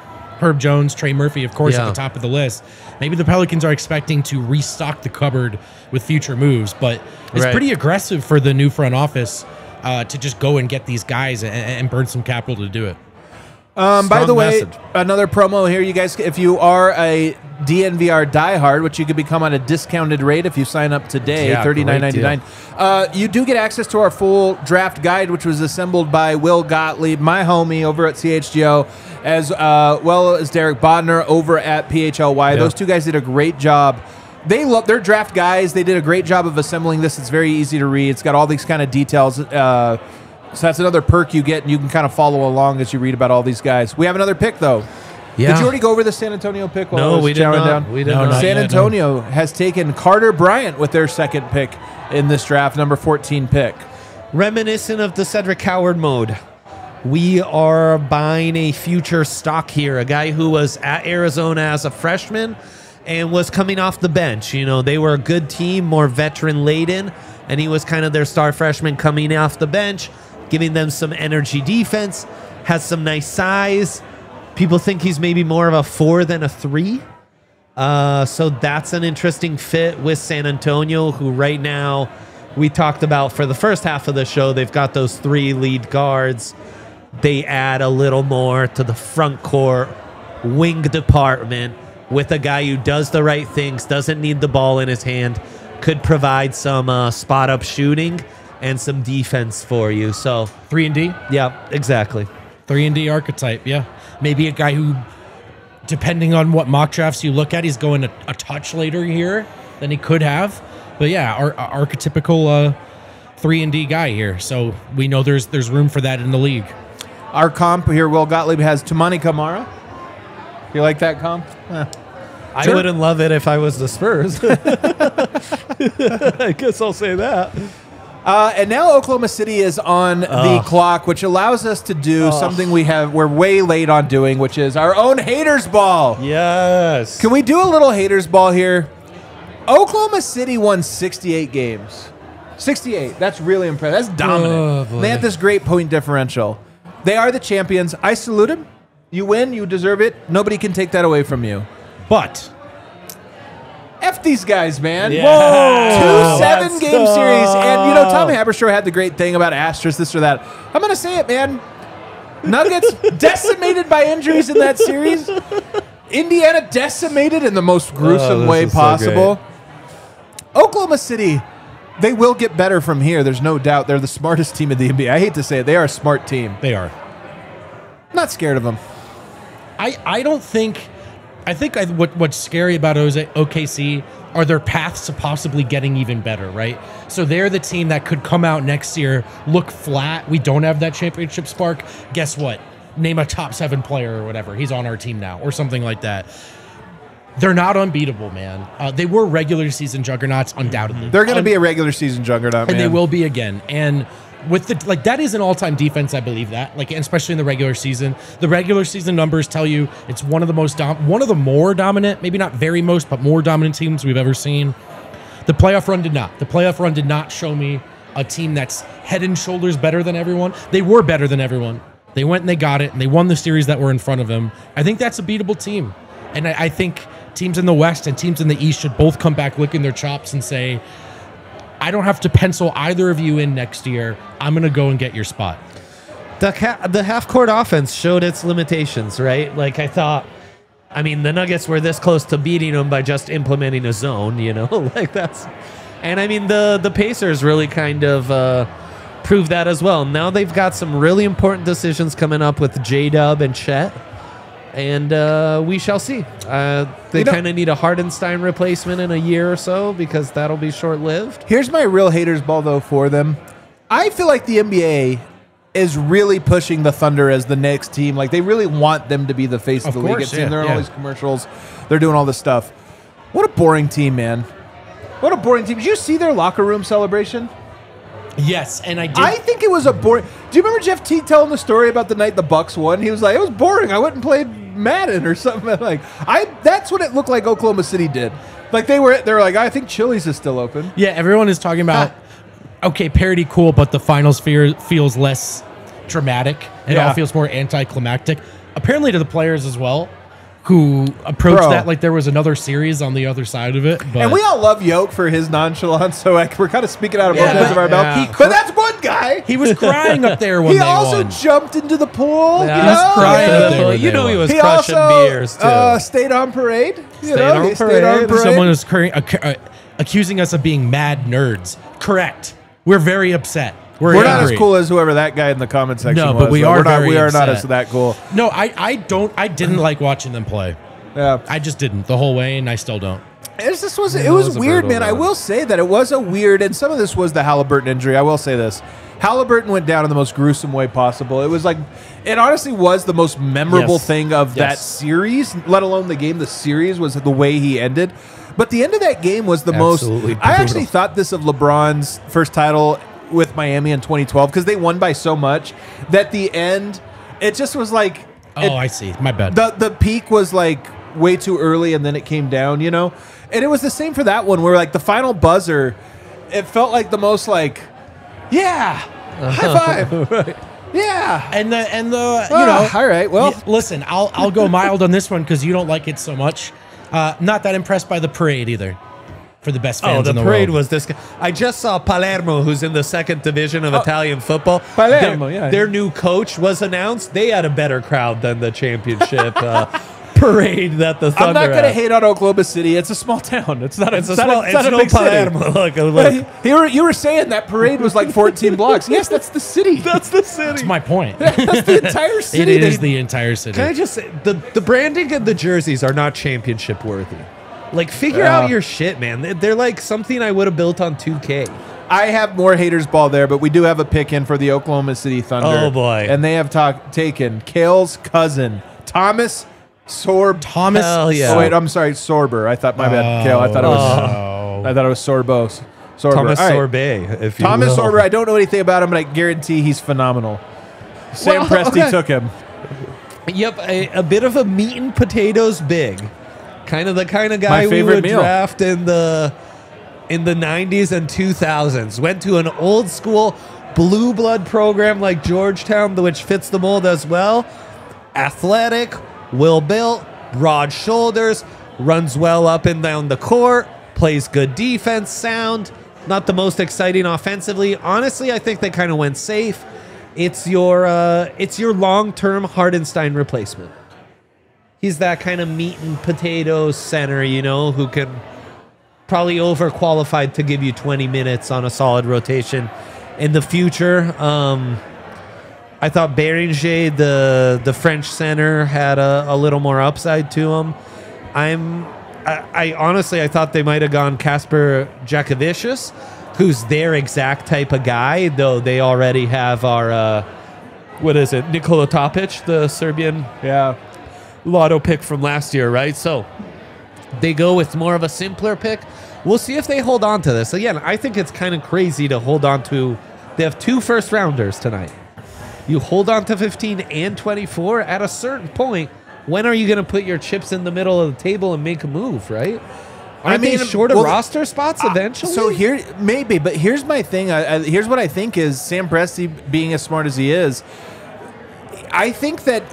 Herb Jones, Trey Murphy, of course, at the top of the list. Maybe the Pelicans are expecting to restock the cupboard with future moves, but it's Right. pretty aggressive for the new front office to just go and get these guys and burn some capital to do it. By Strong the way, message. another promo here, you guys. If you are a DNVR diehard, which you could become on a discounted rate if you sign up today, Yeah, $39.99. You do get access to our full draft guide, which was assembled by Will Gottlieb, my homie over at CHGO, as well as Derek Bodner over at PHLY. Yeah. Those two guys did a great job. They love their draft guys. They did a great job of assembling this. It's very easy to read. It's got all these kind of details. So that's another perk you get, and you can kind of follow along as you read about all these guys. We have another pick, though. Yeah. Did you already go over the San Antonio pick? While I No, was we did chowing not. down? We did No, not. not San yet, Antonio has taken Carter Bryant with their second pick in this draft, number 14 pick. Reminiscent of the Cedric Howard mode. We are buying a future stock here, a guy who was at Arizona as a freshman and was coming off the bench. They were a good team, more veteran laden, and he was kind of their star freshman coming off the bench, giving them some energy defense, has some nice size. People think he's maybe more of a 4 than a 3. So that's an interesting fit with San Antonio, who right now we talked about for the first half of the show. They've got those 3 lead guards. They add a little more to the front court wing department with a guy who does the right things, doesn't need the ball in his hand, could provide some spot up shooting and some defense for you. So 3-and-D? yeah, exactly. 3-and-D archetype, yeah. Maybe a guy who, depending on what mock drafts you look at, he's going a touch later here than he could have. But yeah, archetypical 3-and-D guy here. So we know there's room for that in the league. Our comp here, Will Gottlieb, has Tumani Kamara. You like that comp? I wouldn't love it if I was the Spurs. I guess I'll say that. And now Oklahoma City is on the clock, which allows us to do something we're way late on doing, which is our own haters ball. Yes. Can we do a little haters ball here? Oklahoma City won 68 games. 68. That's really impressive. That's dominant. Oh, boy. They had this great point differential. They are the champions. I salute them. You win. You deserve it. Nobody can take that away from you. But F these guys, man. Yeah. Whoa. 2 Let's 7-game go. series. And, you know, Tom Haberstroh had the great thing about Astros, this or that. I'm going to say it, man. Nuggets decimated by injuries in that series. Indiana decimated in the most gruesome this way is so possible. Oklahoma City, they will get better from here. There's no doubt. They're the smartest team in the NBA. I hate to say it. They are a smart team. they are. Not scared of them. I don't think. I think what's scary about OKC are their paths to possibly getting even better, right? So they're the team that could come out next year, look flat. We don't have that championship spark. Guess what? Name a top 7 player or whatever. He's on our team now or something like that. They're not unbeatable, man. They were regular season juggernauts, undoubtedly. They're going to be a regular season juggernaut, man. And they will be again. And with the that is an all-time defense, I believe that. Like, especially in the regular season. The regular season numbers tell you it's one of the more dominant, maybe not very most, but more dominant teams we've ever seen. The playoff run did not. The playoff run did not show me a team that's head and shoulders better than everyone. They were better than everyone. They went and they got it, and they won the series that were in front of them. I think that's a beatable team. And I think teams in the West and teams in the East should both come back licking their chops and say, I don't have to pencil either of you in next year. I'm going to go and get your spot. The half-court offense showed its limitations, right? Like, I thought, I mean, the Nuggets were this close to beating them by just implementing a zone, you know? Like, that's... And, I mean, the Pacers really kind of proved that as well. Now they've got some really important decisions coming up with J-Dub and Chet. And we shall see. They kind of need a Hardenstein replacement in a year or so because that'll be short-lived. Here's my real haters ball, though, for them. I feel like the NBA is really pushing the Thunder as the next team. Like, they really want them to be the face of the league. course, They're in all yeah. these commercials. They're doing all this stuff. What a boring team, man. What a boring team. Did you see their locker room celebration? Yes, and I did. I think it was a boring... Do you remember Jeff Teague telling the story about the night the Bucks won? He was like, it was boring. I went and played Madden or something. Like, that's what it looked like Oklahoma City did. Like, they were like, I think Chili's is still open. Yeah, everyone is talking about, okay, parody cool, but the finals feels less dramatic. It all feels more anticlimactic. Apparently to the players as well, who approached that like there was another series on the other side of it. But And we all love Yoke for his nonchalance, so we're kind of speaking out of both ends of our mouth. But that's one guy. he was crying up there when He they also won. jumped into the pool. Yeah, you he was know? crying Yeah. up there when You they know he won. was He crushing also beers, too. stayed on parade. Stayed on parade. Someone is accusing us of being mad nerds. Correct. We're very upset. We're not as angry. cool as whoever that guy in the comment section No, was. but we Like, are we're not, very we are not upset. as that cool. No, I didn't like watching them play. Yeah. I just didn't the whole way, and I still don't. It was it was a weird, brutal man. I run. will say that it was a weird, and some of this was the Halliburton injury. I will say this. Halliburton went down in the most gruesome way possible. It was like, it honestly was the most memorable Yes. thing of that Yes. series, let alone the game. The series was the way he ended. But the end of that game was the Absolutely most. I actually brutal. thought this of LeBron's first title with Miami in 2012 because they won by so much that the end, it just was like. Oh, I see. My bad. The peak was like way too early and then it came down, you know? And it was the same for that one where like the final buzzer, it felt like the most like, yeah, high five. Right. Yeah. And the you know, all right, well. listen, I'll go mild on this one because you don't like it so much. Not that impressed by the parade either. For the best fans Oh, the in the parade world. was this guy. I just saw Palermo, who's in the second division of Italian football. Palermo, their, yeah. Their new coach was announced. They had a better crowd than the championship parade that the Thunder I'm not going to had. hate on Oklahoma City. It's a small town. It's not. It's a not small. It's not It's a no big city. Palermo. Look. You were saying that parade was like 14 blocks. Yes, that's the city. That's the city. That's my point. That's the entire city. It is the entire city. Can I just say the branding and the jerseys are not championship worthy. Like, figure Yeah. out your shit, man. They're like something I would have built on 2K. I have more haters ball there, but we do have a pick in for the Oklahoma City Thunder. Oh, boy. And they have taken Kale's cousin, Thomas Sorb. Thomas. Hell yeah. Oh wait, I'm sorry, Sorber. I thought my bad, Kale. I thought it was. I thought it was Sorbos. Sorber. Thomas All right. Sorbet, if you Thomas will. Sorber. I don't know anything about him, but I guarantee he's phenomenal. Sam Well, Presti okay. took him. Yep, a bit of a meat and potatoes big. Kind of the kind of My guy we favorite would meal. draft in the 90s and 2000s. Went to an old school blue blood program like Georgetown, which fits the mold as well. Athletic, well built, broad shoulders, runs well up and down the court, plays good defense, sound. Not the most exciting offensively. Honestly, I think they kind of went safe. It's your long-term Hardenstein replacement. He's that kind of meat and potatoes center, who can probably overqualified to give you 20 minutes on a solid rotation in the future. I thought Bérenger, the French center, had a little more upside to him. I honestly thought they might have gone Kasper Jakavicius, who's their exact type of guy, though they already have our Nikola Topic, the Serbian lotto pick from last year, right? So they go with more of a simpler pick. We'll see if they hold on to this. Again, I think it's kind of crazy to hold on to. They have 2 first-rounders tonight. You hold on to 15 and 24 at a certain point. When are you going to put your chips in the middle of the table and make a move, right? Aren't they short of roster spots eventually? So maybe, but here's my thing. Here's what I think is Sam Presti, being as smart as he is, I think that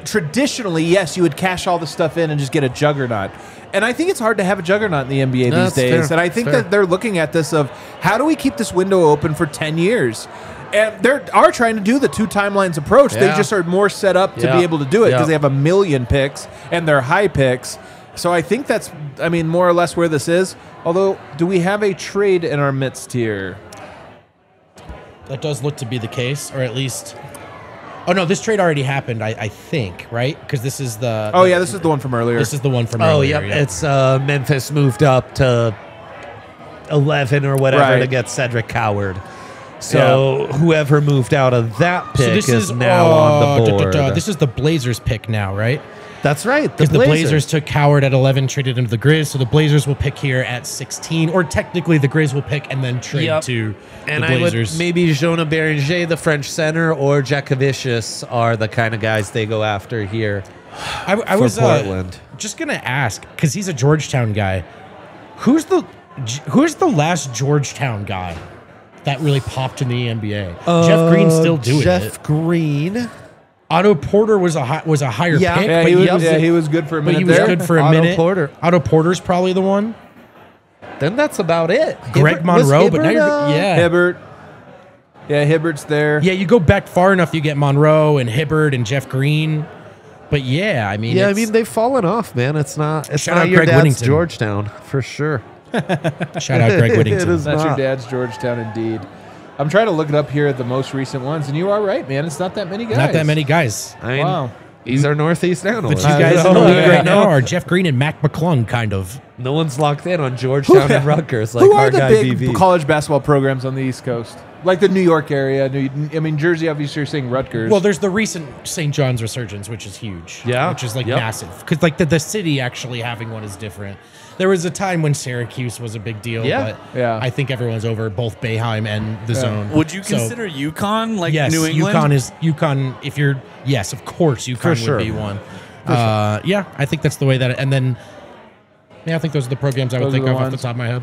traditionally, yes, you would cash all the stuff in and just get a juggernaut. And I think it's hard to have a juggernaut in the NBA these days. Fair. And I think that they're looking at this of how do we keep this window open for 10 years? And they are trying to do the 2 timelines approach. They just are more set up to be able to do it because they have a million picks and they're high picks. So I think that's, more or less where this is. Although, do we have a trade in our midst here? That does look to be the case, or at least... Oh, no, this trade already happened, I think, right? Because this is the... Oh, yeah, this is the one from earlier. This is the one from Oh, earlier. yep. It's Memphis moved up to 11 or whatever to get Cedric Coward. So whoever moved out of that pick is now on the board. This is the Blazers pick now, right? That's right. Because the Blazers took Coward at 11, traded him to the Grizz, so the Blazers will pick here at 16, or technically the Grizz will pick and then trade to the Blazers. I would maybe Jonah Bérenger, the French center, or Jakavicius are the kind of guys they go after here. I was Portland. Just gonna ask, because he's a Georgetown guy. Who's the last Georgetown guy that really popped in the NBA? Jeff Green's still doing it. Jeff Green. Otto Porter was a higher pick. Yeah, he was good for a minute. He was good for a Otto minute. Porter. Otto Porter's probably the one. Then that's about it. Greg Monroe, but now Hibbert. Yeah, Hibbert's there. Yeah, you go back far enough, you get Monroe and Hibbert and Jeff Green. But they've fallen off, man. It's not out your Greg dad's Whittington. Georgetown for sure. Shout out Greg Whittington. It is That's your not. dad's Georgetown, indeed. I'm trying to look it up here at the most recent ones, and you are right, man. It's not that many guys. Not that many guys. Wow. He's our Northeast analyst. But you guys in the league right now are Jeff Green and Mac McClung, kind of. No one's locked in on Georgetown and Rutgers like Who our are the guy big BV. college basketball programs on the East Coast? Like the New York area. Jersey, obviously, you're saying Rutgers. Well, there's the recent St. John's resurgence, which is huge. Yeah. Which is massive. Because the city actually having one is different. There was a time when Syracuse was a big deal, but I think everyone's over both Boeheim and the zone. Would you consider UConn like yes, New England? UConn. If you're of course UConn would be one. Yeah, I think that's the way that. And then, I think those are the programs I would think of off the top of my head.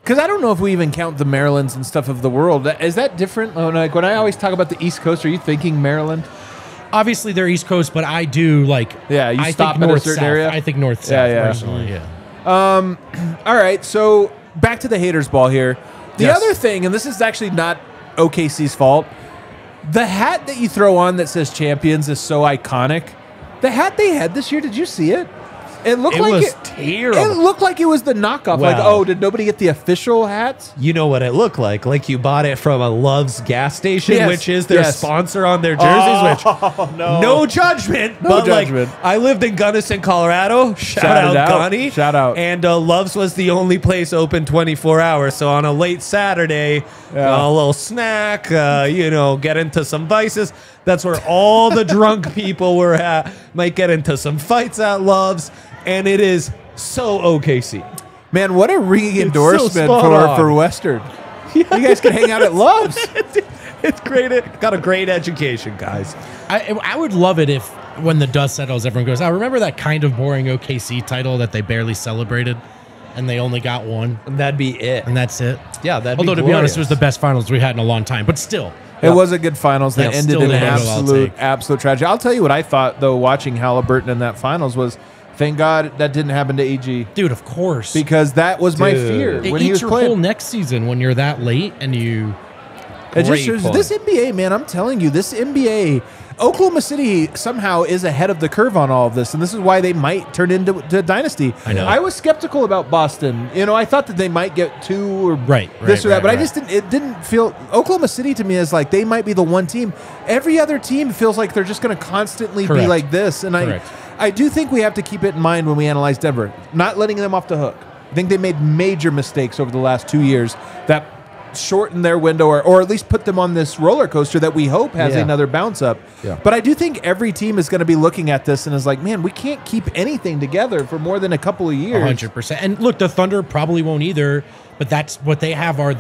Because I don't know if we even count the Marylands and stuff of the world. Is that different? Like when I always talk about the East Coast, are you thinking Maryland? Obviously, they're East Coast, but I do like. Yeah, you I stop think at a north certain south. area? I think north south personally. Yeah. All right, so back to the haters ball here. The Yes. other thing, and this is actually not OKC's fault, the hat that you throw on that says champions is so iconic. The hat they had this year, did you see it? It looked like was terrible. It looked like it was the knockoff. Like, Wow. did nobody get the official hats? You know what it looked like? Like you bought it from a Love's gas station, Yes, which is their yes. sponsor on their jerseys. No judgment, but judgment. like I lived in Gunnison, Colorado. Shout out Gunny. Shout out. And Love's was the only place open 24 hours. So on a late Saturday, a little snack, get into some vices. That's where all the drunk people were at. Might get into some fights at Love's. And it is so OKC. Man, what a ringing so endorsement spot on. for Western. You guys can hang out at Love's. It's great. It got a great education, guys. I would love it if when the dust settles, everyone goes, "I remember that kind of boring OKC title that they barely celebrated." and they only got one, And that'd be it. and that's it. Yeah, that'd Although be to be honest, it was glorious. the best finals we had in a long time. But still, It was a good finals that Yeah, ended still in the an handle I'll absolute, take. absolute tragedy. I'll tell you what I thought, though, watching Halliburton in that finals was, thank God that didn't happen to AG. dude, of course, Because that was my Dude. fear it when he eats was your playing. whole next season when you're that late and you. It just Great shows point. this NBA, man. I'm telling you, this NBA, Oklahoma City somehow is ahead of the curve on all of this, and this is why they might turn into a dynasty. I know. I was skeptical about Boston. You know, I thought that they might get 2 or Right, this or that, right, but I right. just didn't. It didn't feel. Oklahoma City to me is like they might be the one team. Every other team feels like they're just going to constantly be Correct. like this, and Correct. I do think we have to keep it in mind when we analyze Denver, not letting them off the hook. I think they made major mistakes over the last 2 years that shorten their window or at least put them on this roller coaster that we hope has Yeah. another bounce up. Yeah. But I do think every team is going to be looking at this and is like, man, we can't keep anything together for more than a couple of years. 100%. And look, the Thunder probably won't either, but that's what they have are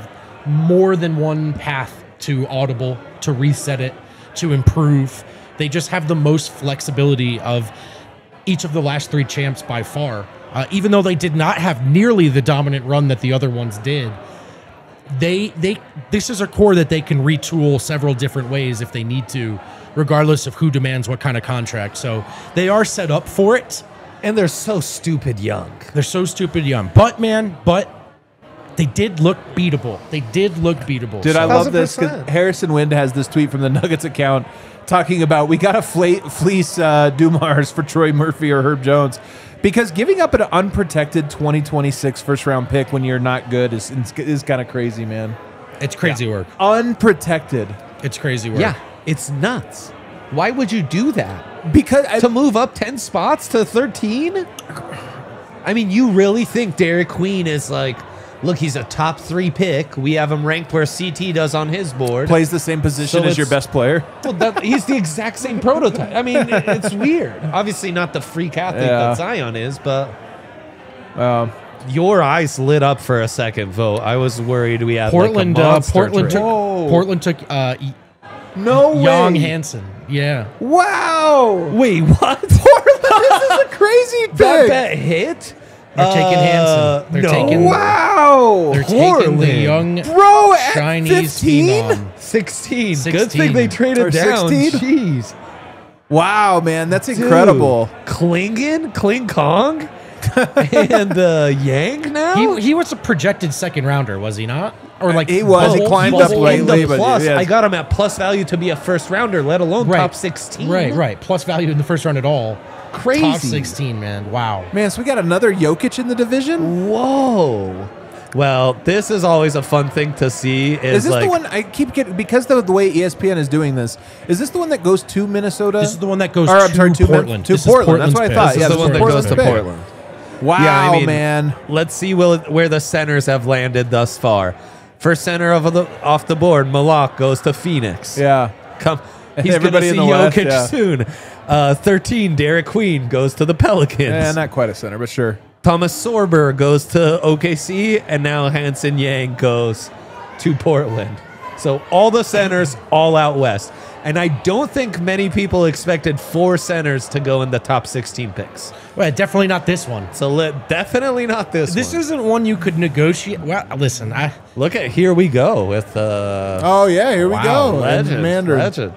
more than one path to audible, to reset it, to improve. They just have the most flexibility of each of the last 3 champs by far. Even though they did not have nearly the dominant run that the other ones did, this is a core that they can retool several different ways if they need to, regardless of who demands what kind of contract. So they are set up for it. And they're so stupid young. They're so stupid young. But they did look beatable. They did look beatable. Dude, So- I love this because 1000%. Harrison Wind has this tweet from the Nuggets account talking about we got to fleece Dumars for Troy Murphy or Herb Jones because giving up an unprotected 2026 first-round pick when you're not good is kind of crazy, man. It's crazy work. Unprotected. It's crazy work. Yeah, it's nuts. Why would you do that? Because To move up 10 spots to 13? I mean, you really think Derek Queen is like, look, he's a top 3 pick. We have him ranked where CT does on his board. plays the same position So as your it's- best player. Well, he's the exact same prototype. I mean, it's weird. Obviously, not the freak athlete Yeah. that Zion is, but your eyes lit up for a second, Vote. I was worried we had Portland. like a monster Portland trade. took. Whoa. Portland took. No Young way. Hansen. Yeah. Wow. Wait, what? This is a crazy pick. that bet hit? They're taking Hansen. They're no. taking. Wow. They're taking the Portland. young Bro, at Chinese 15? phenom. 16. 16. Good thing they traded Or down. 16? Jeez. Wow, man, that's incredible. Kling Kong? and Yang now? He was a projected second rounder, was he not? Or like He was. He bubble- climbed bubble- up in lately, the but plus. yes. I got him at plus value to be a first rounder, let alone Right. top 16. Right. Plus value in the first round at all. Crazy. Top 16, man. Wow. Man, so we got another Jokic in the division? Whoa. Well, this is always a fun thing to see. Is this the one I keep getting because the way ESPN is doing this? Is this the one that goes to Minnesota? This is the one that goes Or, I'm to sorry, to Portland. to This is Portland. That's Portland's what I pick. thought. This Yeah, is the this one is that goes Portland's to pick. Portland. Wow, Yeah, I mean, man. Let's see where the centers have landed thus far. First center off the board, Malak goes to Phoenix. Yeah. Come, And he's going to everybody see in the West, Jokic yeah. soon. 13, Derek Queen goes to the Pelicans. Yeah, not quite a center, but sure. Thomas Sorber goes to OKC, and now Hansen Yang goes to Portland. So all the centers, all out west. And I don't think many people expected 4 centers to go in the top 16 picks. Well, definitely not this one. So definitely not this This one. isn't one you could negotiate. Well, listen, Look at here we go with Oh yeah, here we Wow, go. legend. Mandarin. Legend.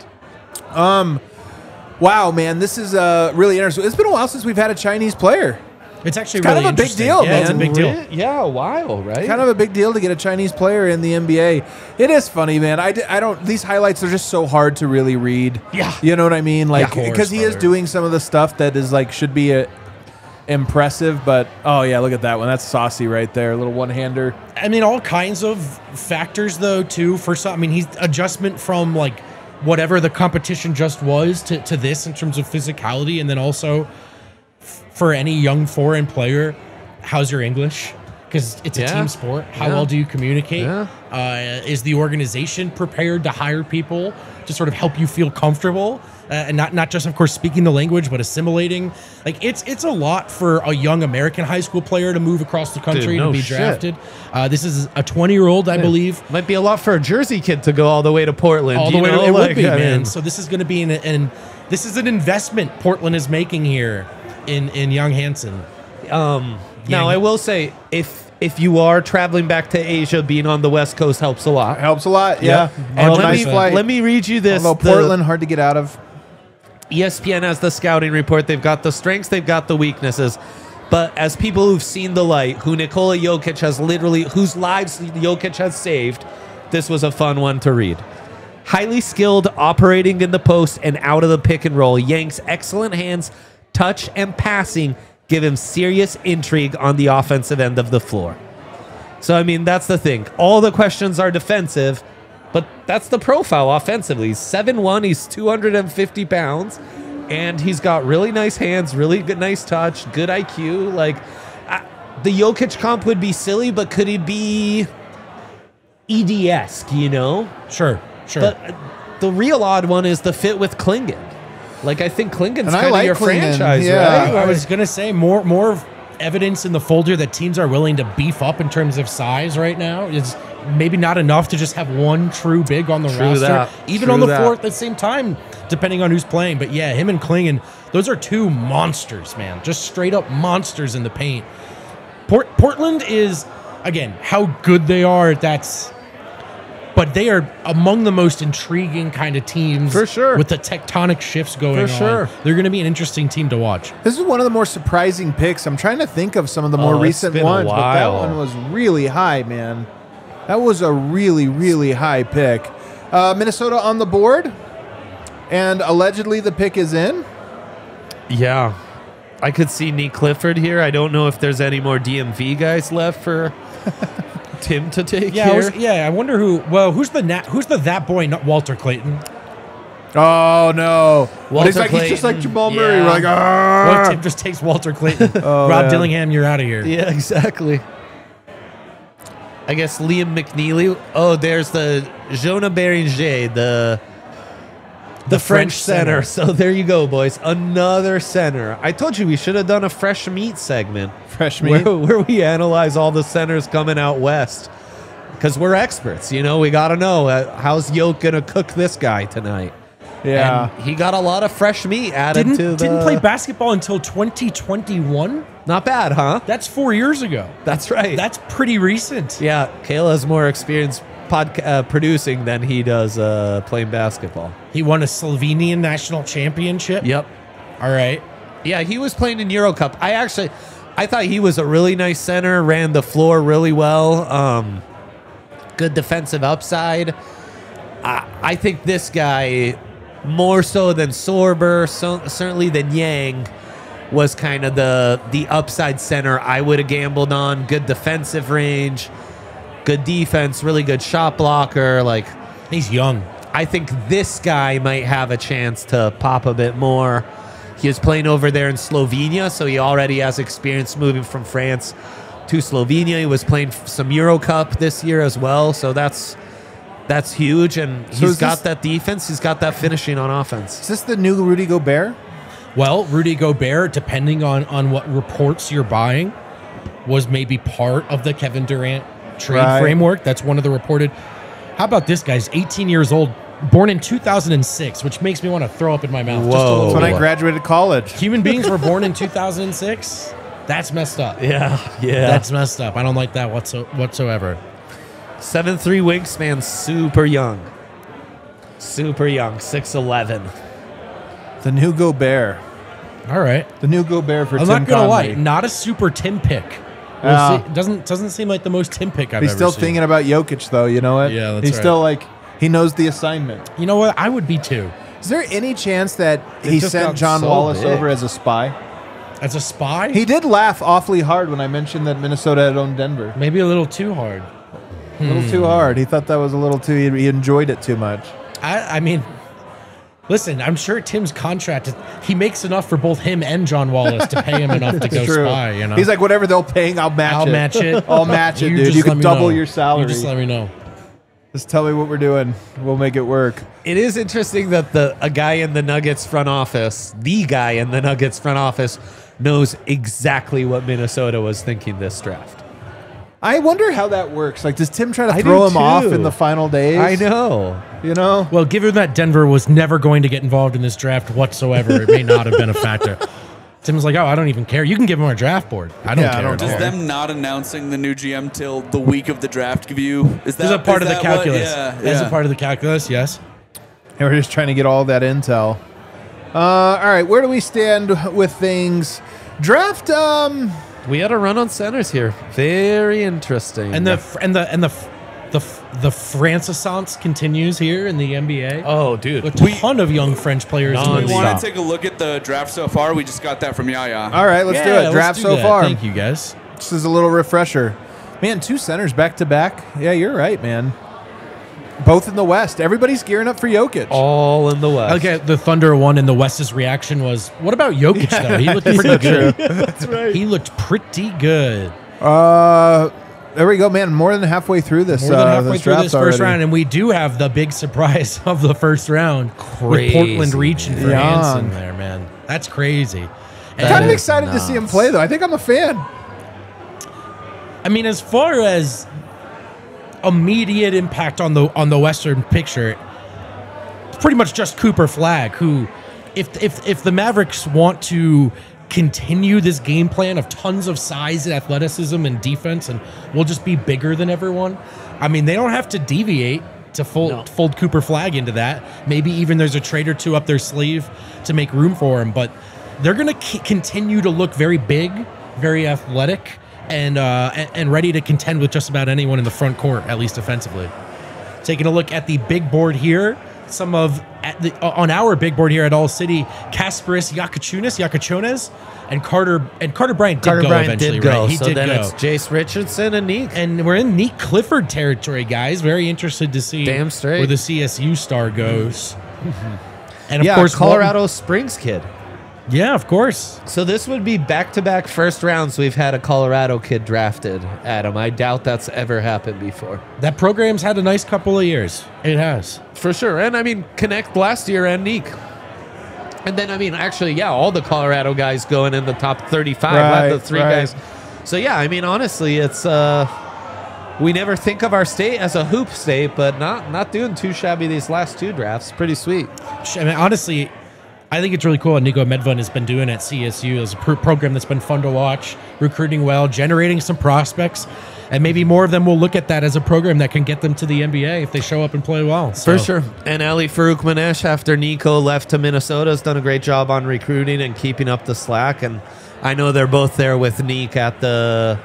Wow, man, this is really interesting. It's been a while since we've had a Chinese player. it's actually kind really of a big interesting. deal, Yeah, it's a man. big deal. Yeah, a while, right? Kind of a big deal to get a Chinese player in the NBA. It is funny, man. I don't. These highlights are just so hard to really read. Yeah. you know what I mean. Like of course, because he is brother. doing some of the stuff that is like should be impressive. But oh yeah, look at that one. That's saucy right there. A little one hander. I mean, all kinds of factors, though, too. For some, I mean, he's adjustment from like whatever the competition just was to this in terms of physicality, and then also for any young foreign player, how's your English? Because it's a Yeah. team sport. How Yeah. well do you communicate? Yeah. Is the organization prepared to hire people to sort of help you feel comfortable? And not just, of course, speaking the language, but assimilating. Like it's a lot for a young American high school player to move across the country no to be shit. drafted. This is a 20-year-old, I believe. Might be a lot for a Jersey kid to go all the way to Portland. All the you way know? to, it Like, would be, I man. mean, So this is going to be this is an investment Portland is making here in young Hansen. Now, I will say, if you are traveling back to Asia, being on the West Coast helps a lot. Helps a lot. Yeah. And Although nice flight. let me read you this. Although Portland, hard to get out of. ESPN has the scouting report. They've got the strengths, they've got the weaknesses. But as people who've seen the light, who Nikola Jokic has literally, whose lives Jokic has saved, this was a fun one to read. Highly skilled, operating in the post and out of the pick and roll. Yang's excellent hands, touch, and passing give him serious intrigue on the offensive end of the floor. So, I mean, that's the thing. All the questions are defensive, but that's the profile offensively. He's 7'1", he's 250 pounds, and he's got really nice hands, really good, nice touch, good IQ. Like, the Jokic comp would be silly, but could he be ED-esque, you know? Sure. But the real odd one is the fit with Klingon. Like, I think Klingon's And I kind of like your Klingon, franchise, yeah. right? I was gonna say more evidence in the folder that teams are willing to beef up in terms of size right now. It's maybe not enough to just have one true big on the roster, that. even True on the that. floor at the same time, depending on who's playing. But yeah, him and Klingon, those are two monsters, man. Just straight up monsters in the paint. Portland is, again, how good they are. But they are among the most intriguing kind of teams. For sure. With the tectonic shifts going on. For sure. They're going to be an interesting team to watch. This is one of the more surprising picks. I'm trying to think of some of the more it's recent been a ones, but that while. one was really high, man. That was a really, really high pick. Minnesota on the board, and allegedly the pick is in. Yeah. I could see Nick Clifford here. I don't know if there's any more DMV guys left for Tim to take here. I wonder who. Well, who's the that boy? Not Walter Clayton. Oh no! Walter He's just like Clayton, Jamal Murray. yeah. We're like, What, Tim just takes Walter Clayton. Rob man. Dillingham, you're out of here. Yeah, exactly. I guess Liam McNeely. Oh, there's the Jonah Beringer, the French center. So there you go, boys. Another center. I told you we should have done a fresh meat segment. Fresh meat? Where we analyze all the centers coming out west. Because we're experts, you know. We got to know how's Yoke going to cook this guy tonight. yeah. And he got a lot of fresh meat added to the... Didn't play basketball until 2021. Not bad, huh? That's 4 years ago. That's right. That's pretty recent. Yeah, Kayla has more experience producing than he does playing basketball. He won a Slovenian national championship. Yep. All right. Yeah, he was playing in Euro Cup. I thought he was a really nice center, ran the floor really well. Good defensive upside. I think this guy, more so than Sorber, certainly than Yang, was kind of the upside center I would have gambled on. Good defensive range, good defense, really good shot blocker. Like, He's young. I think this guy might have a chance to pop a bit more. He was playing over there in Slovenia, so he already has experience moving from France to Slovenia. He was playing some Euro Cup this year as well, so that's huge. And he's got that defense. He's got that finishing on offense. Is this the new Rudy Gobert? Well, Rudy Gobert, depending on what reports you're buying, was maybe part of the Kevin Durant trade framework. That's one of the reported. How about this guy's 18 years old, born in 2006, which makes me want to throw up in my mouth. Just a Whoa. little That's when I bit. graduated college. Human beings were born in 2006. That's messed up. Yeah. That's messed up. I don't like that whatsoever. 7'3" wingspan, super young. Super young, 6'11". The new Gobert. All right. The new Gobert for I'm Tim not gonna lie, Conley. not a super Tim pick. We'll see. Doesn't seem like the most Tim pick I've He's ever still seen. thinking about Jokic, though. You know what? Yeah, that's He's right. still like, he knows the assignment. You know what? I would be too. Is there any chance that They he just sent got John so Wallace big. over as a spy? As a spy, He did laugh awfully hard when I mentioned that Minnesota had owned Denver. maybe a little too hard. A little too hard. He thought that was a little too, he enjoyed it too much. I mean, listen, I'm sure Tim's contract, he makes enough for both him and John Wallace to pay him enough to go True. spy, you know? He's like, whatever they'll pay, I'll match I'll it. match it. I'll match it, dude. just You let can me double know. your salary. You just let me know. Just tell me what we're doing. We'll make it work. It is interesting that a guy in the Nuggets front office, knows exactly what Minnesota was thinking this draft. I wonder how that works. Like, does Tim try to I throw do him off too. in the final days? I know. You know? Well, given that Denver was never going to get involved in this draft whatsoever, it may not have been a factor. Tim's like, oh, I don't even care. You can give him our draft board. I don't Yeah, I care. don't at Does all. them not announcing the new GM till the week of the draft give you? Is Is a part of the that calculus. Yeah, As a part of the calculus, yes. And we're just trying to get all that intel. All right, where do we stand with things? Draft. We had a run on centers here. Very interesting. And the Francisance continues here in the NBA. oh, dude. A ton of young French players. in the We league. want to take a look at the draft so far. We just got that from Yaya. All right, let's do Yeah, it. let's Draft do so that. far. Thank you, guys. This is a little refresher. Man, 2 centers back to back. Yeah, you're right, man. Both in the West. Everybody's gearing up for Jokic. All in the West. Okay, the Thunder won, and the West's reaction was, "What about Jokic though? He looked pretty good. That's right. He looked pretty good. There we go, man. More than halfway through this. More than halfway this through this draft first already. round, and we do have the big surprise of the first round Crazy, with Portland reaching for man. Hansen there, man. That's crazy. Kind of is excited to see him nuts. play, though. I think I'm a fan. I mean, as far as immediate impact on the Western picture, it's pretty much just Cooper Flagg, who, if the Mavericks want to continue this game plan of tons of size and athleticism and defense, and we'll just be bigger than everyone. I mean, they don't have to deviate to fold Cooper Flagg into that. Maybe even there's a trade or two up their sleeve to make room for him, but they're going to continue to look very big, very athletic, and ready to contend with just about anyone in the front court, at least offensively. Taking a look at the big board here, on our big board here at All City, Kasparis Yakachunas, and Carter Bryant did go eventually, right? He so did then go. it's Jace Richardson and Neek. And we're in Neek Clifford territory, guys. Very interested to see Damn straight. where the CSU star goes. And of yeah, course, Colorado Springs kid. Yeah, of course. So this would be back-to-back first rounds we've had a Colorado kid drafted, Adam. I doubt that's ever happened before. That program's had a nice couple of years. It has. For sure. And, I mean, Connect last year and Neek. And then, I mean, actually, yeah, all the Colorado guys going in the top 35. Right, the 3 right. guys. So, yeah, I mean, honestly, it's we never think of our state as a hoop state, but not doing too shabby these last 2 drafts. Pretty sweet. I mean, honestly, I think it's really cool what Nico Medved has been doing at CSU. It's a program that's been fun to watch, recruiting well, generating some prospects, and maybe more of them will look at that as a program that can get them to the NBA if they show up and play well. For sure. And Ali Farouk Manesh, after Nico left to Minnesota, has done a great job on recruiting and keeping up the slack. And I know they're both there with Neek at the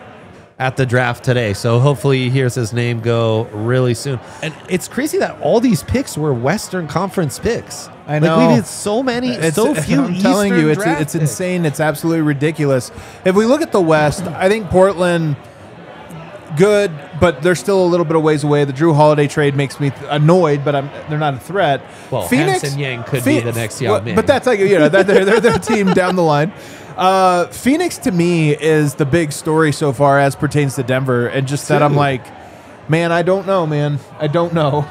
draft today. So hopefully he hears his name go really soon. And it's crazy that all these picks were Western Conference picks. I know. Like we did so many, so few. I'm telling you, Eastern draft it's picks. insane. It's absolutely ridiculous. If we look at the West, I think Portland, good, but they're still a little bit of ways away. The Drew Holiday trade makes me annoyed, but they're not a threat. Well, Hanson Yang could be the next Yao Ming. But that's like, they're their team down the line. Phoenix to me is the big story so far as pertains to Denver, and just that I'm like, man, I don't know, man. I don't know.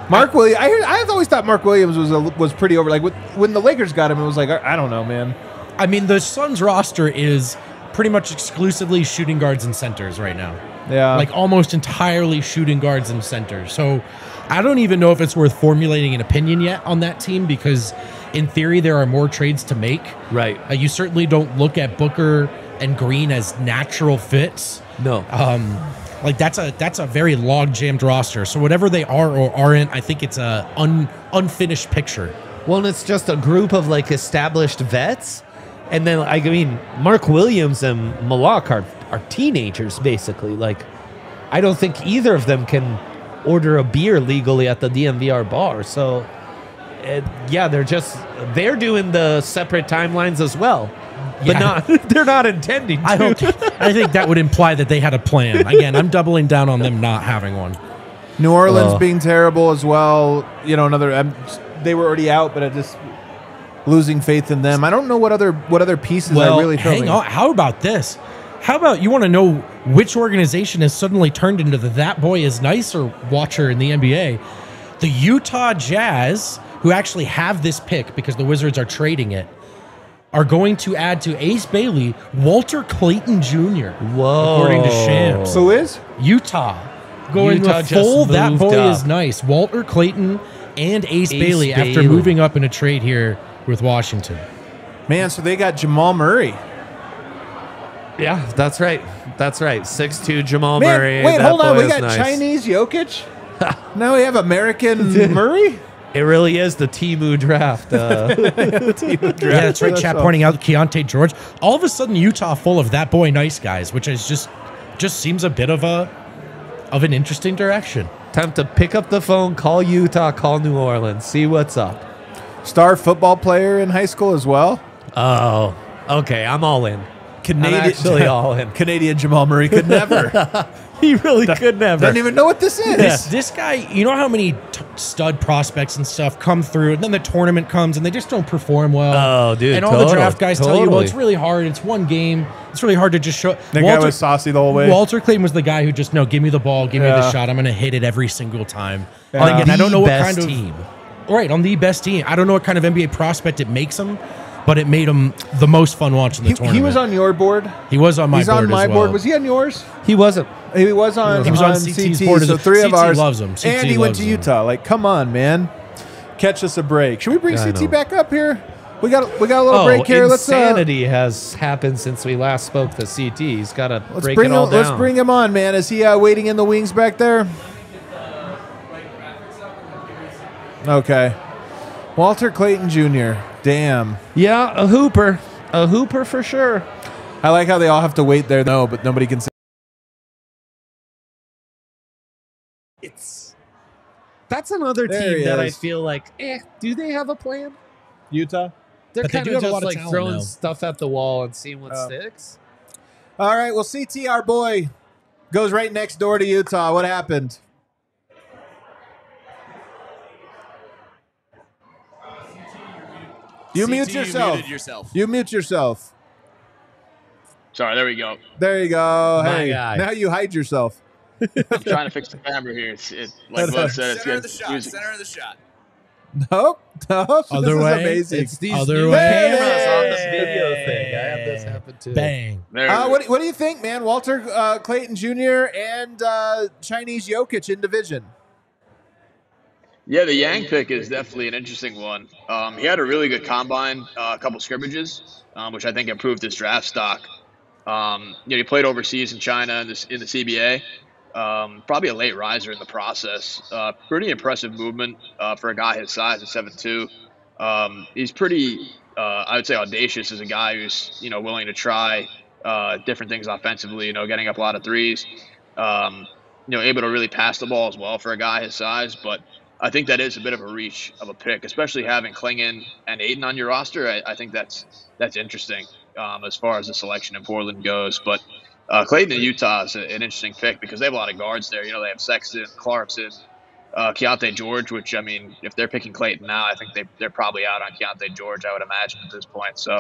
Mark Williams. I've always thought Mark Williams was pretty over. Like when the Lakers got him, it was like, I don't know, man. I mean, the Suns roster is pretty much exclusively shooting guards and centers right now. Yeah, Like almost entirely shooting guards and centers. So I don't even know if it's worth formulating an opinion yet on that team because in theory there are more trades to make. Right. You certainly don't look at Booker and Green as natural fits. No. Like that's a very log jammed roster. So whatever they are or aren't, I think it's a unfinished picture. Well, and it's just a group of like established vets. And then, I mean, Mark Williams and Malak are teenagers, basically. Like, I don't think either of them can order a beer legally at the DMVR bar. So, yeah, they're doing the separate timelines as well. But Yeah. they're not intending to. I think that would imply that they had a plan. Again, I'm doubling down on them not having one. New Orleans being terrible as well. You know, they were already out, but I just losing faith in them. I don't know what other pieces I really feel. hang on. How about this? How about you want to know which organization has suddenly turned into the "that boy is nicer" watcher in the NBA? The Utah Jazz, who actually have this pick because the Wizards are trading it, are going to add to Ace Bailey Walter Clayton Jr. Whoa. According to Shams. Who is? Utah going Utah with just full "that moved boy up. is nice" Walter Clayton and Ace Bailey after Bailey. moving up in a trade here with Washington. Man, so they got Jamal Murray. Yeah, that's right. That's right. 6'2" Jamal Man, Murray. wait, That hold on. boy We is got nice. Chinese Jokic. Now we have American Murray. It really is the Temu draft. Yeah, that's right. Chat pointing out Keontae George. All of a sudden, Utah full of that boy nice guys, which is just seems a bit of an interesting direction. Time to pick up the phone, call Utah, call New Orleans, see what's up. Star football player in high school as well. Oh, okay. I'm all in. I'm actually all in. Canadian Jamal Murray could never. He really could never. Doesn't even know what this is. This guy, you know how many stud prospects and stuff come through, and then the tournament comes and they just don't perform well. Oh, dude, And all the draft guys tell you, well, totally. it's really hard. It's one game. It's really hard to just show. That guy was saucy the whole way. Walter Clayton was the guy who just, no, give me the ball, give me the shot. I'm going to hit it every single time. Yeah. And I don't know what Best kind of team. Right, on the best team. I don't know what kind of NBA prospect it makes him, but it made him the most fun watching the tournament. He was on your board. He was on my He's board on my as well. board. Was he on yours? He wasn't. He was on. He was on CT's CT's board. So three of CT ours loves him. CT and he went loves to him. Utah. Like, come on, man, catch us a break. Should we bring Yeah, I CT know. back up here? We got a little break here. Insanity has happened since we last spoke to CT. He's got to break it all down. Let's bring him on, man. Is he waiting in the wings back there? Okay. Walter Clayton Jr. Damn. Yeah, a hooper. A hooper for sure. I like how they all have to wait there, though, but nobody can say. That's another There he team that I is. feel like, do they have a plan? Utah. They're But they kind do of have a just lot of like talent throwing now. stuff at the wall and seeing what sticks. All right. Well, CT, our boy, goes right next door to Utah. What happened? You CT, mute yourself. You muted yourself. You mute yourself. Sorry, there we go. There you go. My Hey, guy. now you hide yourself. I'm trying to fix the camera here. Like Bud said, it's Center of good the shot. music. Center of the shot. Nope. Nope. Other this is way. amazing. It's these Other new way. cameras on the video thing. I had this happen too. Bang. There What do you think, man? Walter Clayton Jr. and Chinese Jokic in division. Yeah, the Yang pick is definitely an interesting one. He had a really good combine, a couple scrimmages, which I think improved his draft stock. He played overseas in China in the CBA. Probably a late riser in the process. Pretty impressive movement for a guy his size at 7'2". He's pretty, I would say, audacious as a guy who's willing to try different things offensively. Getting up a lot of threes. Able to really pass the ball as well for a guy his size, but I think that is a bit of a reach of a pick, especially having Klingon and Aiden on your roster. I think that's interesting as far as the selection in Portland goes. But Clayton in Utah is an interesting pick because they have a lot of guards there. They have Sexton, Clarkson, Keontae George, which, I mean, if they're picking Clayton now, I think they're probably out on Keontae George, I would imagine, at this point. So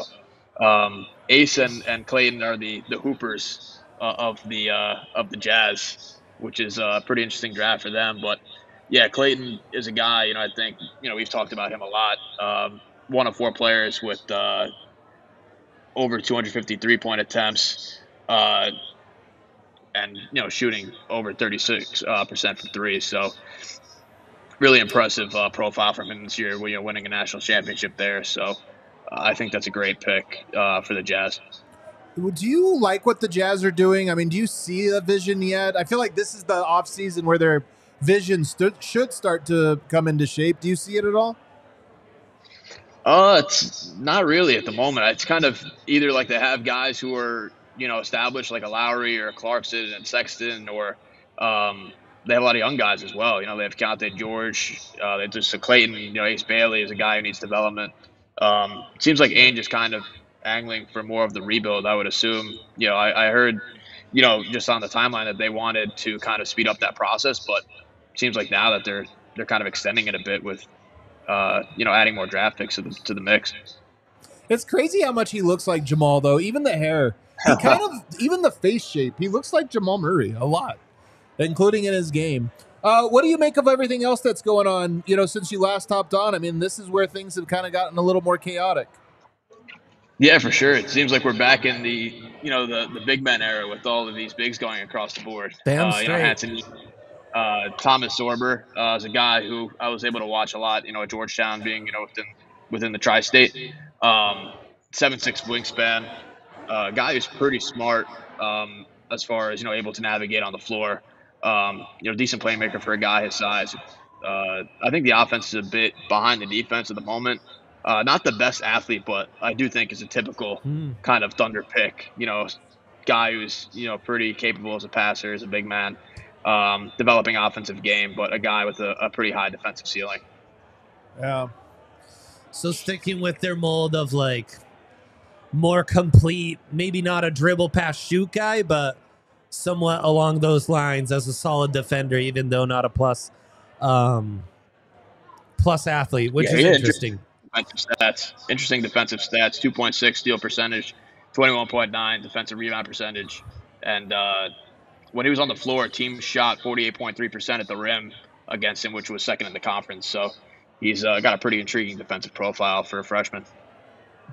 Ace and Clayton are the hoopers of the Jazz, which is a pretty interesting draft for them. But yeah, Clayton is a guy, I think, we've talked about him a lot. One of 4 players with over 250 three-point attempts and, shooting over 36% from three. So really impressive profile from him this year, winning a national championship there. So I think that's a great pick for the Jazz. Do you like what the Jazz are doing? I mean, do you see a vision yet? I feel like this is the offseason where their vision should start to come into shape. Do you see it at all? It's not really at the moment. It's kind of either like they have guys who are, established like a Lowry or a Clarkson and Sexton, or they have a lot of young guys as well. They have Keontae George. They just Clayton. Ace Bailey is a guy who needs development. Seems like Ainge is kind of angling for more of the rebuild, I would assume. I heard, just on the timeline that they wanted to kind of speed up that process, but it seems like now that they're kind of extending it a bit with, adding more draft picks to the mix. It's crazy how much he looks like Jamal, though. Even the hair, he kind of, even the face shape, he looks like Jamal Murray a lot, including in his game. What do you make of everything else that's going on, since you last hopped on? I mean, this is where things have kind of gotten a little more chaotic. Yeah, for sure. It seems like we're back in the big men era with all of these bigs going across the board. Damn straight. Hanson, Thomas Sorber is a guy who I was able to watch a lot. At Georgetown, being within the tri-state. 7'6" wingspan, guy who's pretty smart as far as able to navigate on the floor. Decent playmaker for a guy his size. I think the offense is a bit behind the defense at the moment. Not the best athlete, but I do think is a typical kind of Thunder pick. Guy who's pretty capable as a passer, as a big man, developing offensive game, but a guy with a pretty high defensive ceiling. Yeah. So sticking with their mold of like more complete, maybe not a dribble pass shoot guy, but somewhat along those lines as a solid defender, even though not a plus athlete, which is interesting. Interesting defensive stats: 2.6 steal percentage, 21.9 defensive rebound percentage, and when he was on the floor, teams shot 48.3% at the rim against him, which was second in the conference. So he's got a pretty intriguing defensive profile for a freshman.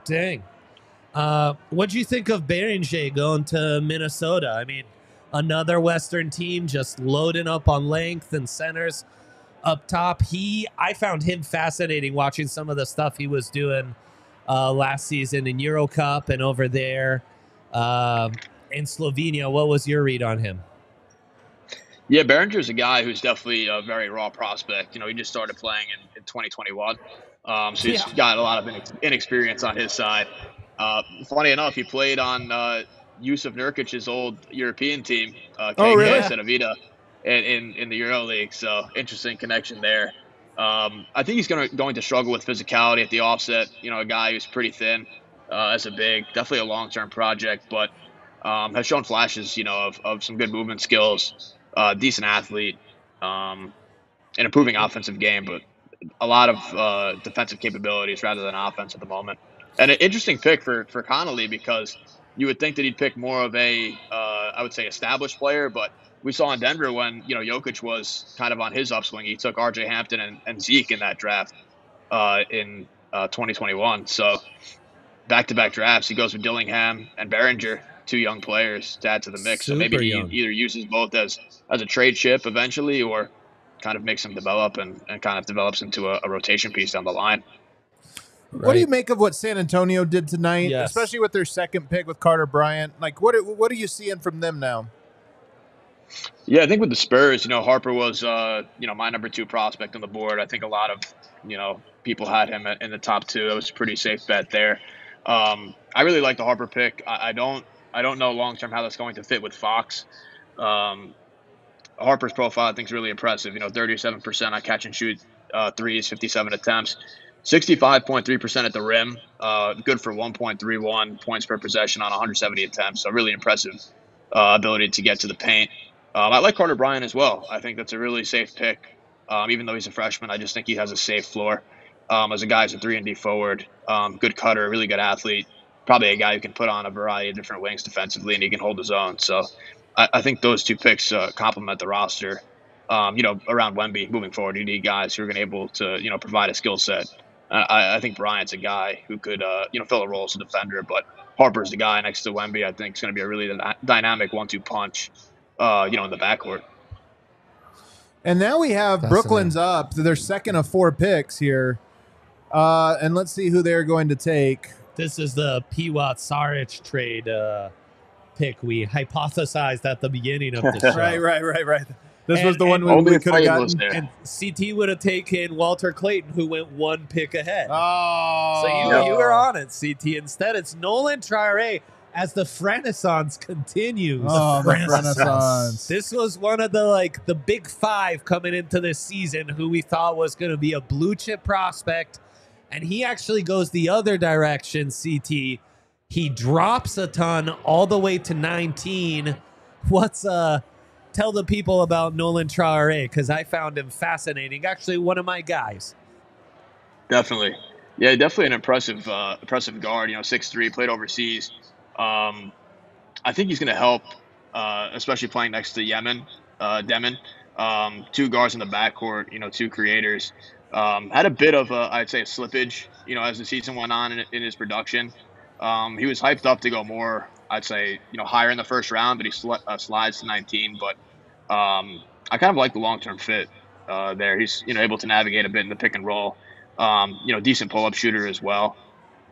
Dang. What'd you think of Beringer going to Minnesota? I mean, another Western team just loading up on length and centers up top. I found him fascinating watching some of the stuff he was doing last season in Euro Cup and over there in Slovenia. What was your read on him? Yeah, Behringer's a guy who's definitely a very raw prospect. He just started playing in 2021. So he's got a lot of inexperience on his side. Funny enough, he played on Yusuf Nurkic's old European team, really? Cedevita, in the Euro League. So interesting connection there. I think he's going to struggle with physicality at the offset. A guy who's pretty thin as a big, definitely a long-term project, but has shown flashes, of some good movement skills, decent athlete, an improving offensive game, but a lot of defensive capabilities rather than offense at the moment. And an interesting pick for Connolly, because you would think that he'd pick more of a, I would say, established player, but we saw in Denver when, Jokic was kind of on his upswing. He took RJ Hampton and Zeke in that draft in 2021. So back-to-back drafts, he goes with Dillingham and Behringer, two young players to add to the mix. So maybe he either uses both as a trade chip eventually, or kind of makes him develop and kind of develops into a rotation piece down the line. Right. What do you make of what San Antonio did tonight, especially with their second pick with Carter Bryant? Like, what are you seeing from them now? Yeah, I think with the Spurs, Harper was, my number 2 prospect on the board. I think a lot of, people had him in the top 2. It was a pretty safe bet there. I really like the Harper pick. I don't know long-term how that's going to fit with Fox. Harper's profile, I think, is really impressive. 37% on catch and shoot threes, 57 attempts. 65.3% at the rim, good for 1.31 points per possession on 170 attempts. So really impressive ability to get to the paint. I like Carter Bryant as well. I think that's a really safe pick. Even though he's a freshman, I just think he has a safe floor. As a guy who's a 3-and-D forward, good cutter, really good athlete, probably a guy who can put on a variety of different wings defensively, and he can hold his own. So I think those two picks complement the roster. Around Wemby moving forward, you need guys who are going to be able to, provide a skill set. I think Bryant's a guy who could, fill a role as a defender, but Harper's the guy next to Wemby. I think is going to be a really dynamic 1-2 punch, in the backcourt. And now we have Brooklyn's up. They're second of 4 picks here. And let's see who they're going to take. This is the Piwat Saric trade pick we hypothesized at the beginning of the show. Right. This was the one we could have gotten. And CT would have taken Walter Clayton, who went 1 pick ahead. Oh. So you were on it, CT. Instead, it's Nolan Traore as the Renaissance continues. Oh, the Renaissance. This was one of the big 5 coming into this season who we thought was going to be a blue chip prospect. And he actually goes the other direction, CT. He drops a ton all the way to 19. Tell the people about Nolan Traore, because I found him fascinating. Actually, one of my guys. Definitely. Yeah, definitely an impressive guard. 6'3", played overseas. I think he's going to help, especially playing next to Demon. 2 guards in the backcourt, 2 creators. Had a bit of I'd say a slippage, as the season went on in his production. He was hyped up to go more, I'd say, higher in the first round, but he slides to 19. But I kind of like the long-term fit there. He's, able to navigate a bit in the pick and roll. Decent pull-up shooter as well.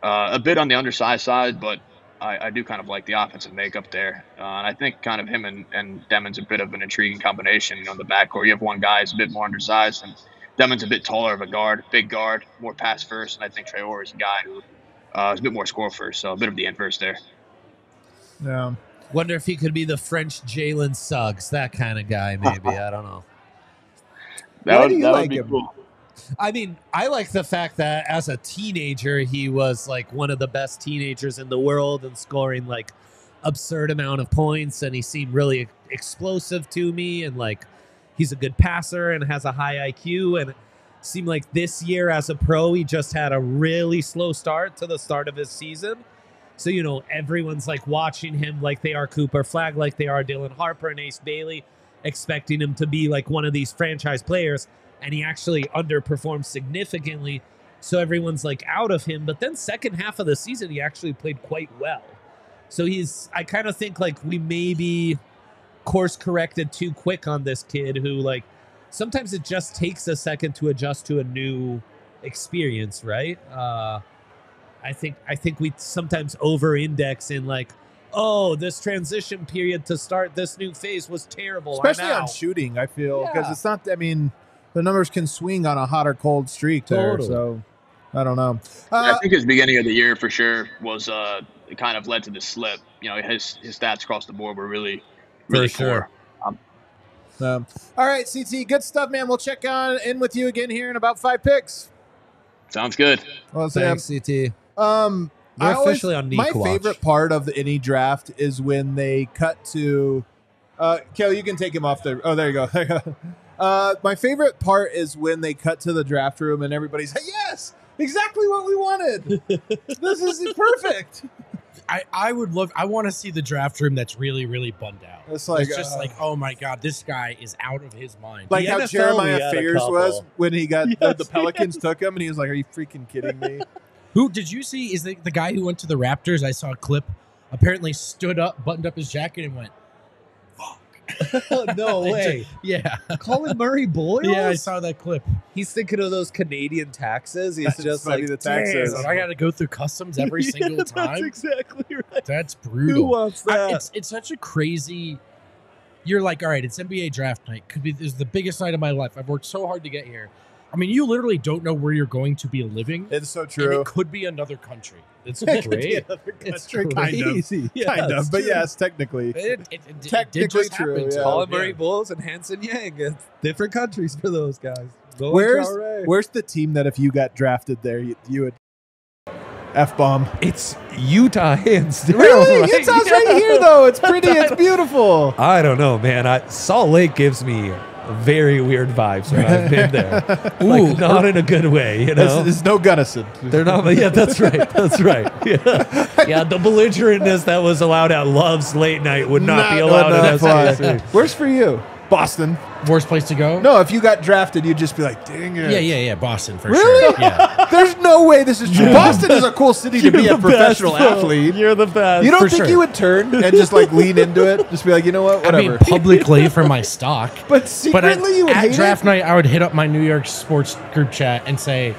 a bit on the undersized side, but I do kind of like the offensive makeup there. And I think kind of him and Demon's a bit of an intriguing combination. In the backcourt, you have one guy who's a bit more undersized, and Demon's a bit taller of a guard, big guard, more pass first. And I think Traore is a guy who is a bit more score first, so a bit of the inverse there. Yeah. Wonder if he could be the French Jalen Suggs, that kind of guy, maybe. I don't know. That do you would like be him? cool. I mean, I like the fact that as a teenager, he was like one of the best teenagers in the world and scoring like absurd amount of points. And he seemed really explosive to me. And like, he's a good passer and has a high IQ. And it seemed like this year as a pro, he just had a really slow start to the start of his season. So, everyone's like watching him like they are Cooper Flagg, like they are Dylan Harper and Ace Bailey, expecting him to be like one of these franchise players. And he actually underperformed significantly. So everyone's like out of him. But then second half of the season, he actually played quite well. So I kind of think like we maybe course corrected too quick on this kid who like sometimes it just takes a second to adjust to a new experience, right? I think we sometimes over-index in like, oh, this transition period to start this new phase was terrible. Especially I'm on out. shooting, I feel, because Yeah. it's not. I mean, the numbers can swing on a hot or cold streak there. Totally. So I don't know. I think his beginning of the year for sure was it kind of led to the slip. His stats across the board were really sure. poor. All right, CT, good stuff, man. We'll check in with you again here in about 5 picks. Sounds good. Well, Sam, Thanks, CT. We're officially on my Neek Watch. favorite part of any draft is when they cut to Kel, you can take him off there. Oh, there you go. There you go. My favorite part is when they cut to the draft room and everybody's like, yes, exactly what we wanted. This is perfect. I want to see the draft room that's really, really bummed out. It's like, just like, oh my God, this guy is out of his mind. Like The how NFL, we Jeremiah had a Fears was couple. when he got the Pelicans took him and he was like, are you freaking kidding me? Who did you see is the guy who went to the Raptors? I saw a clip, apparently stood up, buttoned up his jacket and went, No way. yeah. Colin Murray Boyles? Yeah, I saw that clip. He's thinking of those Canadian taxes. He's That's just funny, like, the taxes. So I got to go through customs every single time. That's exactly right. That's brutal. Who wants that? It's such a crazy. You're like, all right, it's NBA draft night. This is the biggest night of my life. I've worked so hard to get here. I mean, you literally don't know where you're going to be living. It's so And true. it could be another country. It's It could be great. another It's country, kind of. crazy. Yeah, Kind of, it's but true. yes, technically. It did Technically just true, happen. yeah. Colin Murray Bulls and Hanson Yang. It's different countries for those guys. Go Where's Traore. the team that if you got drafted there, you would F-bomb? It's Utah hands down. Really? right? Utah's right here, though. It's pretty. It's beautiful. I don't know, man. Salt Lake gives me very weird vibes when I've been there. Like, not in a good way, you know? There's no Gunnison. They're not. Yeah, that's right. That's right. Yeah, the belligerentness that was allowed at Love's late night would not be allowed in SBC. Where's for you? Boston. Worst place to go? No, if you got drafted, you'd just be like, dang it. Yeah. Boston for Really? sure. Yeah. There's no way this is true. Boston is a cool city to be a professional athlete. You're the best. You don't For think sure. you would turn and just like lean into it? Just be like, you know what? I Whatever. mean, publicly for my stock. but secretly, you would at hate draft it? night, I would hit up my New York sports group chat and say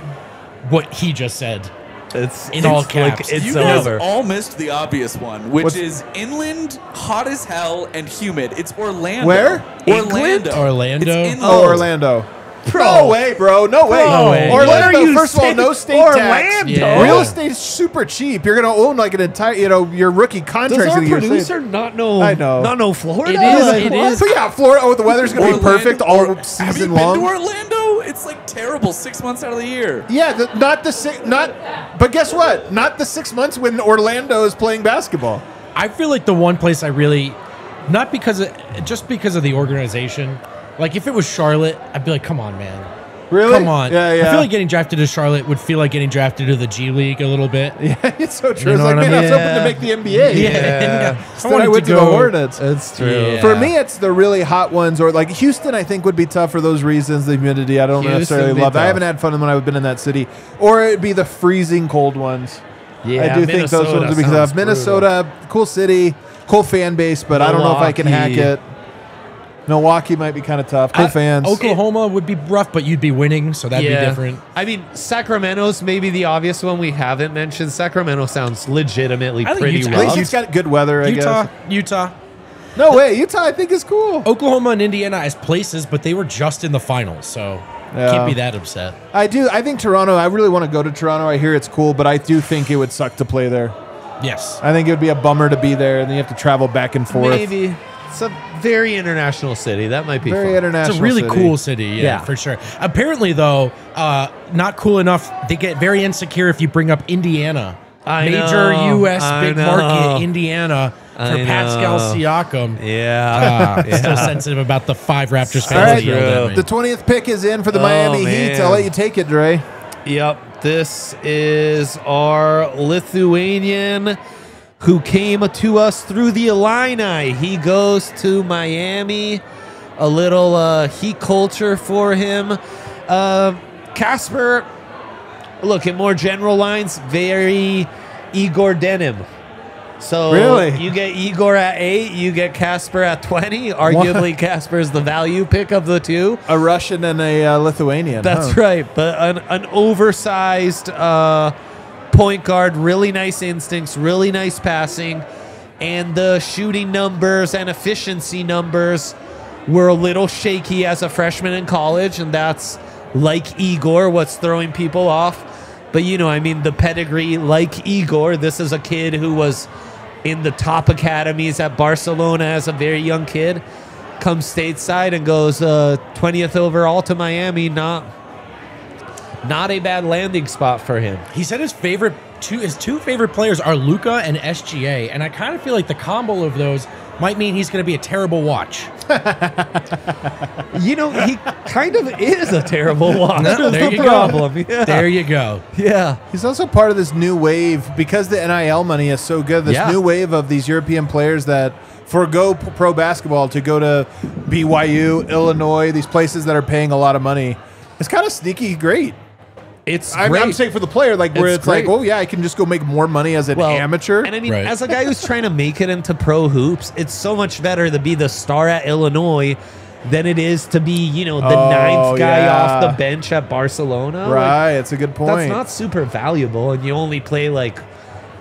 what he just said. It's In all like, caps. it's You guys over. all missed the obvious one, which What's- is inland, hot as hell, and humid. It's Orlando. Where? Orlando. Orlando? It's inland. Oh, Orlando. Bro. No way, bro. No way. No way. Orlando, Where are you first of all, saying no state tax. Orlando? Yeah. Real estate's super cheap. You're going to own like an entire, your rookie Does contract's our going to get producer not know? I know. Not know Florida. It is, Like, it what? is. So yeah, Florida. Oh, the weather's going to be Orlando- perfect all Have you season been long. to Orlando? It's like terrible 6 months out of the year. Yeah, but guess what? Not the 6 months when Orlando is playing basketball. I feel like the one place I really, not because of, just because of the organization. Like if it was Charlotte, I'd be like, come on, man. Really? Come on. Yeah, yeah. I feel like getting drafted to Charlotte would feel like getting drafted to the G League a little bit. Yeah, it's so true. You It's know like, what I man, I was mean? hoping to make the NBA. Yeah. Instead I went to the Hornets. It's true. Yeah. For me, it's the really hot ones, or like Houston. I think would be tough for those reasons. The humidity, I don't Houston necessarily be love. I tough. haven't had fun when I've been in that city, or it'd be the freezing cold ones. Yeah, I do think those ones would be tough. Minnesota, cool city, cool fan base, but I don't know if I can hack Milwaukee. it. Milwaukee might be kind of tough. Cool fans. Oklahoma would be rough, but you'd be winning, so that'd be different. I mean, Sacramento's maybe the obvious one we haven't mentioned. Sacramento sounds legitimately I think pretty Utah- At least rough. he's got good weather, I guess. Utah. No way. Utah, I think, is cool. Oklahoma and Indiana as places, but they were just in the finals, so can't be that upset. I think Toronto, I really want to go to Toronto. I hear it's cool, but I do think it would suck to play there. Yes. I think it would be a bummer to be there, and then you have to travel back and forth. Maybe. It's a very international city. That might be Very fun. international. It's a really city. cool city, yeah, for sure. Apparently, though, not cool enough. They get very insecure if you bring up Indiana. Major know, U.S. I big know. market, Indiana, for I Pascal know. Siakam. Yeah. Still sensitive about the 5 Raptors All fans right, that yelled at me. the 20th pick is in for the Oh, Miami Heat. man. I'll let you take it, Dre. Yep. This is our Lithuanian who came to us through the Illini. He goes to Miami. A little Heat culture for him. Casper, look, in more general lines, very Igor Denim. So Really? you get Igor at 8, you get Casper at 20. Arguably, Casper's the value pick of the two. A Russian and a Lithuanian. That's huh? right. But an oversized point guard, really nice instincts, really nice passing, and the shooting numbers and efficiency numbers were a little shaky as a freshman in college, and that's like Igor, what's throwing people off. But, I mean, the pedigree, like Igor, this is a kid who was in the top academies at Barcelona as a very young kid, comes stateside and goes 20th overall to Miami. Not a bad landing spot for him. He said his two favorite players are Luka and SGA, and I kind of feel like the combo of those might mean he's going to be a terrible watch. He kind of is a terrible watch. No, there That's you the go. problem. Yeah. There you go. Yeah. He's also part of this new wave because the NIL money is so good. This Yeah. new wave of these European players that forego pro basketball to go to BYU, Illinois, these places that are paying a lot of money. It's kind of sneaky great. It's I'm great. saying for the player, like where It's it's like, great. oh yeah, I can just go make more money as an amateur. And I mean, Right. as a guy who's trying to make it into pro hoops, it's so much better to be the star at Illinois than it is to be, the ninth guy off the bench at Barcelona. Like, right, it's a good point. that's not super valuable, and you only play like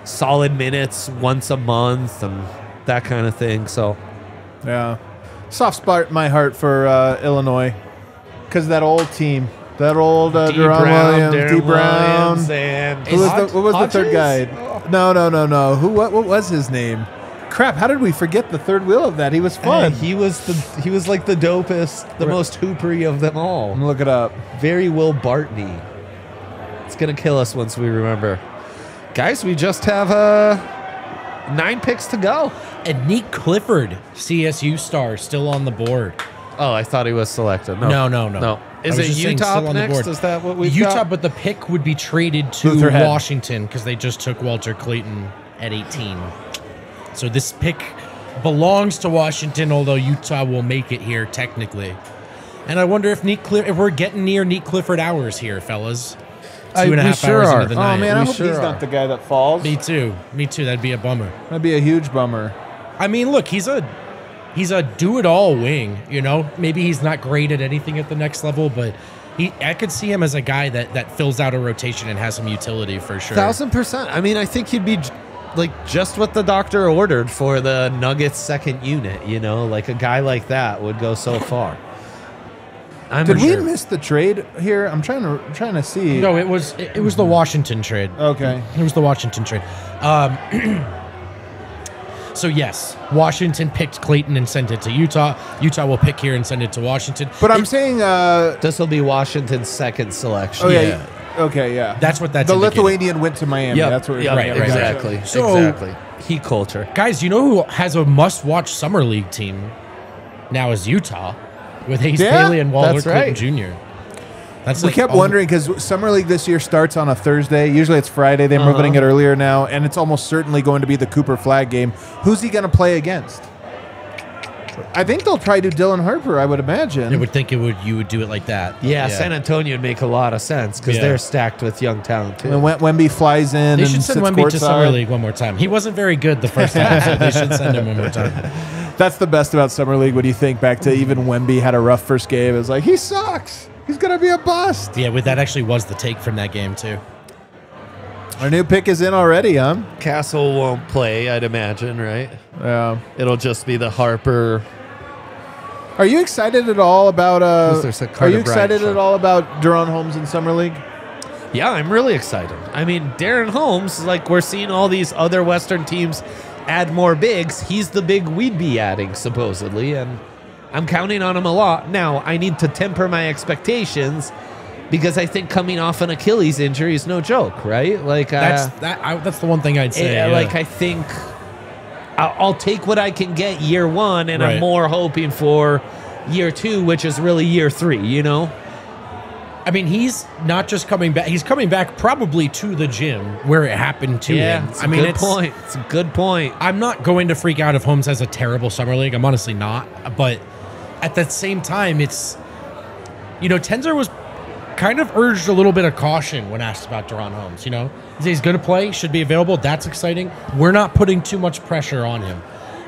solid minutes once a month and that kind of thing. So Yeah. Soft spot in my heart for Illinois because that old team. That old D. Deron Brown, Williams, Darren D. Brown. Williams, and What was the third guy? Hodges? No. What was his name? Crap, how did we forget the third wheel of that? He was fun. He was like the dopest, the most hoopery of them all. I'm gonna look it up. Very Will Bartney. It's gonna kill us once we remember. Guys, we just have 9 picks to go. And Nick Clifford, CSU star, still on the board. Oh, I thought he was selected. No. Is I was it just saying Utah still on the next? board. Is that what we've Utah, got? but the pick would be traded to Luther Head. Washington because they just took Walter Clayton at 18. So this pick belongs to Washington, although Utah will make it here technically. And I wonder if if we're getting near Nick Clifford hours here, fellas. 2.5 sure hours are. into the Oh night. man, I we hope sure he's are. not the guy that falls. Me too. That'd be a bummer. That'd be a huge bummer. I mean, look, he's a do-it-all wing, Maybe he's not great at anything at the next level, but I could see him as a guy that fills out a rotation and has some utility for sure. 1000%. I mean, I think he'd be like just what the doctor ordered for the Nuggets second unit. Like a guy like that would go so far. Did we miss the trade here? I'm trying to see. No, it was the Washington trade. Okay. It was the Washington trade. So yes, Washington picked Clayton and sent it to Utah. Utah will pick here and send it to Washington. But I'm saying This will be Washington's second selection. oh yeah. Yeah. Okay, yeah. That's what that's the indicating. Lithuanian went to Miami. Yep. That's what Yep, right, exactly. So- exactly. Heat culture. Guys, you know who has a must-watch summer league team now is Utah with Ace Yeah, Bailey and Walter that's Clayton right. Jr. That's We like kept wondering because Summer League this year starts on a Thursday. Usually it's Friday. They're moving it earlier now, and it's almost certainly going to be the Cooper Flag game. Who's he going to play against? I think they'll try to do Dylan Harper, I would imagine. I would think you would do it like that. Yeah, San Antonio would make a lot of sense because Yeah. they're stacked with young talent too. And Wemby flies in They and should send sits Wemby to courtside. Summer League one more time. He wasn't very good the first time, so they should send him one more time. That's the best about Summer League when you think back to even Wemby had a rough first game. It was like, he sucks. He's going to be a bust. Yeah, that actually was the take from that game, too. Our new pick is in already, huh? Castle won't play, I'd imagine, right? Yeah. It'll just be the Harper. Are you excited at all about There's a Are Carter you excited Bryant at all about Deron Holmes in Summer League? Yeah, I'm really excited. I mean, Darren Holmes, like we're seeing all these other Western teams add more bigs. He's the big we'd be adding, supposedly, and I'm counting on him a lot. Now, I need to temper my expectations because I think coming off an Achilles injury is no joke, right? Like That's the one thing I'd say. Like I think I'll take what I can get year one, and I'm Right. more hoping for year two, which is really year three, you know? I mean, he's not just coming back. He's coming back probably to the gym where it happened to him. It's a good point. It's a good point. I'm not going to freak out if Holmes has a terrible summer league. I'm honestly not. But at the same time, it's, Tenzer was kind of urged a little bit of caution when asked about Deron Holmes. He's going to play, should be available. That's exciting. We're not putting too much pressure on him.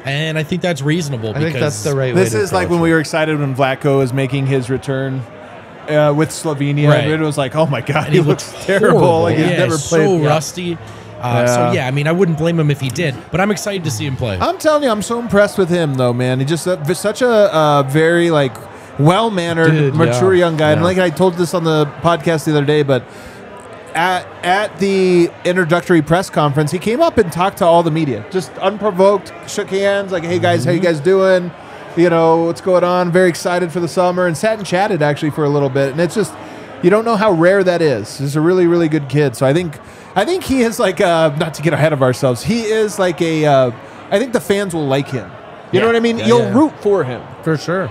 And I think that's reasonable. I think that's the right way This to is like approach when it. we were excited when Vlatko was making his return with Slovenia. Right. And it was like, oh my God, And he looks terrible. horrible. Like he's Yeah, never played. so Yeah. rusty. So I mean, I wouldn't blame him if he did, but I'm excited to see him play. I'm telling you, I'm so impressed with him, though, man. He's just such a very well-mannered, Dude, mature yeah. young guy. And Yeah. like I told this on the podcast the other day, but at the introductory press conference, he came up and talked to all the media, just unprovoked, shook hands, like, "Hey guys, how you guys doing? What's going on? Very excited for the summer," and sat and chatted actually for a little bit. And it's just, you don't know how rare that is. He's a really, really good kid. So I think he is like not to get ahead of ourselves. He is like I think the fans will like him. You know what I mean? Yeah, You'll yeah. root for him. For sure.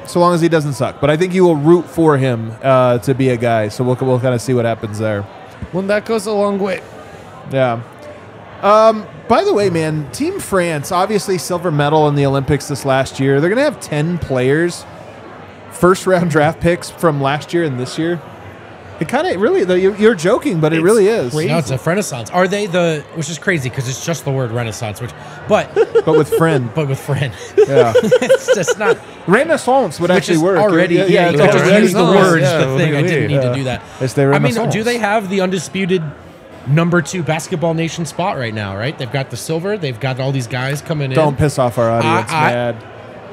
So long as he doesn't suck. But I think you will root for him to be a guy. So we'll kind of see what happens there. Well, that goes a long way. Yeah. By the way, man, Team France, obviously silver medal in the Olympics this last year. They're going to have 10 players, first-round draft picks from last year and this year. It kind of really, you're joking, but it really is. crazy. No, it's a renaissance. Are they which is crazy because it's just the word renaissance, but But with friend. with friend. Yeah. It's just not. Renaissance would Which actually is work. already, yeah, it's you just already- use the Renaissance, words, yeah, the thing. I didn't need to do that. It's the I mean, Renaissance. do they have the undisputed number 2 basketball nation spot right now, right? They've got the silver. They've got all these guys coming in. Don't piss off our audience, man.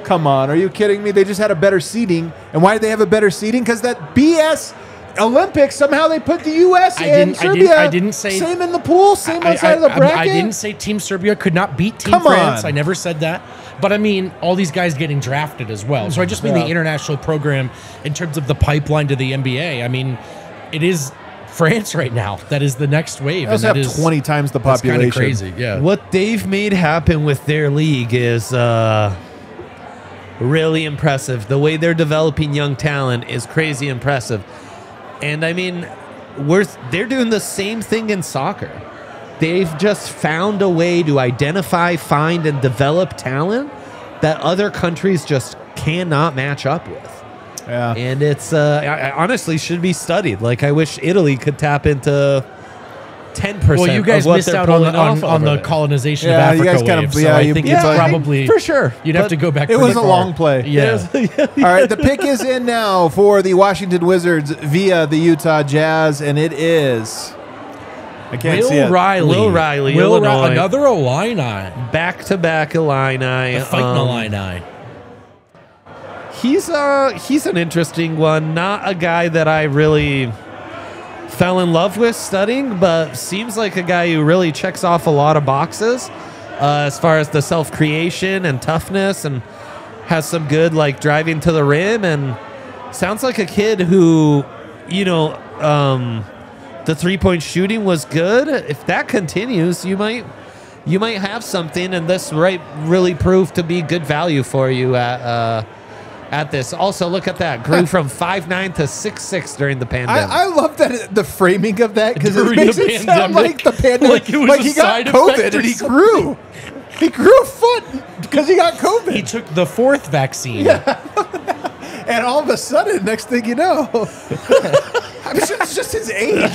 Come on, are you kidding me? They just had a better seeding. And why did they have a better seeding? Because that BS Olympics, somehow they put the U.S. and Serbia. I didn't say same in the pool, same outside of the bracket. I didn't say Team Serbia could not beat Team Come France. on. I never said that. But I mean, all these guys getting drafted as well. So I just mean Yeah. the international program in terms of the pipeline to the NBA. I mean, it is France right now. That is the next wave. They also and that have is 20 times the that's population. kind of crazy. Yeah. What they've made happen with their league is really impressive. The way they're developing young talent is crazy impressive. And I mean, they're doing the same thing in soccer. They've just found a way to identify, find, and develop talent that other countries just cannot match up with. Yeah. And it's I honestly should be studied. Like, I wish Italy could tap into 10%. Well, you guys of what missed they're out on pulling off on over the there. colonization Yeah, of you Africa guys kind wave. of- So yeah, I you- think yeah, it's I think probably for sure. You'd have But to go back. It pretty was a far. long play. Yeah. All right, the pick is in now for the Washington Wizards via the Utah Jazz, and it is. I can't see Will it. Riley. Will Riley, Will Illinois. another Illini. back-to-back Illini. The fighting Illini. He's an interesting one. Not a guy that I really fell in love with studying, but seems like a guy who really checks off a lot of boxes as far as the self-creation and toughness, and has some good driving to the rim, and sounds like a kid who, the three-point shooting was good. If that continues, you might have something, and this really prove to be good value for you at this. Also, look at that. Grew from 5'9" to 6'6" during the pandemic. I love that the framing of that because it During makes the it sound pandemic. like the pandemic, Like it was like a he got side effect COVID or and he something. grew. He grew a foot because he got COVID, He took the 4th vaccine. and all of a sudden, next thing you know, I'm sure it's just his age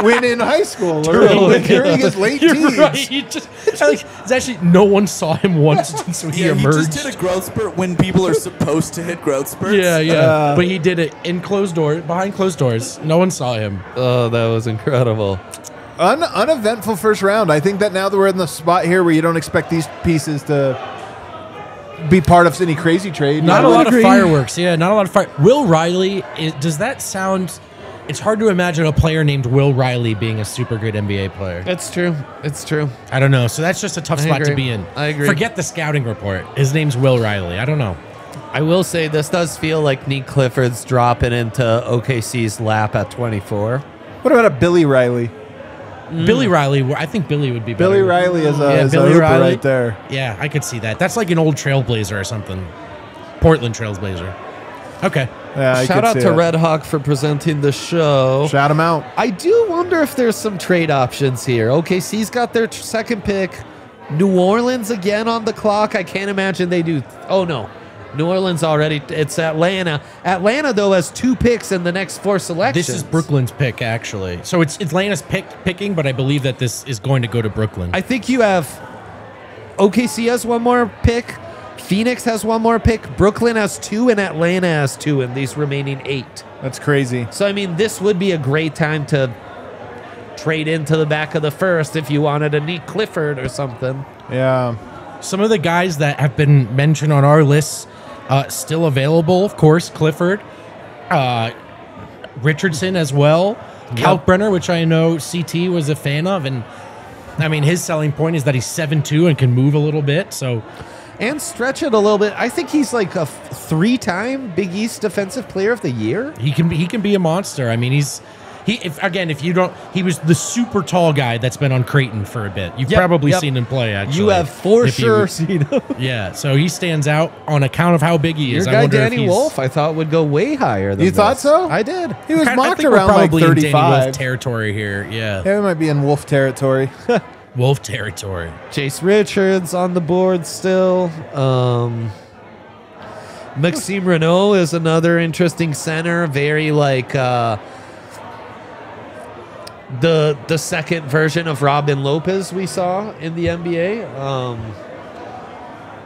when in high school or during his late You're teens. right. It's actually no one saw him once since he Yeah, he emerged. just did a growth spurt when people are supposed to hit growth spurts. Yeah. But he did it in closed doors, behind closed doors. No one saw him. Oh, that was incredible. Uneventful first round. I think that now that we're in the spot here where you don't expect these pieces to be part of any crazy trade. Not I a would lot agree. of fireworks. Yeah, not a lot of fire. Will Riley, does that sound... It's hard to imagine a player named Will Riley being a super good NBA player. It's true. It's true. I don't know. So that's just a tough spot to agree. be in. I agree. Forget the scouting report. His name's Will Riley. I don't know. I will say this does feel like Nick Clifford's dropping into OKC's lap at 24. What about a Billy Riley? Billy Riley, I think Billy would be better. Billy Riley is a Billy hooper Riley. right there. Yeah, I could see that. That's like an old Trailblazer or something. Portland Trailblazer. Okay. Yeah, I Shout could out see to it. Red Hawk for presenting the show. Shout him out. I do wonder if there's some trade options here. OKC's got their second pick. New Orleans again on the clock. I can't imagine they do. Oh, no. New Orleans already. It's Atlanta. Atlanta, though, has 2 picks in the next 4 selections. This is Brooklyn's pick, actually. So it's Atlanta's picking, but I believe that this is going to go to Brooklyn. I think you have OKC has 1 more pick. Phoenix has 1 more pick. Brooklyn has 2, and Atlanta has 2 in these remaining 8. That's crazy. So, I mean, this would be a great time to trade into the back of the first if you wanted a Nick Clifford or something. Yeah. Some of the guys that have been mentioned on our lists still available, of course, Clifford, Richardson as well, Kalkbrenner, which I know CT was a fan of, and I mean his selling point is that he's 7'2" and can move a little bit. So, And stretch it a little bit. I think he's like a 3-time Big East Defensive Player of the Year. he can be a monster. I mean he was the super tall guy that's been on Creighton for a bit. You've Yep, probably yep. seen him play. Actually, You have for If he sure was- seen him. Yeah, so he stands out on account of how big he Your is. I guy wonder if Danny he's- Wolf, I thought would go way higher than You thought this. so? I did. He was I mocked think we're around like probably in Danny Wolf 35. territory here. Yeah, Yeah, we might be in Wolf territory. Wolf territory. Chase Richards on the board still. Maxime Renault is another interesting center. Very like the second version of Robin Lopez we saw in the NBA.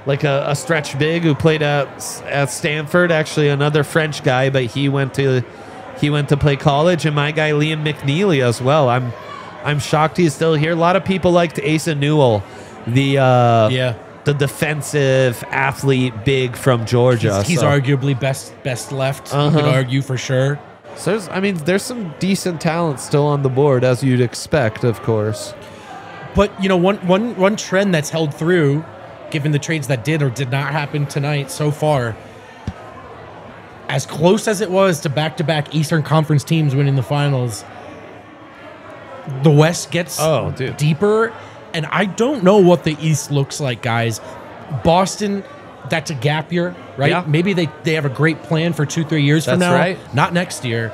Like a stretch big who played at Stanford. Actually, another French guy, but he went to play college. And my guy Liam McNeely as well. I'm shocked he's still here. A lot of people liked Asa Newell, the defensive athlete big from Georgia. He's So- arguably best left. You could argue for sure. So there's some decent talent still on the board, as you'd expect, of course. But you know, one trend that's held through, given the trades that did or did not happen tonight so far, as close as it was to back-to-back Eastern Conference teams winning the finals, the West gets Oh, dude. deeper, and I don't know what the East looks like, guys. Boston, that's a gap year, right? Yeah. Maybe they have a great plan for 2-3 years from That's now. right. Not next year.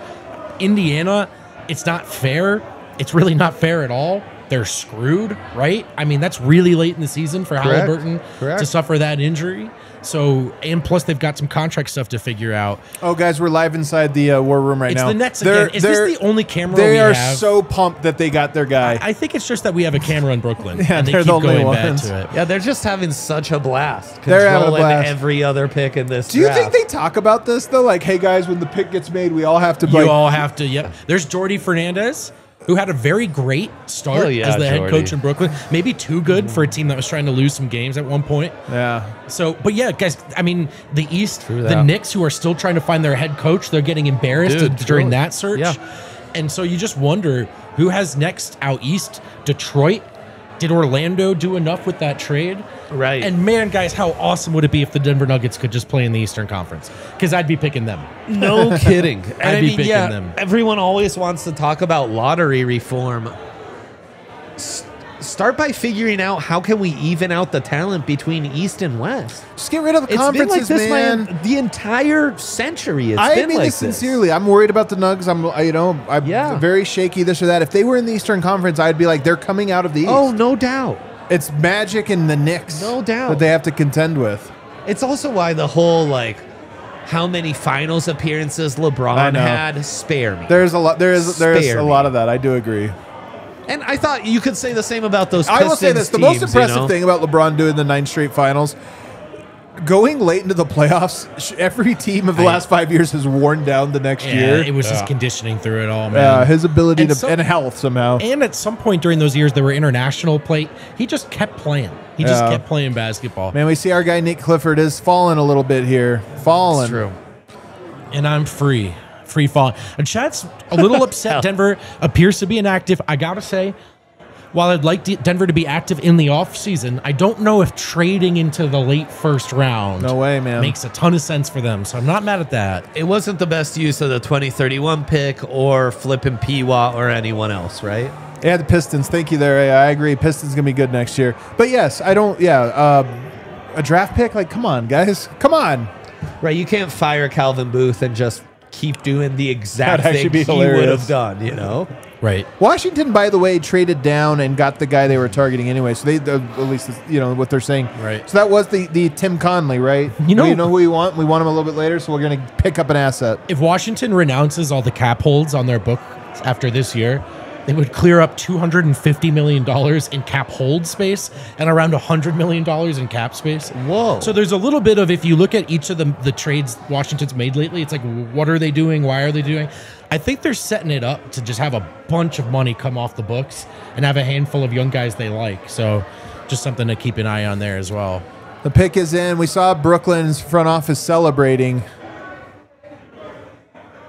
Indiana, it's not fair. It's really not fair at all. They're screwed, right? I mean, that's really late in the season for Correct. Halliburton Correct. to suffer that injury. So, and plus they've got some contract stuff to figure out. Oh, guys, we're live inside the war room right It's now. the Nets again. Is this the only camera They we are have? so pumped that they got their guy. I think it's just that we have a camera in Brooklyn, Yeah, and they they're keep the only going back ones. to it. Yeah, they're just having such a blast. They're having a Controlling blast. every other pick in this Do you draft. think they talk about this though? Like, hey guys, when the pick gets made, we all have to. You Like, all have to. Yep. There's Jordy Fernandez, who had a very great start Hell yeah, as the head Jordy. coach in Brooklyn. Maybe too good for a team that was trying to lose some games at one point. yeah. So, but yeah, guys, I mean, the East, the that. Knicks, who are still trying to find their head coach, they're getting embarrassed Dude, during truly. that search. Yeah. And so you just wonder who has next out East. Detroit. Did Orlando do enough with that trade? Right. And man, guys, how awesome would it be if the Denver Nuggets could just play in the Eastern Conference? Because I'd be picking them. No kidding. And I'd I be mean, picking yeah, them. everyone always wants to talk about lottery reform. Start by figuring out how can we even out the talent between East and West. Just get rid of the It's been like conferences, this man. the entire century. It's I been mean like this sincerely. I'm worried about the Nugs. I'm Yeah. very shaky. This or that. If they were in the Eastern Conference, I'd be like, they're coming out of the East. Oh, no doubt. It's Magic and the Knicks. No doubt. that they have to contend with. It's also why the whole how many finals appearances LeBron know. had. Spare me. There's a lot. There's Spare a me. lot of that. I do agree. And I thought you could say the same about those I will say this: the most Pistons impressive teams, thing about LeBron doing the 9 straight finals, going late into the playoffs. Every team of the last 5 years has worn down the next year. It was his conditioning through it all, man. His ability And and health somehow. And at some point during those years, there were international play. He just kept playing. He just Yeah. kept playing basketball. Man, we see our guy Nick Clifford is falling a little bit here. Falling. It's true. And I'm free falling. And Chad's a little upset. Denver appears to be inactive. I gotta say, while I'd like Denver to be active in the offseason, I don't know if trading into the late first round No way, man. makes a ton of sense for them. So I'm not mad at that. It wasn't the best use of the 2031 pick or flipping Piwa or anyone else, right? Yeah, the Pistons. Thank you there. Yeah, I agree. Pistons going to be good next year. But yes, I don't, a draft pick? Like, come on, guys. Come on. Right, you can't fire Calvin Booth and just keep doing the exact That'd actually thing be he would hilarious. have done, you know? Right. Washington, by the way, traded down and got the guy they were targeting anyway. So they, at least, what they're saying. Right. So that was the Tim Conley, right? You know who we want? We want him a little bit later, so we're going to pick up an asset. If Washington renounces all the cap holds on their book after this year, they would clear up $250 million in cap hold space and around $100 million in cap space. Whoa. So there's a little bit of, if you look at each of the trades Washington's made lately, it's like, what are they doing? Why are they doing? I think they're setting it up to just have a bunch of money come off the books and have a handful of young guys they like. So just something to keep an eye on there as well. The pick is in. We saw Brooklyn's front office celebrating.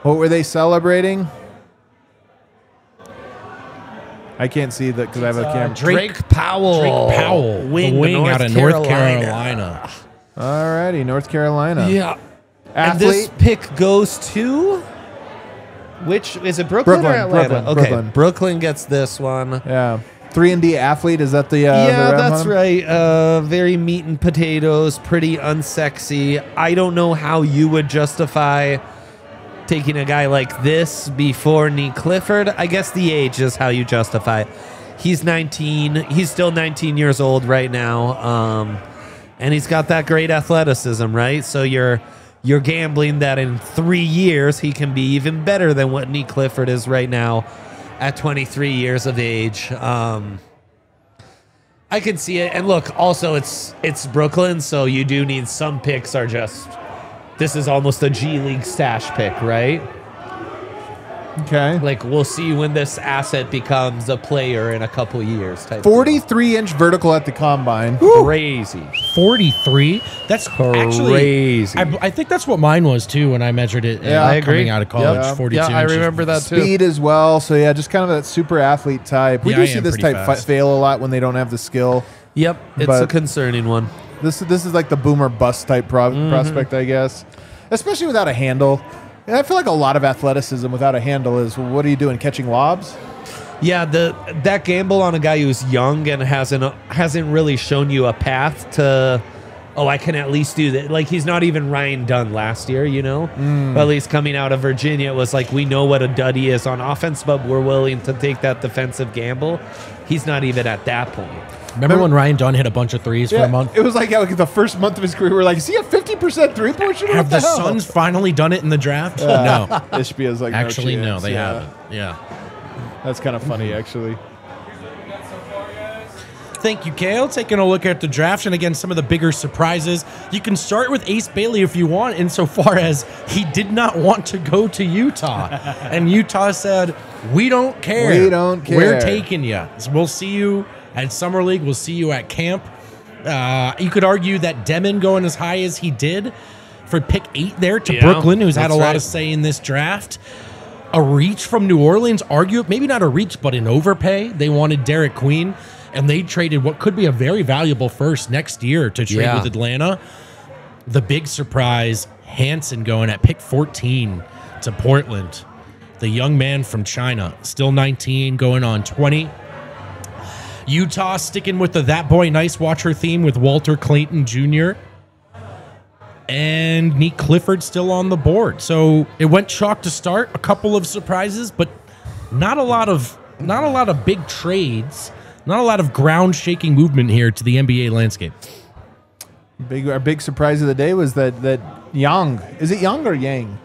What were they celebrating? I can't see that because I have a camera. Drake Powell. Drake Powell, the wing out of North Carolina. All righty, North Carolina. Yeah. And this Athlete. pick goes to... Which, is it Brooklyn or Atlanta? Brooklyn gets this one. Yeah. 3-and-D athlete, is that the Yeah, the that's one? right. Very meat and potatoes, pretty unsexy. I don't know how you would justify taking a guy like this before Nick Clifford. I guess the age is how you justify it. He's 19. He's still 19 years old right now. And he's got that great athleticism, right? So you're gambling that in 3 years he can be even better than what Nick Clifford is right now at 23 years of age. I can see it. And look, also it's Brooklyn, so you do need some picks are just... This is almost a G League stash pick, right? Okay. Like, we'll see when this asset becomes a player in a couple years. Type 43-inch vertical at the combine. deal. Crazy. 43? That's Crazy. actually... I think that's what mine was, too, when I measured it I coming agree. out of college. Yep. 42 Yeah, I inches. remember that too. Speed as well. So, yeah, just kind of that super athlete type. We Yeah, do I see am this pretty type fast. fail a lot when they don't have the skill. Yep, it's But- a concerning one. This is like the boomer bust type prospect, I guess. Especially without a handle. And I feel like a lot of athleticism without a handle is, well, what are you doing, catching lobs? Yeah, that gamble on a guy who's young and hasn't really shown you a path to, oh, I can at least do that. Like, he's not even Ryan Dunn last year, you know? But at least coming out of Virginia, it was like, we know what a dud he is on offense, but we're willing to take that defensive gamble. He's not even at that point. Remember when Ryan Dunn hit a bunch of threes for a month? It was like, like the first month of his career, we're like, is he a 50% three-point shooter? Have What the hell? Suns finally done it in the draft? No. Ishbia's like, Actually, no, no, chance. they Yeah. haven't. Yeah. That's kind of funny, actually. Thank you, Kale. Taking a look at the draft and again some of the bigger surprises. You can start with Ace Bailey if you want, insofar as he did not want to go to Utah, and Utah said, "We don't care. We don't care. We're taking you. So we'll see you at Summer League. We'll see you at camp." You could argue that Demon going as high as he did for pick 8 there to Brooklyn, who's had a that's lot right. of say in this draft. A reach from New Orleans, maybe not a reach, but an overpay. They wanted Derek Queen, and they traded what could be a very valuable first next year to trade with Atlanta. The big surprise, Hansen going at pick 14 to Portland. The young man from China, still 19, going on 20. Utah sticking with the That Boy Nice Watcher theme with Walter Clayton Jr. And Nick Clifford still on the board. So it went chalk to start. A couple of surprises, but not a lot of big trades. Not a lot of ground-shaking movement here to the NBA landscape. Our big surprise of the day was that Yang. Is it Yang or Yang?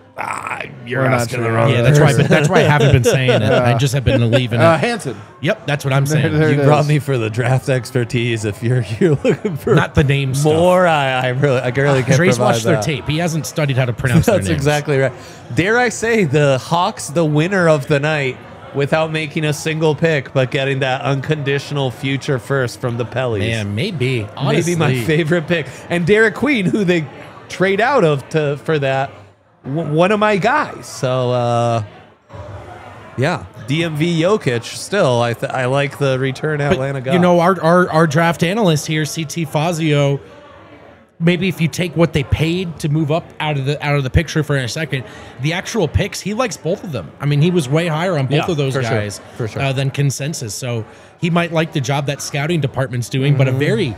You're We're not asking sure. the wrong Yeah, that's why I haven't been saying it. I just have been leaving it. Hanson. Yep, that's what I'm saying. There it You is. brought me for the draft expertise. If you're looking for Not the name stuff. more, I really can't Dre's provide watched their that. tape. He hasn't studied how to pronounce their That's names. exactly right. Dare I say the Hawks, the winner of the night, without making a single pick, but getting that unconditional future first from the Pellies. Man, maybe. Honestly. Maybe my favorite pick. And Derek Queen, who they trade out of for that, one of my guys. So, yeah, DMV Jokic. Still, I like the return Atlanta guy. You know, our draft analyst here, CT Fazio. Maybe if you take what they paid to move up out of the picture for a second, the actual picks, he likes both of them. I mean, he was way higher on both Yeah, of those for sure, guys for sure. than consensus. So he might like the job that scouting department's doing, but a very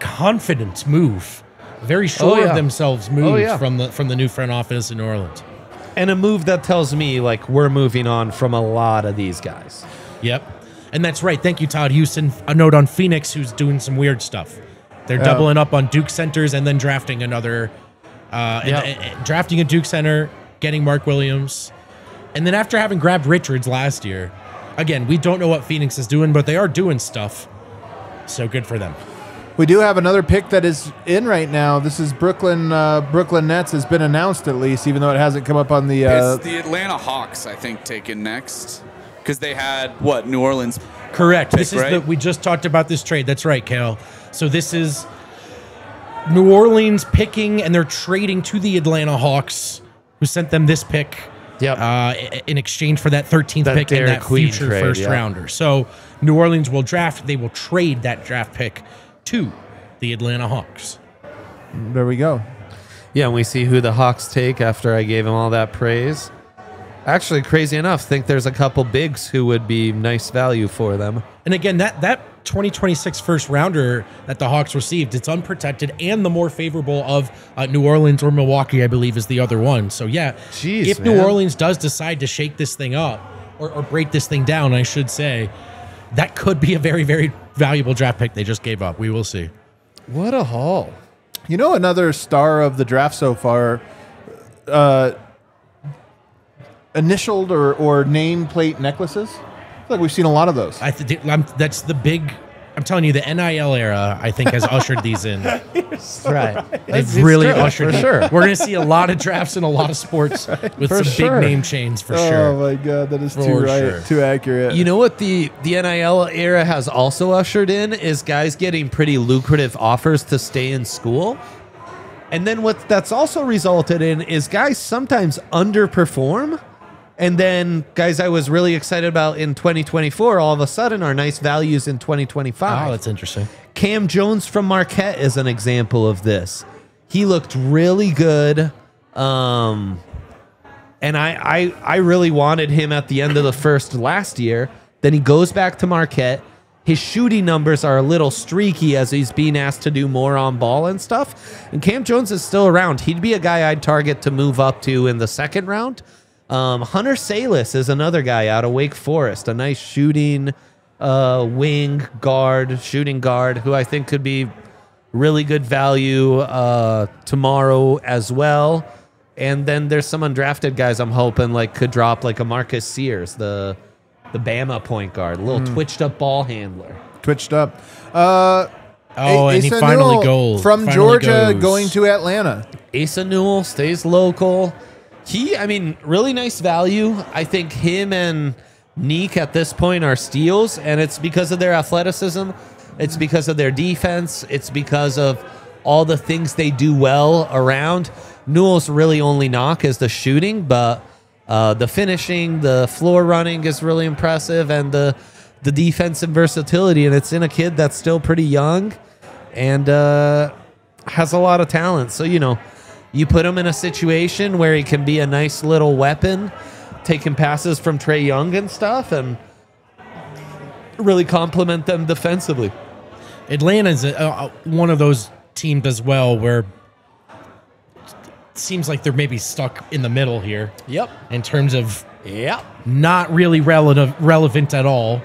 confident move, very sure yeah. of themselves move yeah. from the new front office in New Orleans. and a move that tells me like we're moving on from a lot of these guys. Yep. And that's right. Thank you, Todd Houston. A note on Phoenix, who's doing some weird stuff. They're doubling up on Duke centers and then drafting another, drafting a Duke center, getting Mark Williams. And then after having grabbed Richards last year, again, we don't know what Phoenix is doing, but they are doing stuff. So good for them. We do have another pick that is in right now. This is Brooklyn Nets has been announced at least, even though it hasn't come up on the. It's the Atlanta Hawks, I think, taken next. Because they had, New Orleans. Correct. Pick, This is right? we just talked about this trade. That's right, Kale. So this is New Orleans picking, and they're trading to the Atlanta Hawks, who sent them this pick. Yep. In exchange for that 13th That pick and Derek that Queen future trade, first yeah. rounder. So New Orleans will draft. They will trade that draft pick to the Atlanta Hawks. There we go. Yeah, and we see who the Hawks take after I gave him all that praise. Actually, crazy enough, think there's a couple bigs who would be nice value for them. And again, that 2026 first rounder that the Hawks received, it's unprotected and the more favorable of New Orleans or Milwaukee, I believe, is the other one. So yeah, Jeez, if man. New Orleans does decide to shake this thing up or break this thing down, I should say, that could be a very, very valuable draft pick they just gave up. We will see. What a haul. You know, another star of the draft so far, initialed or nameplate necklaces. I feel like we've seen a lot of those. That's the big. I'm telling you, the NIL era, I think, has ushered these in. Right. They've really ushered for in. sure. We're going to see a lot of drafts in a lot of sports with For some sure. big name chains for Oh sure. my god, that is too For right, sure. too accurate. You know what the NIL era has also ushered in is guys getting pretty lucrative offers to stay in school. And then what that's also resulted in is guys sometimes underperform. And then guys I was really excited about in 2024 all of a sudden are nice values in 2025. Oh, that's interesting. Cam Jones from Marquette is an example of this. He looked really good. And I really wanted him at the end of the first last year. Then he goes back to Marquette. His shooting numbers are a little streaky as he's being asked to do more on ball and stuff. And Cam Jones is still around. He'd be a guy I'd target to move up to in the second round. Hunter Salis is another guy out of Wake Forest, a nice shooting shooting guard, who I think could be really good value tomorrow as well. And then there's some undrafted guys I'm hoping like could drop, like a Marcus Sears, the Bama point guard, a little twitched up ball handler. Twitched up. Oh, and he Asa finally Newell goes. from Finally Georgia goes. going to Atlanta. Asa Newell stays local. Really nice value. I think him and Neek at this point are steals, and it's because of their athleticism. It's because of their defense. It's because of all the things they do well around. Newell's really only knock is the shooting, but the finishing, the floor running is really impressive, and the defensive versatility. And it's in a kid that's still pretty young and has a lot of talent. So, you put him in a situation where he can be a nice little weapon, taking passes from Trae Young and stuff, and really complement them defensively. Atlanta's one of those teams as well where it seems like they're maybe stuck in the middle here. Yep. In terms of Yep. not really relevant at all.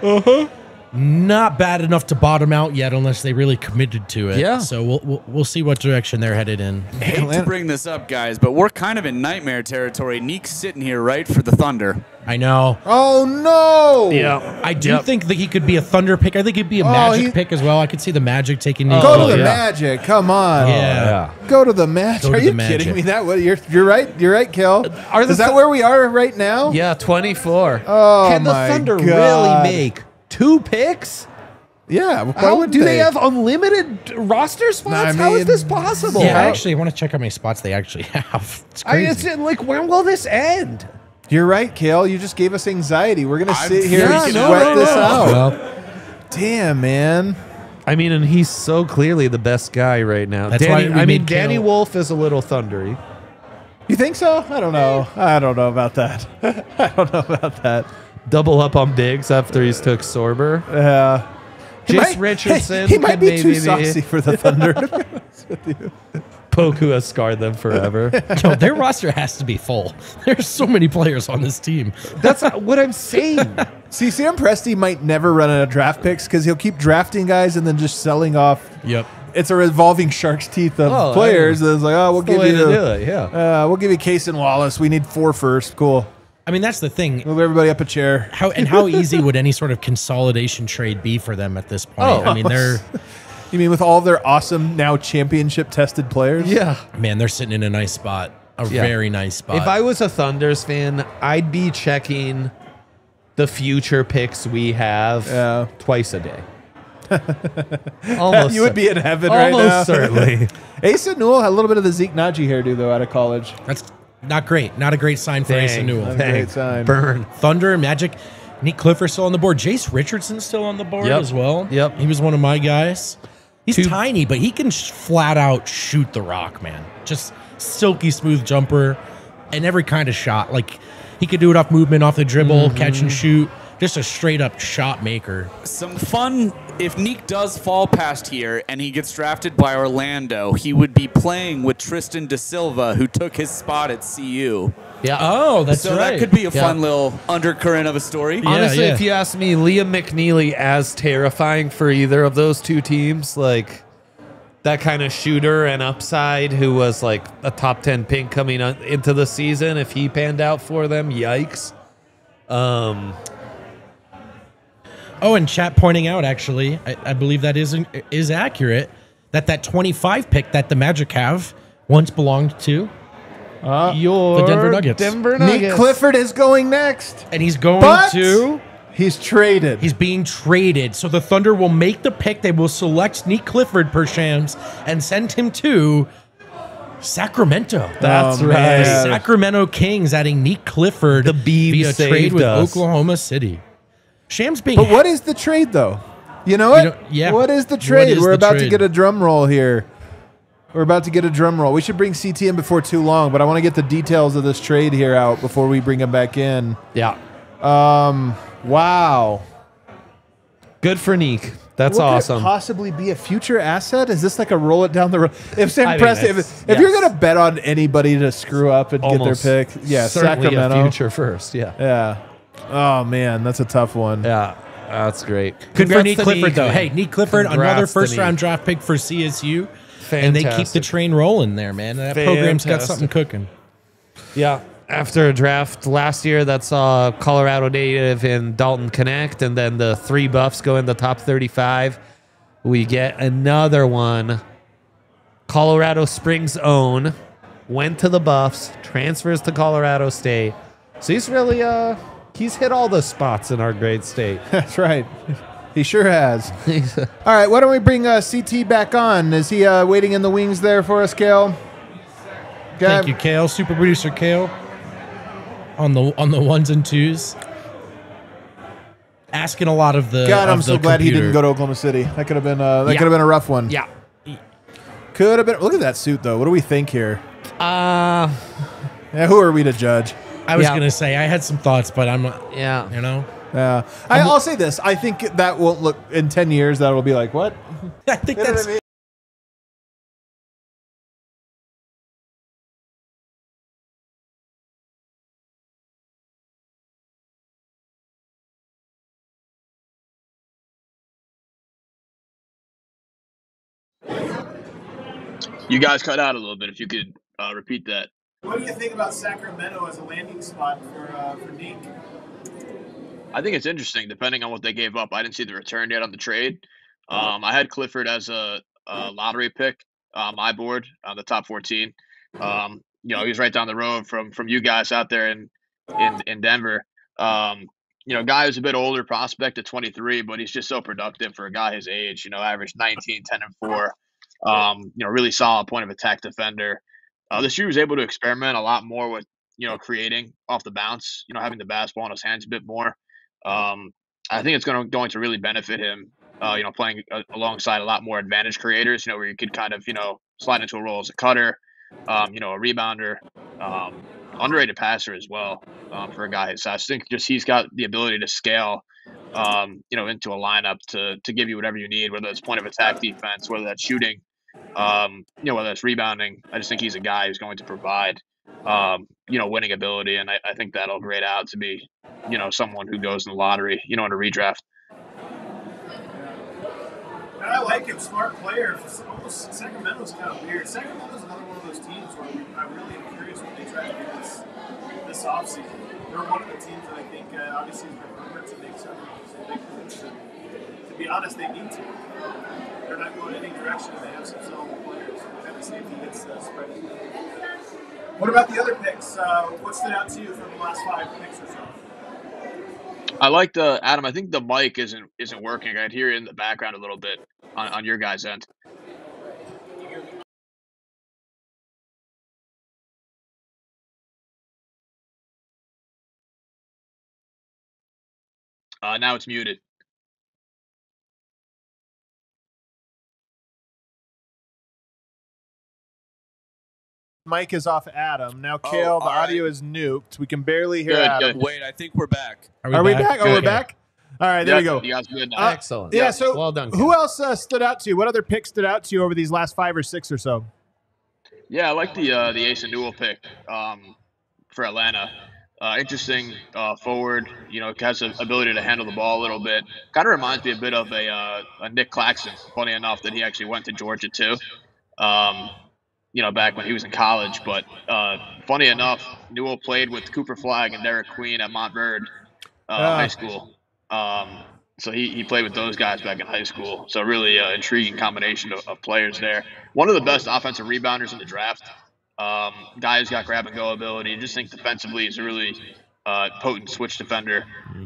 not bad enough to bottom out yet, unless they really committed to it. Yeah. So we'll see what direction they're headed in. Hate to bring this up, guys, but we're kind of in nightmare territory. Neek's sitting here, right, for the Thunder. I know. Oh no! Yeah. I do think that he could be a Thunder pick. I think he'd be a Magic pick as well. I could see the Magic taking Nick. Go to the yeah. Magic. Come on. Yeah. Go to the Magic. Go to Are the you Magic. kidding me? You're right. You're right, Kel. Are the Is that Thu- where we are right now? Yeah, 24. Oh, Can the my Thunder God. really make 2 picks? Yeah. Why How wouldn't do they have unlimited roster spots? How is mean, this possible? Yeah, I actually want to check how many spots they actually have. It's crazy. It's like, when will this end? You're right, Kale. You just gave us anxiety. We're gonna sit here freaking and out sweat right this now. out. Well, Damn, man. I mean, and he's so clearly the best guy right now. That's why we made Danny Kale- Wolf is a little thundery. You think so? I don't know. I don't know about that. I don't know about that. Double up on Biggs after he's took Sorber. Jace Richardson. He might could be maybe too saucy for the Thunder. to be honest with you. Poku has scarred them forever. yo, their roster has to be full. There's so many players on this team. That's not what I'm saying. See, Sam Presti might never run out of draft picks because he'll keep drafting guys and then just selling off. Yep. It's a revolving shark's teeth of Oh, players. It's like, oh, we'll The give way you to do it, yeah. we'll give you Case and Wallace. We need 4 first. Cool. I mean, that's the thing. Move everybody up a chair. How easy would any sort of consolidation trade be for them at this point? Oh. I mean, You mean with all their awesome now championship tested players? Yeah. they're sitting in a nice spot, a Yeah. very nice spot. If I was a Thunders fan, I'd be checking the future picks we have twice a day. Almost. You would be in heaven right now. Almost certainly. Asa Newell had a little bit of the Zeke Naji hairdo though out of college. That's not great. Not a great sign for Asa Newell. Not a great sign. Burn. Thunder and Magic. Nick Clifford still on the board. Jace Richardson's still on the board Yep. as well. Yep. He was one of my guys. He's Two- tiny, but he can flat out shoot the rock, man. Just silky smooth jumper and every kind of shot. Like he could do it off movement, off the dribble, catch and shoot. Just a straight up shot maker. Some fun. If Neek does fall past here and he gets drafted by Orlando, he would be playing with Tristan Da Silva, who took his spot at CU. Yeah. Oh, that's So right. that could be a fun little undercurrent of a story. Honestly, yeah. if you ask me, Liam McNeely as terrifying for either of those two teams, like that kind of shooter and upside who was like a top 10 pick coming into the season, if he panned out for them, yikes. Oh, and chat pointing out, actually, I believe that is accurate, that 25 pick that the Magic have once belonged to, Your The Denver Nuggets. Denver Nick Nuggets. Clifford is going next. and he's going But to... he's traded. He's being traded. So the Thunder will make the pick. They will select Nick Clifford per shams and send him to Sacramento. That's Oh, right. man. The Sacramento Kings adding Nick Clifford The Beavs via trade saved with us. Oklahoma City. Shams being But what is the trade, though? You know what? yeah. What is the What trade? is We're the about to trade? get a drum roll here. We're about to get a drum roll. We should bring CT in before too long, but I want to get the details of this trade here out before we bring him back in. Yeah. Wow. Good for Neek. That's What awesome. could possibly be a future asset? Is this like a roll it down the road? If Sam I mean, Presti, it's- if you're yes. going to bet on anybody to screw up and Almost get their pick, yeah, certainly Sacramento. a future first. Yeah. Yeah. Oh, man, that's a tough one. Yeah. That's great. Good for Congrats Nick to Clifford, though. man. Hey, Nick Clifford, Congrats another to first-round Neek. draft pick for CSU. And they keep the Fantastic. train rolling there, man. That program's got Fantastic. something cooking. Yeah. After a draft last year that saw Colorado native and Dalton connect, and then the 3 Buffs go in the top 35, we get another one. Colorado Springs own, went to the Buffs, transfers to Colorado State. So he's really he's hit all the spots in our great state. That's right. He sure has. All right, why don't we bring CT back on? Is he waiting in the wings there for us, Kale? Thank you, Kale. Super producer Kale. On the ones and twos. Asking a lot of the God, I'm of so the glad he computer. didn't go to Oklahoma City. That could have been Yeah. could have been a rough one. Yeah. Could have been. Look at that suit though. What do we think here? Uh Yeah, who are we to judge? I was Yeah. gonna say I had some thoughts, but I'm not. yeah. You know, Yeah, I'll say this. I think that won't look in 10 years. That'll be like what? I think You know what that's I mean? You guys cut out a little bit. If you could repeat that. What do you think about Sacramento as a landing spot for Nick? I think it's interesting, depending on what they gave up. I didn't see the return yet on the trade. I had Clifford as a lottery pick on my board on the top 14. He's right down the road from you guys out there in Denver. Guy who's a bit older prospect at 23, but he's just so productive for a guy his age. Averaged 19, 10, and 4. Really solid point of attack defender. This year he was able to experiment a lot more with creating off the bounce. Having the basketball in his hands a bit more. I think it's going to really benefit him. Playing alongside a lot more advantage creators. Where you could kind of slide into a role as a cutter, a rebounder, underrated passer as well for a guy his size. I think just he's got the ability to scale, into a lineup to give you whatever you need, whether it's point of attack defense, whether that's shooting, whether that's rebounding. I just think he's a guy who's going to provide, winning ability, and I think that'll grade out to be, someone who goes in the lottery, in a redraft. I like him, smart player. Sacramento's kind of weird. Sacramento's another one of those teams where I really am curious what they try to do this offseason. They're one of the teams that I think obviously has been rumored to make some big moves. To be honest, they need to. They're not going any direction. They have some sellable players. So we'll have to see if he gets spread. What about the other picks? What stood out to you from the last 5 picks or so? I like Adam. I think the mic isn't working. I'd hear it in the background a little bit on your guys' end. Now it's muted. Mic is off Adam. Now, Kale, the audio is nuked. We can barely hear Good, Adam. good. Wait, I think we're back. Are we back? Oh, we're back? All right, there we go. You guys are good now. Excellent. Yeah, so well done. who else stood out to you? What other picks stood out to you over these last 5 or 6 or so? Yeah, I like the Asa Newell pick for Atlanta. Interesting forward. Has the ability to handle the ball a little bit. Kind of reminds me a bit of a Nick Claxton. Funny enough that he actually went to Georgia too. Back when he was in college. But funny enough, Newell played with Cooper Flagg and Derek Queen at Montverde high school. So he played with those guys back in high school. So really intriguing combination of players there. One of the best offensive rebounders in the draft. Guy who's got grab and go ability. I just think defensively he's a really potent switch defender.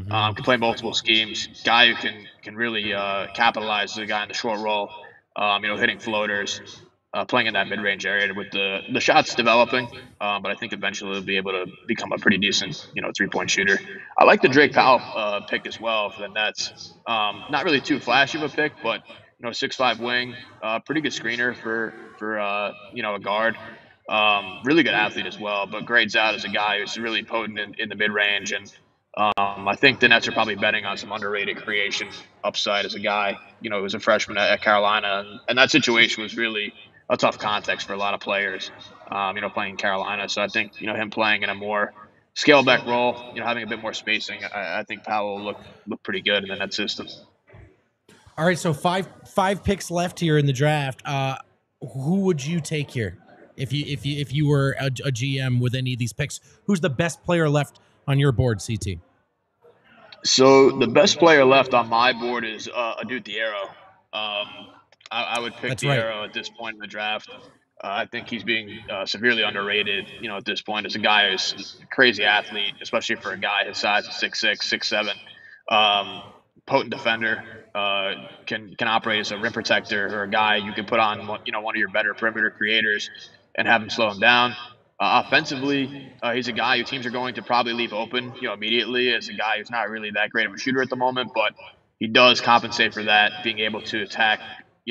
Can play multiple schemes. Guy who can really capitalize as a guy in the short roll. Hitting floaters. Playing in that mid-range area with the shots developing, but I think eventually he'll be able to become a pretty decent, three-point shooter. I like the Drake Powell pick as well for the Nets. Not really too flashy of a pick, but 6'5" wing, pretty good screener for a guard. Really good athlete as well, but grades out as a guy who's really potent in the mid-range. And I think the Nets are probably betting on some underrated creation upside as a guy, who was a freshman at Carolina, and that situation was really a tough context for a lot of players, playing in Carolina. So I think, him playing in a more scale back role, having a bit more spacing, I think Powell will look pretty good in the net system. All right, so five picks left here in the draft. Who would you take here if you were a GM with any of these picks? Who's the best player left on your board, CT? So the best player left on my board is Adou Diarra. I would pick Diarra at this point in the draft. I think he's being severely underrated, at this point as a guy who's a crazy athlete, especially for a guy his size of 6'6", 6'7". Potent defender, can operate as a rim protector or a guy you can put on, one of your better perimeter creators and have him slow him down. Offensively, he's a guy who teams are going to probably leave open, immediately as a guy who's not really that great of a shooter at the moment, but he does compensate for that, being able to attack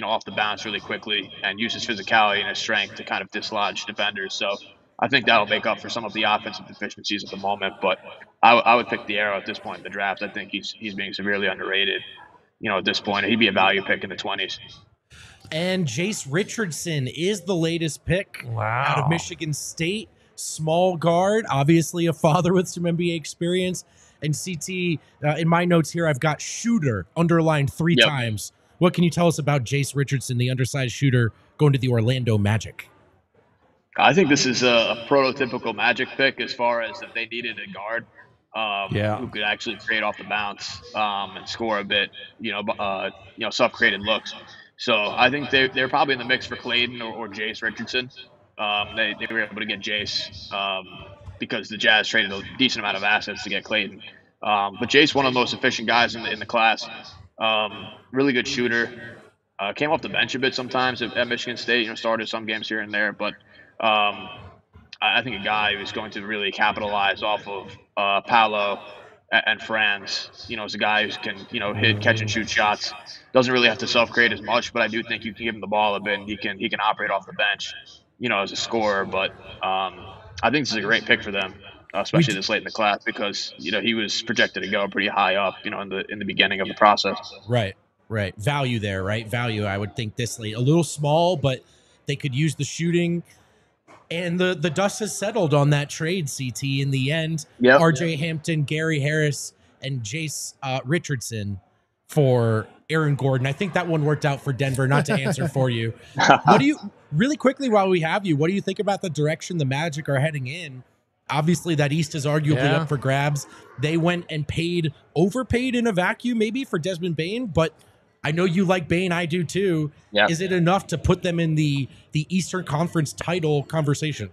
off the bounce really quickly and use his physicality and his strength to kind of dislodge defenders. So I think that'll make up for some of the offensive deficiencies at the moment. But I would pick Diarra at this point in the draft. I think he's being severely underrated. At this point, he'd be a value pick in the 20s. And Jace Richardson is the latest pick out of Michigan State. Small guard, obviously a father with some NBA experience. And CT, in my notes here, I've got shooter underlined 3 times. What can you tell us about Jace Richardson, the undersized shooter going to the Orlando Magic? I think this is a prototypical Magic pick as far as if they needed a guard who could actually create off the bounce and score a bit, self-created looks. So I think they're probably in the mix for Clayton or Jace Richardson. They were able to get Jace because the Jazz traded a decent amount of assets to get Clayton. But Jace, one of the most efficient guys in the class, really good shooter. Came off the bench a bit sometimes at Michigan State. Started some games here and there, but I think a guy who's going to really capitalize off of Paolo and Franz. Is a guy who can hit, catch, and shoot shots. Doesn't really have to self-create as much, but I do think you can give him the ball a bit, and he can operate off the bench, as a scorer. But I think this is a great pick for them, especially this late in the class, because he was projected to go pretty high up, in the beginning of the process. Right. Value there, right? Value. I would think this late, a little small, but they could use the shooting. And the dust has settled on that trade, CT, in the end. Yep. RJ Hampton, Gary Harris, and Jace Richardson for Aaron Gordon. I think that one worked out for Denver, not to answer for you. What do you, really quickly while we have you, what do you think about the direction the Magic are heading in? Obviously, that East is arguably up for grabs. They went and overpaid in a vacuum maybe for Desmond Bane, but I know you like Bane. I do too. Yeah. Is it enough to put them in the Eastern Conference title conversation?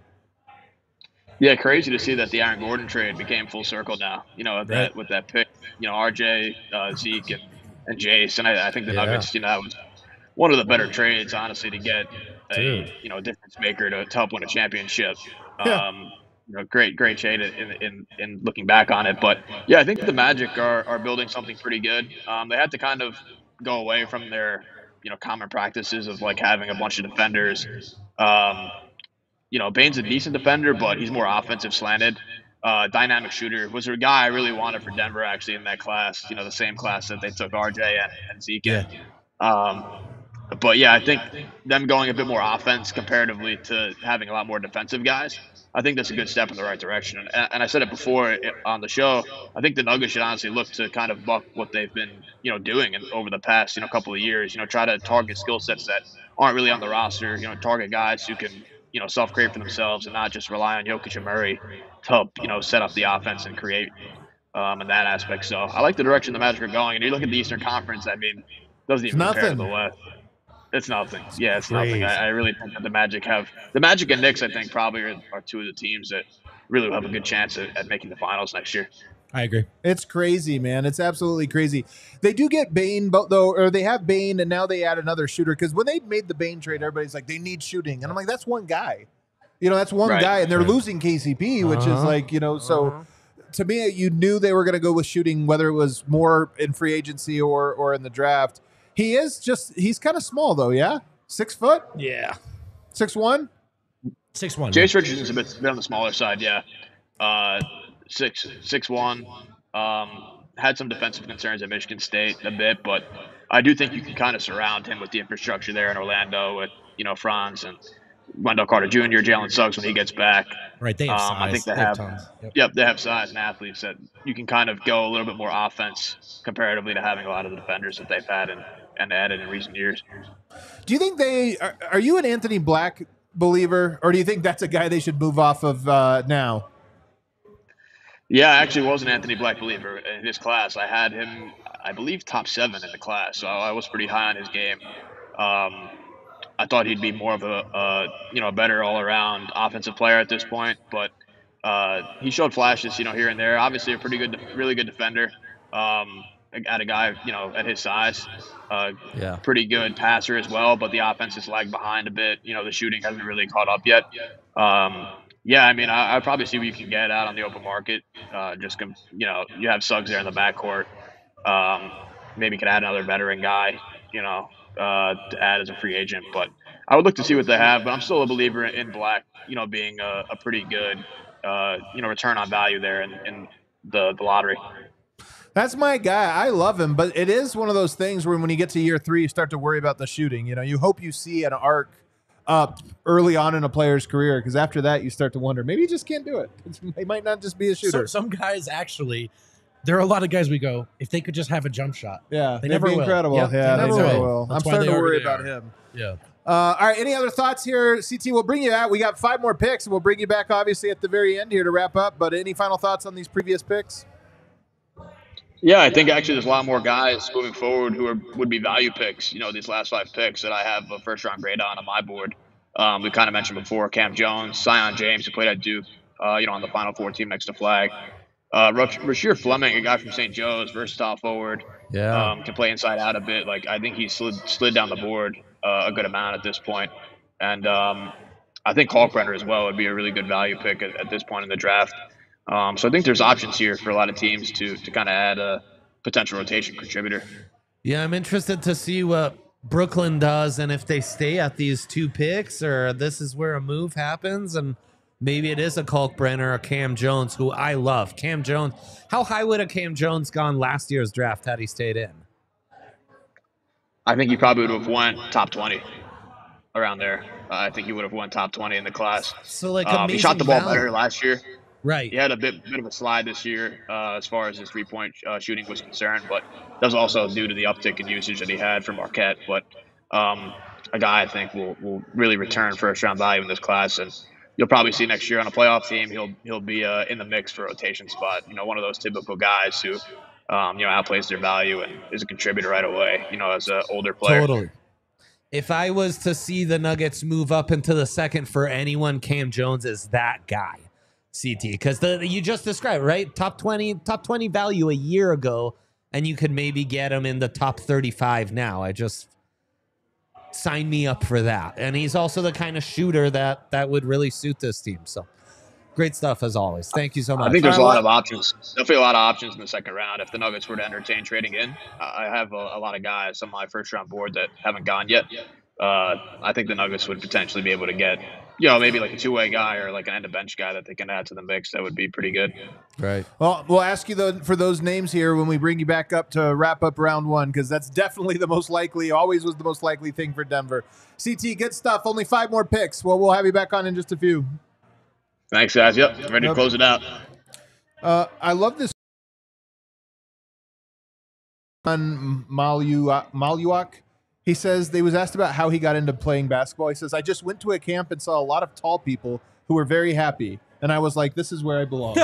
Yeah, crazy to see that the Aaron Gordon trade became full circle now. With that pick, RJ, Zeke, and Jace, and I think the Nuggets, that was one of the better trades, honestly, to get a difference maker to help win a championship. Great trade in looking back on it. But yeah, I think the Magic are building something pretty good. They had to kind of go away from their common practices of like having a bunch of defenders. Bane's a decent defender, but he's more offensive slanted. Dynamic shooter was a guy I really wanted for Denver actually in that class. The same class that they took RJ and Zeke in. But yeah, I think them going a bit more offense comparatively to having a lot more defensive guys, I think that's a good step in the right direction. And I said it before on the show, I think the Nuggets should honestly look to kind of buck what they've been, doing over the past, couple of years. Try to target skill sets that aren't really on the roster. Target guys who can, self-create for themselves and not just rely on Jokic and Murray to help, set up the offense and create in that aspect. So I like the direction the Magic are going. And you look at the Eastern Conference, I mean, doesn't even compare to the West. It's nothing. Yeah, it's nothing. I really think that the Magic and Knicks, I think, probably are two of the teams that really will have a good chance at making the finals next year. I agree. It's crazy, man. It's absolutely crazy. They do get Bane, or they have Bane, and now they add another shooter. Because when they made the Bane trade, everybody's like, they need shooting. And I'm like, that's one guy. That's one guy. And they're losing KCP, which is like, so to me, you knew they were going to go with shooting, whether it was more in free agency or in the draft. He's kind of small though, yeah? 6 foot? Yeah. 6'1"? 6'1". Jace Richardson's a bit on the smaller side, yeah. 6'1". Had some defensive concerns at Michigan State a bit, but I do think you can kind of surround him with the infrastructure there in Orlando with, Franz and Wendell Carter Jr., Jalen Suggs when he gets back. Right, they have size. I think they have tons. Yep, they have size and athletes that you can kind of go a little bit more offense comparatively to having a lot of the defenders that they've had and added in recent years. Do you think are you an Anthony Black believer, or do you think that's a guy they should move off of now? Yeah, I actually was an Anthony Black believer in his class. I had him, I believe, top 7 in the class, so I was pretty high on his game. I thought he'd be more of a better all-around offensive player at this point, but he showed flashes, here and there. Obviously, really good defender. At a guy, at his size, pretty good passer as well. But the offense is lagged behind a bit. The shooting hasn't really caught up yet. I probably see what you can get out on the open market. You have Suggs there in the backcourt. Maybe could add another veteran guy, to add as a free agent. But I would look to see what they have. But I'm still a believer in Black, being a pretty good, return on value there in the lottery. That's my guy. I love him, but it is one of those things where when you get to year 3, you start to worry about the shooting. You hope you see an arc up early on in a player's career, because after that, you start to wonder, maybe he just can't do it. He might not just be a shooter. Some guys actually, there are a lot of guys we go, if they could just have a jump shot. Yeah, they never be will. incredible. Yep, Yeah, they never will. will. I'm That's why starting they to worry already about are. him. Yeah. All right, any other thoughts here? CT, we'll bring you out. We got 5 more picks, and we'll bring you back, obviously, at the very end here to wrap up. But any final thoughts on these previous picks? Yeah, I think actually there's a lot more guys moving forward who would be value picks. These last 5 picks that I have a first-round grade on my board. We kind of mentioned before Cam Jones, Zion James, who played at Duke, on the Final Four team next to Flag. Rasheer Fleming, a guy from St. Joe's, versatile forward. Yeah. Can play inside out a bit. I think he slid down the board a good amount at this point. And I think Kalkbrenner as well would be a really good value pick at this point in the draft. So I think there's options here for a lot of teams to kind of add a potential rotation contributor. Yeah, I'm interested to see what Brooklyn does and if they stay at these 2 picks or this is where a move happens and maybe it is a Kalkbrenner or Cam Jones, who I love. Cam Jones. How high would a Cam Jones gone last year's draft had he stayed in? I think he probably would have won top 20 around there. I think he would have won top 20 in the class. So he shot the ball value. better last year. Right. He had a bit of a slide this year as far as his 3-point shooting was concerned, but that was also due to the uptick in usage that he had from Marquette. But a guy I think will really return first-round value in this class, and you'll probably see next year on a playoff team he'll be in the mix for a rotation spot. One of those typical guys who outplays their value and is a contributor right away. As an older player. Totally. If I was to see the Nuggets move up into the second for anyone, Cam Jones is that guy. CT, because you just described, right? Top 20 value a year ago, and you could maybe get him in the top 35 now. I just sign me up for that. And he's also the kind of shooter that would really suit this team. So great stuff as always. Thank you so much. I think there's a lot of options. Definitely a lot of options in the second round. If the Nuggets were to entertain trading in, I have a lot of guys on my first round board that haven't gone yet. I think the Nuggets would potentially be able to get, maybe like a 2-way guy or like an end of bench guy that they can add to the mix. That would be pretty good. Right. Well, we'll ask you for those names here when we bring you back up to wrap up round 1, because that's definitely the most likely, always was the most likely thing for Denver. CT, good stuff. Only 5 more picks. Well, we'll have you back on in just a few. Thanks, guys. Yep, ready to close it out. I love this. On Maluak. He says they was asked about how he got into playing basketball. He says, I just went to a camp and saw a lot of tall people who were very happy. And I was like, this is where I belong.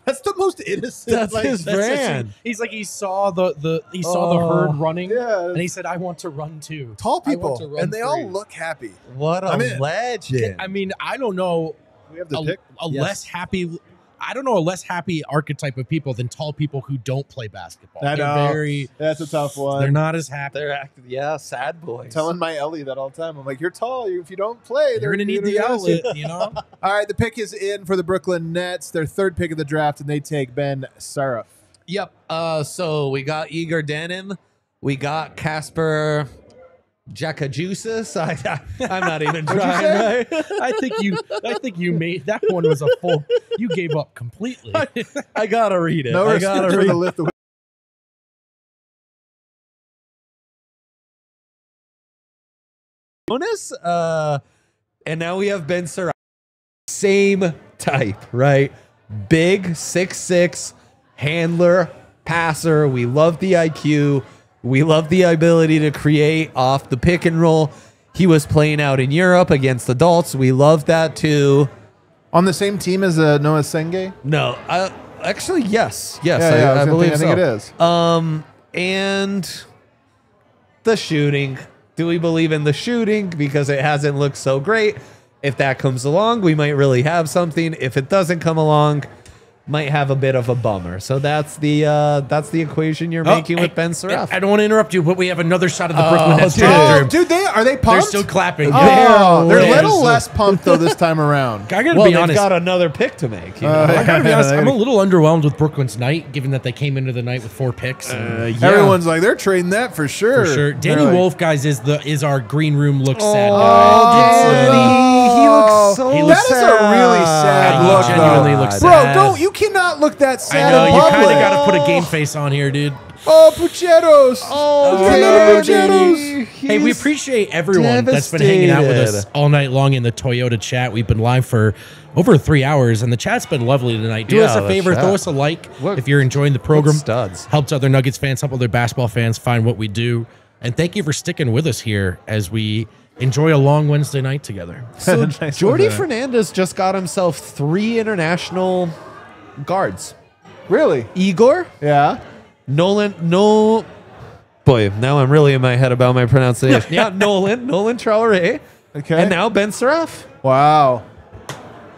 That's the most innocent. That's his brand. He's like, he saw the herd running, yeah. and he said, I want to run too. Tall I want people. to run And they free. all look happy. What a I'm in. legend. I mean, I don't know We have the pick. a less happy. I don't know a less happy archetype of people than tall people who don't play basketball. I They're know. very. That's a tough one. They're not as happy. They're active. Yeah, sad boys. Telling my Ellie that all the time. I'm like, you're tall. If you don't play, You're gonna need the outlet, you know. All right, the pick is in for the Brooklyn Nets, their 3rd pick of the draft, and they take Ben Saraf. Yep. So we got Igor Denim. We got Casper Jakajusis. I'm not even trying. Right? I think you made that one was a full. You gave up completely. I gotta read it. No I respect gotta for read the lift. bonus. And now we have Ben Sarab. Same type, right? Big 6'6", handler, passer. We love the IQ. We love the ability to create off the pick and roll. He was playing out in Europe against adults. We love that too. On the same team as Noah Senge? No, actually, yes. Yes, Yeah, I believe I think so. it is. And the shooting. Do we believe in the shooting? Because it hasn't looked so great. If that comes along, we might really have something. If it doesn't come along, might have a bit of a bummer. So that's the equation you're making with Ben Saraf. I don't want to interrupt you, but we have another shot of the Brooklyn Nets. dude. room. Dude, are they They're pumped? still clapping. Oh, they're a Yeah. little less pumped though this time around. I gotta Well, be they've honest. got another pick to make. You know? I gotta be honest. Yeah, I'm a little underwhelmed with Brooklyn's night, given that they came into the night with 4 picks. And Everyone's like, they're trading that for sure. for sure, Danny They're like, Wolf, guys, is our green room looks sad Oh, guy. Danny, he looks so He That looks is a really sad He look, genuinely though. looks Bro, sad. you cannot look that I sad know in you public. kind of got to put a game face on here, dude. Oh, Pucheros. Oh, Pucheros. Hey, we appreciate everyone that's been hanging out with us devastated. all night long in the Toyota chat. We've been live for over 3 hours, and the chat's been lovely tonight. Do Yeah, us a the favor, chat. throw us a like What- if you're enjoying the program. studs. Helps other Nuggets fans, help other basketball fans find what we do. And thank you for sticking with us here as we enjoy a long Wednesday night together. So Nice Jordy one, man. Fernandez just got himself 3 international guards. Really? Igor, Yeah. Nolan, no. Boy, now I'm really in my head about my pronunciation. Yeah, Nolan Traore, Okay. and now Ben Seraph. Wow.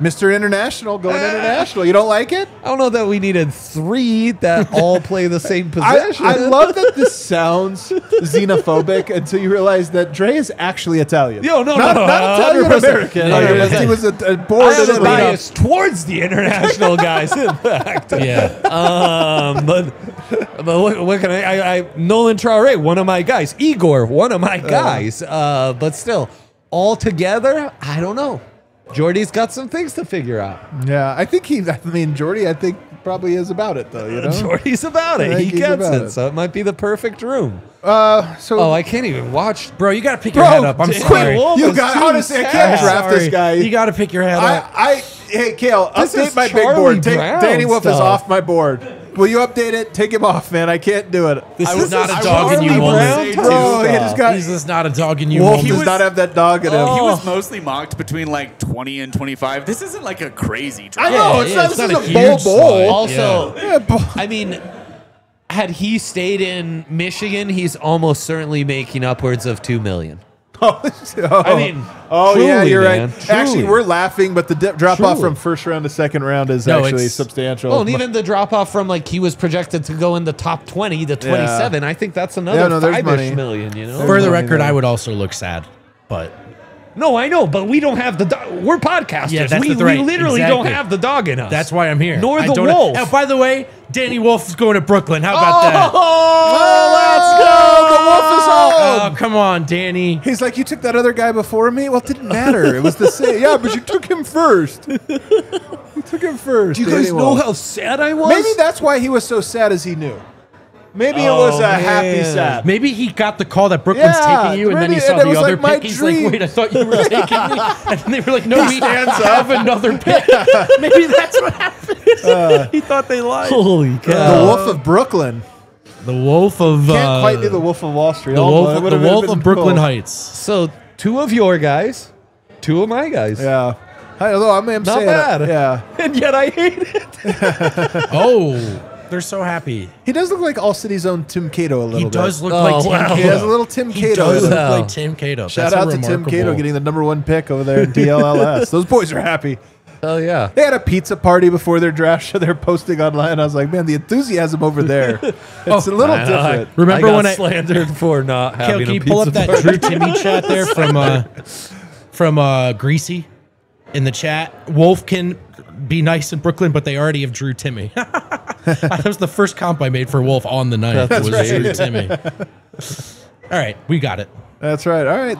Mr. International going international. You don't like it? I don't know that we needed 3 that all play the same I position. love that this sounds xenophobic until you realize that Dre is actually Italian. Yo, no, not no, Italian 100%. American. 100%. He was I born have in a Italy. bias towards the international guys, in fact. Yeah. But what can I Nolan Traore, one of my guys. Igor, one of my guys. But still, all together, I don't know. Jordy's got some things to figure out. Yeah, I think Jordy, I think probably is about it though, you know? Jordy's about I it. think He he's gets about it. it. So it might be the perfect room. So Oh, I can't even watch. Bro, you got to pick your head up. I'm damn. sorry. Wolf you is got too honestly, I can't sad. draft this Sorry. guy. You got to pick your head up. Hey, Kale, This update is my big Charlie board. Brown Danny Wolf is stuff. off my board. Will you update it? Take him off, man. I can't do it. This I is was- not I a dog in was you Charlie moment. Brown Bro, he stuff. just got. This is not a dog in you Wolf moment. does not have that dog in him. He was mostly mocked between like 20 and 25. This isn't like a crazy I draft. know. Yeah, it's yeah, not. it's This not is a a bowl huge bowl. slide. Also, Yeah, I mean, had he stayed in Michigan, he's almost certainly making upwards of $2 million. I mean, yeah, truly, you're man, right. Actually, truly. we're laughing, but the drop off Truly. from first round to second round is No, actually it's- substantial. Well, and even the drop off from like he was projected to go in the top 20 to 27. I think that's another Yeah, no, there's money. $5-ish million, you know? For the money record, there. I would also look sad, but No, I know, but we don't have the dog. We're podcasters. Yeah, that's we right. literally Exactly. don't have the dog in us. that's why I'm here. Nor I the don't- Wolf. Oh, by the way, Danny Wolf is going to Brooklyn. How about that? let's go. The Wolf is Oh, home. come on, Danny. He's like, you took that other guy before me? Well, it didn't matter. It was the same. Yeah, but you took him first. You took him first. Do you Danny guys know Wolf. how sad I was? Maybe that's why he was so sad as he knew. Maybe it was a happy man. sad. Maybe he got the call that Brooklyn's Yeah, taking you, and then he maybe- saw and it the was other like my pick. He's dream. like, wait, I thought you were taking me. And they were like, no, we have another pick. Maybe that's what happened. He thought they lied. Holy The cow. Wolf of Brooklyn. The Wolf of... Can't quite be the Wolf of Wall Street. The Almost. It Wolf, would the have Wolf been of Brooklyn cool. Heights. So 2 of your guys, 2 of my guys. Yeah. Although I'm Not saying bad. it. Yeah. And yet I hate it. Oh, they're so happy. He does look like All City's own Tim Cato a little He bit. does look Oh, like Tim wow. Cato. He has a little Tim He Cato does in look him. like Tim Cato. Shout That's out a to Tim remarkable- Cato getting the #1 pick over there in DLLS. Those boys are happy. Oh, yeah. They had a pizza party before their draft show. They're posting online. I was like, man, the enthusim over there. It's a little different. Remember I got when I- slandered for not Kale, having can a you pull up pizza that party? Drew Timmy chat there from Greasy in the chat? Wolf can be nice in Brooklyn, but they already have Drew Timmy. That was the first comp I made for Wolf on the night. That's was right. Drew Timmy. All right, we got it. That's right. All right.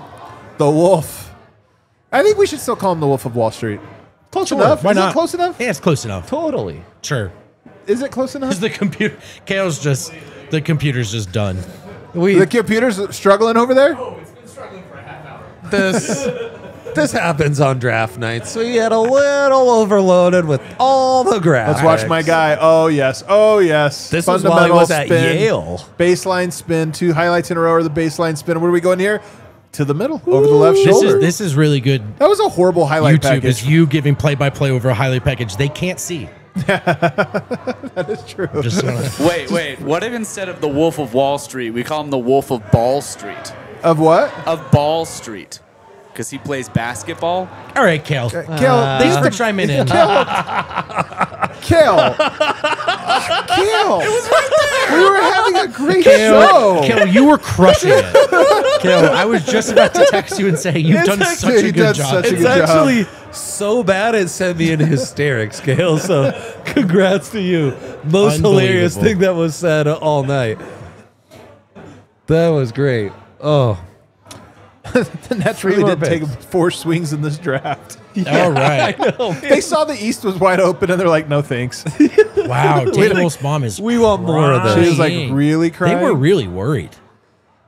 The Wolf. I think we should still call him the Wolf of Wall Street. Close Sure, enough. why Is not? it close enough? Yeah, it's close enough. Totally. Sure. Is it close enough? Because the computer, the computer's just done. The computer's struggling over there? This happens on draft nights. So you get a little overloaded with all the graphics. Let's watch my guy. Oh, yes. Oh, yes. This was while he was at spin. Yale. Baseline spin. 2 highlights in a row or the baseline spin. Where are we going here? To the middle. Over the left shoulder. This is really good. That was a horrible highlight YouTube package. is you giving play-by-play over a highlight package they can't see. That is true. Just wanna- Wait. What if instead of the Wolf of Wall Street, we call him the Wolf of Ball Street? Of what? Of Ball Street. Because he plays basketball. All right, Kale. Kale, Thanks for chiming in. Kale. Kale. We were having a great show. Kale, you were crushing it. Kale, I was just about to text you and say you've done such a you good did job. such a It's good job. actually so bad it sent me in hysterics, Gail. So congrats to you. Most hilarious Unbelievable. thing that was said all night. That was great. Oh, The Nets really more did take picks. 4 swings in this draft. All right. They saw the East was wide open and they're like, no thanks. Wow. Daniel's mom is we want more of this. She was like crying. really crying. They were really worried.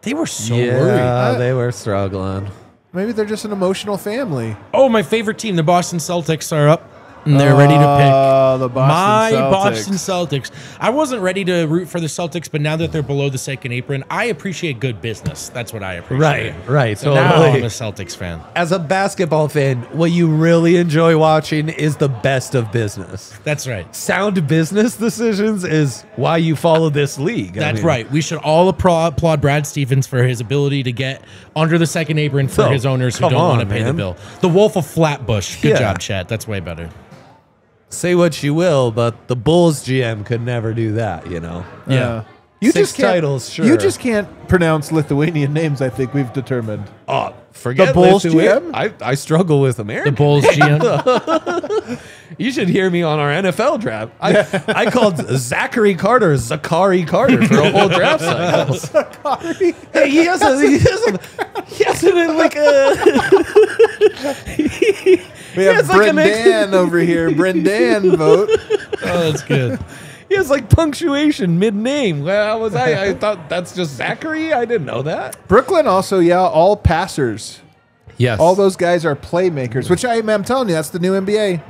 They were so worried. Yeah, they were struggling. Maybe they're just an emotional family. Oh, my favorite team, the Boston Celtics, are up And they're ready to pick the my Boston Celtics. Boston Celtics. I wasn't ready to root for the Celtics, but now that they're below the second apron, I appreciate good business. That's what I appreciate. Right. So now Totally. I'm a Celtics fan. As a basketball fan, what you really enjoy watching is the best of business. That's right. Sound business decisions is why you follow this league. That's right. We should all applaud Brad Stevens for his ability to get under the second apron for Oh, his owners who come don't want to on, pay the man. bill. The Wolf of Flatbush. Good Yeah. job, Chad. That's way better. Say what you will, but the Bulls GM could never do that, you know? Yeah. You Six just can't, titles, sure. You just can't pronounce Lithuanian names, I think we've determined. Oh, forget The Bulls Lithuania. GM? I struggle with The American. Bulls GM. You should hear me on our NFL draft. I called Zachary Carter Zachary Carter for a whole draft cycle. Hey, he has like a. We have like an Brendan over here. Brendan vote. Oh, that's good. He has like punctuation mid name. Well, was I thought that's just Zachary. I didn't know that. Brooklyn also, all passers. Yes. All those guys are playmakers, which I'm telling you, that's the new NBA.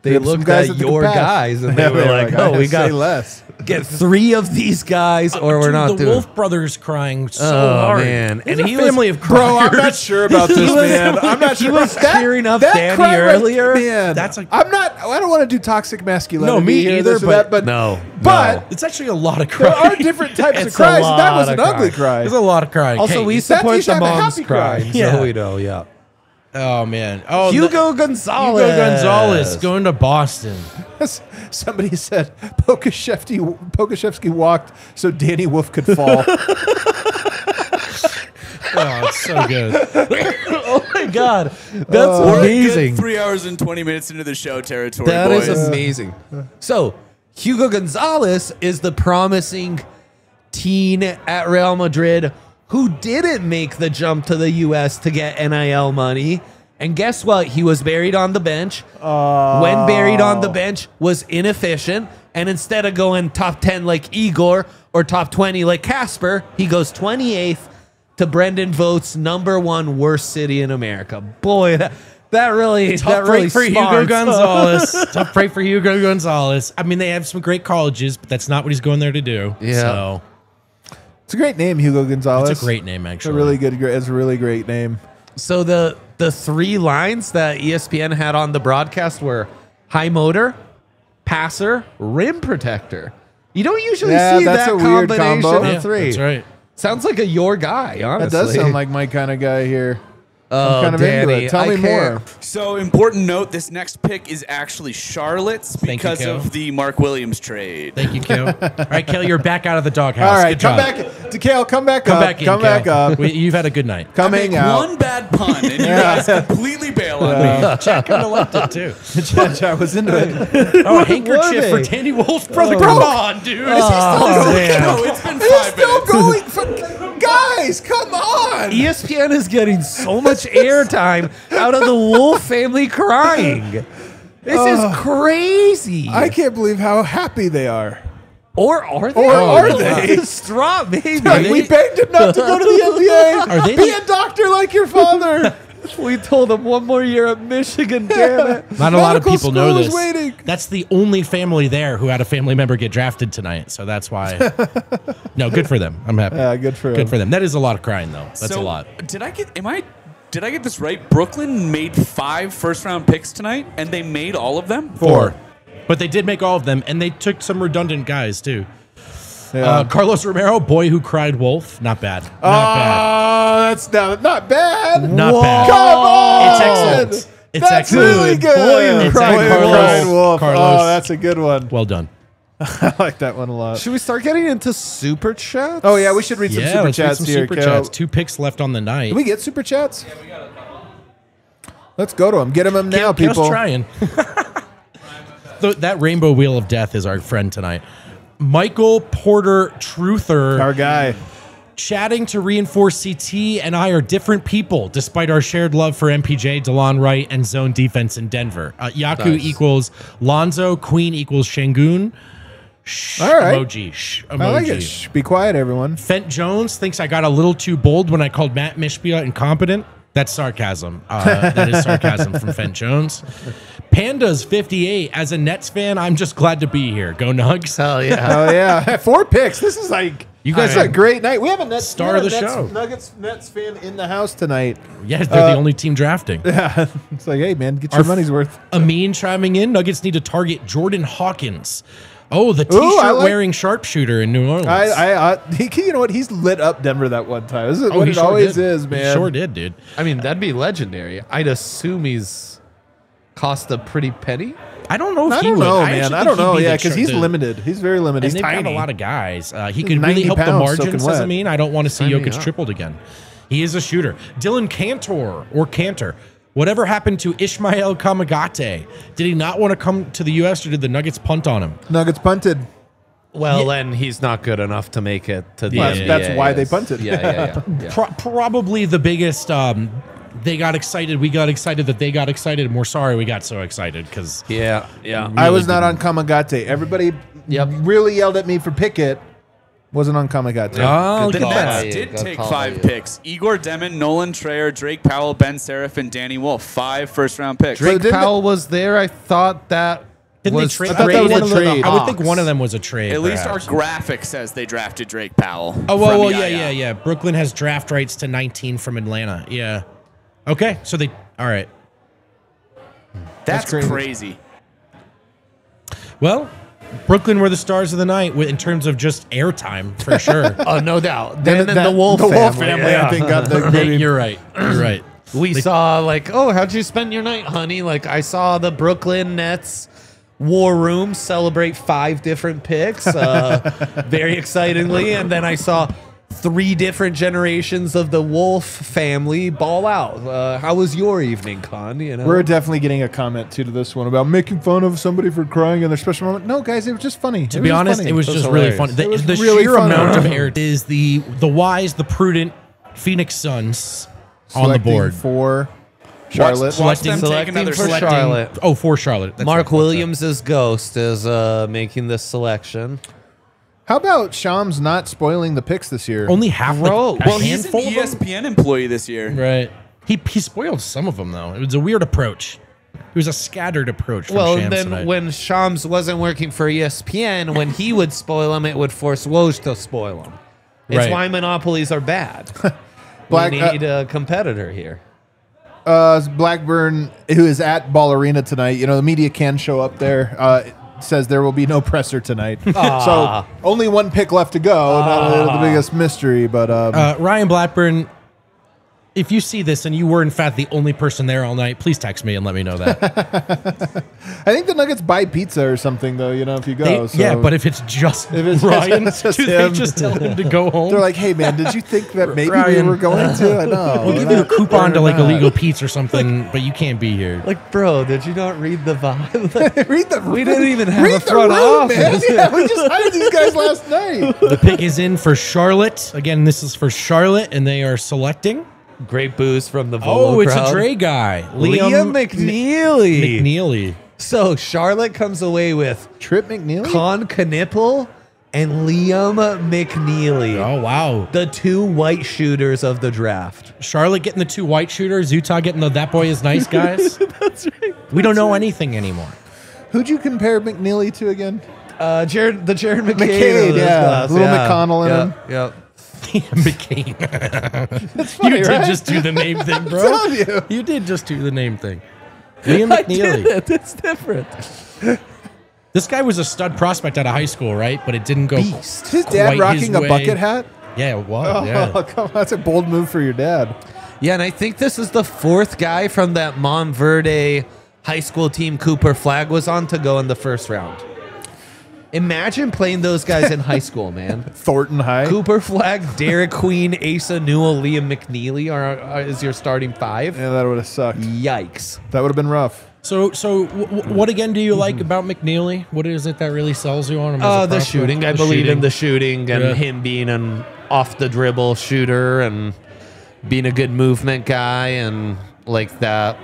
They have some looked guys at that can your pass. guys and they Yeah, were they like, were "Oh, we say got less." get 3 of these guys, or we're Dude, not the doing." Wolf brothers crying so Oh, hard. man. There's And a he was- family of Bro, I'm not criers. sure about this, man. I'm not he sure. was cheering up that Danny cry earlier. Man, That's a- I'm not. I don't want to do toxic masculinity. No, me here, either, this or but- that, but No, but no. It's actually a lot of there crying. are different types of It's a cries. and That lot was an of ugly crying. cry. There's a lot of crying. Also, Hey, we you support should the have a moms happy cry. crying, Yeah. so we know, yeah. Oh man. Oh, Hugo Gonzalez. Hugo Gonzalez going to Boston. Somebody said Pokashevsky walked so Danny Wolf could fall. Oh, it's so good. Oh my God, that's amazing. 3 hours and 20 minutes into the show territory, That boys. is amazing. So, Hugo Gonzalez is the promising teen at Real Madrid who didn't make the jump to the U.S. to get NIL money. And guess what? He was buried on the bench. When buried on the bench, was inefficient. And instead of going top 10 like Igor or top 20 like Casper, he goes 28th to Brendan Vogt's #1 worst city in America. Boy, that really Tough break for Hugo Gonzalez. Tough break for Hugo Gonzalez. I mean, they have some great colleges, but that's not what he's going there to do. Yeah. So It's a great name, Hugo Gonzalez. it's a great name, It's a actually. really good. It's a really great name. So the 3 lines that ESPN had on the broadcast were high motor, passer, rim protector. You don't usually Yeah, see that's that a weird combination combo. of Yeah, 3. that's right. Sounds like a your guy, honestly. That does sound like my kind of guy here. Oh, I'm kind of into Danny, it. Tell I me can't- more. So, important note, this next pick is actually Charlotte's Thank you, because Kel. of the Mark Williams trade. Thank you, Kel. All right, Kel, you're back out of the doghouse. All right, Good come job. back. DeKale, come back Come up. back in, Come Kel. back up. You've had a good night. Come I hang make out. one bad pun, and you guys completely bail on me. Chad kind of liked it, too. I was into it. Oh, a handkerchief they? for Danny Wolf's brother. Come on, dude. Oh, man. No, it's been It's 5 still minutes. going. Guys, come on. ESPN is getting so much airtime out of the Wolf family crying. This is crazy. I can't believe how happy they are. Or are they? Or are they? Distraught, maybe. We begged him not to go to the NBA. Are they Be a doctor like your father. We told him 1 more year at Michigan, damn it. Not a lot of Medical people know school is this. waiting. That's the only family there who had a family member get drafted tonight, so that's why. No, good for them. I'm happy. Yeah, good for Good him. for them. That is a lot of crying, though. That's So, a lot. Did I get this right? Brooklyn made 5 first-round picks tonight, and they made all of them? 4. But they did make all of them, and they took some redundant guys, too. Yeah. Carlos Romero, boy who cried wolf. Not bad. Not bad. Oh, that's not bad. Not bad. Come on. It's excellent. It's That's excellent. really good. Boy, It's Boy, excellent. who cried wolf. Carlos. Oh, that's a good one. Well done. I like that one a lot. Should we start getting into super chats? Oh yeah, we should read some Yeah, super let's read chats some here. super Kel. chats. 2 picks left on the night. Did we get super chats? Yeah, we got a couple. Let's go to them. Get them now, Kel's people. trying. That rainbow wheel of death is our friend tonight. Michael Porter Truther. Our guy. Chatting to reinforce CT and I are different people despite our shared love for MPJ, DeLon Wright, and zone defense in Denver. Yaku Nice. equals Lonzo, Queen equals Shangoon. All right. Emoji. Emoji. I like it. Shh, be quiet, everyone. Fent Jones thinks I got a little too bold when I called Matt Mishpia incompetent. That's sarcasm. That is sarcasm from Fen Jones. Pandas 58. As a Nets fan, I'm just glad to be here. Go Nugs. Hell yeah. Oh yeah, 4 picks. This is like You guys this is are a great night. We have a Nets Star of the Nets- show. Nuggets Nets fan in the house tonight. Yeah, they're the only team drafting. It's like, hey man, get your money's worth. Amin chiming in. Nuggets need to target Jordan Hawkins. Oh, the I T-shirt like- wearing sharpshooter in New Orleans. You know what? He's lit up Denver that one time. This is Oh, what he it sure always did. is, man. He sure did, dude. I mean, that'd be legendary. I'd assume he's cost a pretty penny. I don't know if I he don't would. know, I man. actually I think don't know. he'd be Yeah, the because he's the- limited. He's very limited. And He's they've tiny. got a lot of guys. He could 90 really help the pounds margins, soaking says wet. Amin. I don't want to see Sign me Jokic up. tripled again. He is a shooter. Dylan Cantor. Whatever happened to Ishmael Kamagate? Did he not want to come to the U.S. or did the Nuggets punt on him? Nuggets punted. Well, then he's not good enough to make it to the Yeah, NBA. that's why they yes. punted. Yeah. Probably the biggest. They got excited. We got excited that they got excited. And we're sorry we got so excited because Yeah. I was not on Kamagate. Everybody really yelled at me for Pickett. Wasn't on Kamagate. Oh, The God. Nets you. did Good take call 5 by you. picks. Igor Demon, Nolan Trayer, Drake Powell, Ben Seraph, and Danny Wolf. 5 first-round picks. Drake didn't Powell was there. I thought that Didn't they was trade? I thought that was a one of them- trade. I would think one of them was a trade. At least our perhaps. graphic says they drafted Drake Powell. Oh, well, from yeah, EIL. yeah. Brooklyn has draft rights to 19 from Atlanta. Yeah. Okay, so they. All right. That's crazy. crazy. Well, Brooklyn were the stars of the night in terms of just airtime for sure. Oh, no doubt. Then Then the Wolf family. I think, got the maybe. You're right. You're right. We saw like, oh, how'd you spend your night, honey? Like I saw the Brooklyn Nets War Room celebrate 5 different picks, very excitingly, and then I saw 3 different generations of the Wolf family ball out. How was your evening, Con? You know, We're definitely getting a comment too to this one about making fun of somebody for crying in their special moment. No, guys, it was just funny. To be honest, it was That's just really hilarious. funny. It was The really sheer funny. amount of air is the wise, the prudent Phoenix Suns on the board. for Charlotte. Watch them take Selecting another for select. Charlotte. Oh, for Charlotte. That's Mark right. Williams' ghost is making this selection. How about Shams not spoiling the picks this year? Only half. Bro, Like, a Well, he's an handful of them? ESPN employee this year. Right. He spoiled some of them though. It was a weird approach. It was a scattered approach. From Well, Shams then tonight. when Shams wasn't working for ESPN, when he would spoil him, it would force Woj to spoil him. It's Right. why monopolies are bad. Black- we need a competitor here. Blackburn, who is at Ball Arena tonight, you know, the media can show up there, says there will be no presser tonight. So only 1 pick left to go. Not the biggest mystery, but Ryan Blackburn, if you see this and you were in fact the only person there all night, please text me and let me know that. I think the Nuggets buy pizza or something, though, you know, if you go. so Yeah, but if it's just If it's Ryan, just do they him. just tell him to go home? they're like, hey, man, did you think that maybe we Ryan. were going to? I know. We'll give you a coupon to like Illegal Pete's or something, but you can't be here. Like, bro, did you not read the vibe? Read the, We didn't even have read a the front room, office. man. Yeah, we just hired these guys last night. The pick is in for Charlotte. Again, this is for Charlotte, and they are selecting. Great boost from the Volo Oh, it's crowd. a Dre guy. Liam McNeely. McNeely. So Charlotte comes away with Trip McNeely? Con Knipple and Liam McNeely. Oh, wow. The 2 white shooters of the draft. Charlotte getting the 2 white shooters. Utah getting the that boy is nice guys. That's right. We don't know anything anymore. Who'd you compare McNeely to again? Jared McCain. McCain, of this yeah. class, Little McConnell in him. Yep. McCain. That's funny, You did right? just do the name thing, bro. telling you. You did just do the name thing. Liam I did McNeely. it. It's different. This guy was a stud prospect out of high school, right? But it didn't go. Is his dad quite rocking his a way. bucket hat? Yeah, it was. Oh, Yeah. come on. That's a bold move for your dad. Yeah, and I think this is the 4th guy from that Montverde high school team Cooper Flag was on to go in the first round. Imagine playing those guys in high school, man. Thornton High. Cooper Flag, Derek Queen, Asa Newell, Liam McNeely is your starting 5. Yeah, that would have sucked. Yikes. That would have been rough. So what again do you like about McNeely? What is it that really sells you on him? as a The prospect? shooting. I The believe in shooting. the shooting and Yeah. him being an off the dribble shooter and being a good movement guy and like that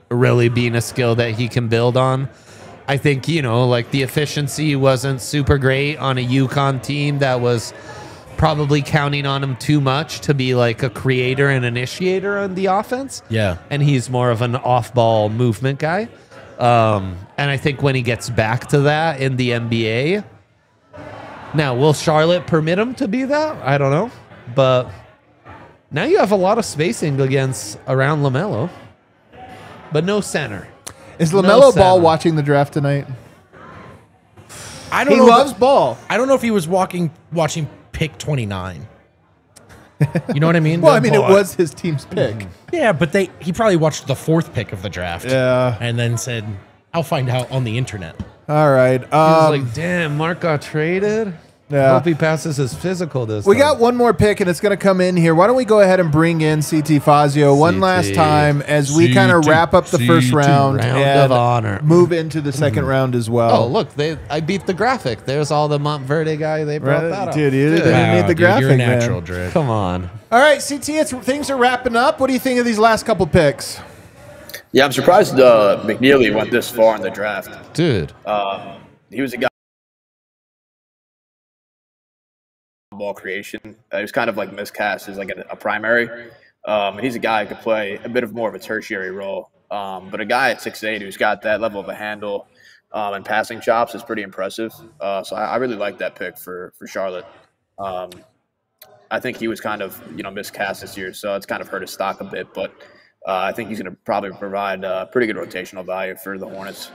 really being a skill that he can build on. I think, like the efficiency wasn't super great on a UConn team that was probably counting on him too much to be like a creator and initiator on the offense. Yeah. And he's more of an off-ball movement guy. And I think when he gets back to that in the NBA, now will Charlotte permit him to be that? I don't know, but now you have a lot of spacing around LaMelo, but no center. Is No LaMelo Ball center. watching the draft tonight? I don't He know. loves ball. I don't know if he was watching pick 29. You know what I mean? Well, I mean, it was his team's pick. Yeah, but he probably watched the 4th pick of the draft. Yeah. And then said, I'll find out on the internet. All right. He was like, damn, Mark got traded. Yeah. Hope he passes his physical this We time. got one more pick, and it's going to come in here. Why don't we go ahead and bring in CT Fazio one CT. last time as we kind of wrap up the first round Round and of honor. move into the second round as well. Oh, look, I beat the graphic. There's all the Montverde guy. They brought Right, that up. dude, you didn't Wow, need the dude, graphic, you're a man. natural, Drew. Come on. All right, CT, things are wrapping up. What do you think of these last couple picks? Yeah, I'm surprised McNeely went this far in the draft. Dude. He was a guy ball creation. He was kind of like miscast as like a primary. And he's a guy who could play a bit of more of a tertiary role. But a guy at 6'8" who's got that level of a handle and passing chops is pretty impressive. So I really like that pick for Charlotte. I think he was kind of miscast this year, so it's kind of hurt his stock a bit. But I think he's going to probably provide pretty good rotational value for the Hornets.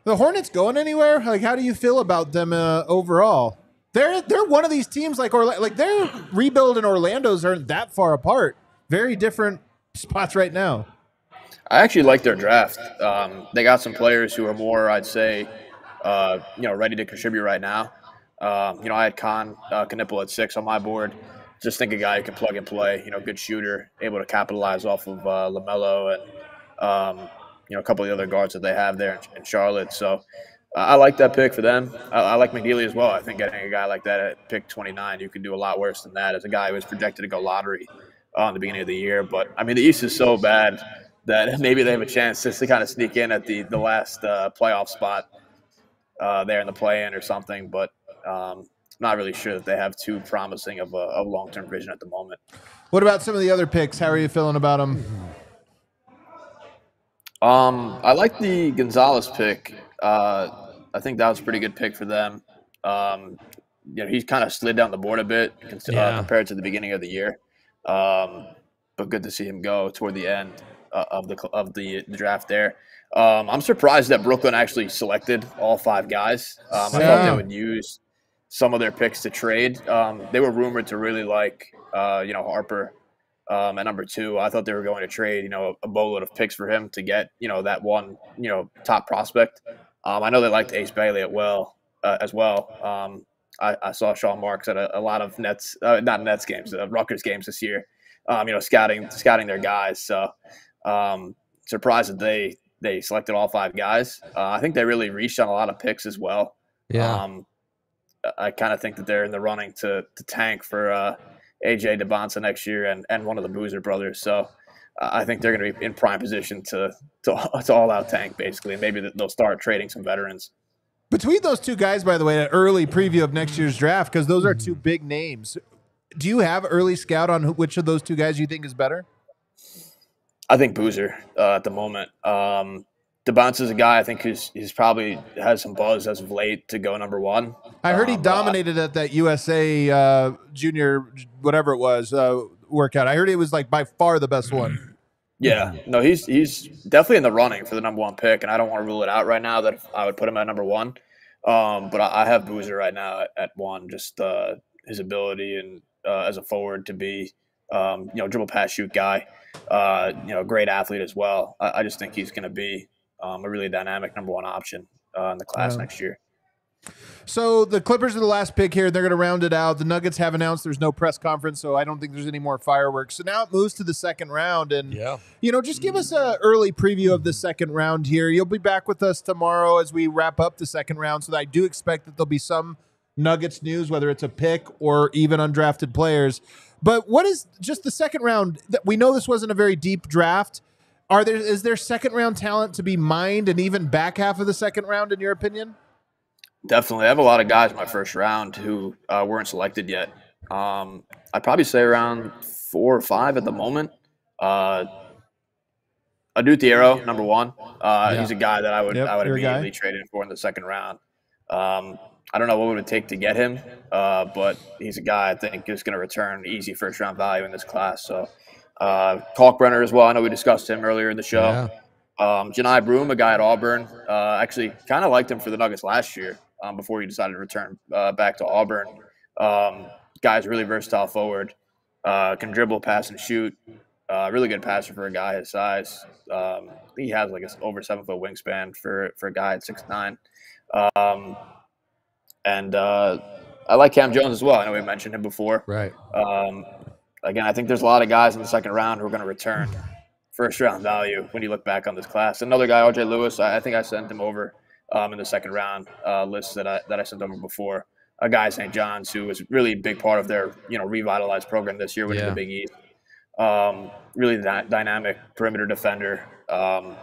The Hornets going anywhere? Like, how do you feel about them overall? They're one of these teams like their rebuild and Orlando's aren't that far apart. Very different spots right now. I actually like their draft. They got some players who are more, I'd say, ready to contribute right now. I had Knipple at 6 on my board. Just think a guy who can plug and play. Good shooter, able to capitalize off of LaMelo and a couple of the other guards that they have there in Charlotte. So I like that pick for them. I like McNeely as well. I think getting a guy like that at pick 29, you can do a lot worse than that as a guy who was projected to go lottery in the beginning of the year. But, I mean, the East is so bad that maybe they have a chance just to kind of sneak in at the last playoff spot there in the play-in or something. But not really sure that they have too promising of a long-term vision at the moment. What about some of the other picks? How are you feeling about them? I like the Gonzalez pick. I think that was a pretty good pick for them. He's kind of slid down the board a bit compared to the beginning of the year. But good to see him go toward the end of the draft there. I'm surprised that Brooklyn actually selected all 5 guys. I thought they would use some of their picks to trade. They were rumored to really like Harper at number 2. I thought they were going to trade a boatload of picks for him to get that one top prospect. I know they liked Ace Bailey as well. I saw Sean Marks at a lot of not Nets games, Rutgers games this year. Scouting their guys. So surprised that they selected all 5 guys. I think they really reached on a lot of picks as well. Yeah. I kind of think that they're in the running to tank for AJ DeBonsa next year and one of the Boozer brothers. So I think they're going to be in prime position to all out tank basically, and maybe they'll start trading some veterans. Between those 2 guys, by the way, an early preview of next year's draft, because those are 2 big names. Do you have early scout on which of those 2 guys you think is better? I think Boozer at the moment. DeBonsa is a guy I think he's probably has some buzz as of late to go number 1. I heard he dominated at that USA junior, whatever it was, workout. I heard it was like by far the best one. Yeah, no, he's definitely in the running for the number 1 pick, and I don't want to rule it out right now that I would put him at number 1. But I have Boozer right now at 1, just his ability and as a forward to be, dribble pass shoot guy, great athlete as well. I just think he's going to be a really dynamic number 1 option in the class next year. So the Clippers are the last pick here. They're going to round it out. The Nuggets have announced there's no press conference, so I don't think there's any more fireworks. So now it moves to the second round. And, just give us an early preview of the second round here. You'll be back with us tomorrow as we wrap up the second round. So I do expect that there'll be some Nuggets news, whether it's a pick or even undrafted players. But what is just the second round? We know this wasn't a very deep draft. Is there second round talent to be mined and even back half of the second round, in your opinion? Definitely. I have a lot of guys in my first round who weren't selected yet. I'd probably say around 4 or 5 at the moment. Adu Thiero, number one. He's a guy that I would immediately trade in for in the second round. I don't know what it would take to get him, but he's a guy I think is going to return easy first round value in this class. So Kalkbrenner as well. I know we discussed him earlier in the show. Yeah. Janai Broom, a guy at Auburn. Actually, kind of liked him for the Nuggets last year before he decided to return back to Auburn. Guy's really versatile forward. Can dribble, pass, and shoot. Really good passer for a guy his size. He has like over 7 foot wingspan for a guy at 6'9". And I like Cam Jones as well. I know we mentioned him before. Right. Again, I think there's a lot of guys in the second round who are going to return first round value when you look back on this class. Another guy, RJ Lewis, I think I sent him over in the second round list that I sent over before. A guy at St. John's who was really a big part of their revitalized program this year, winning the Big East. Really dynamic perimeter defender. A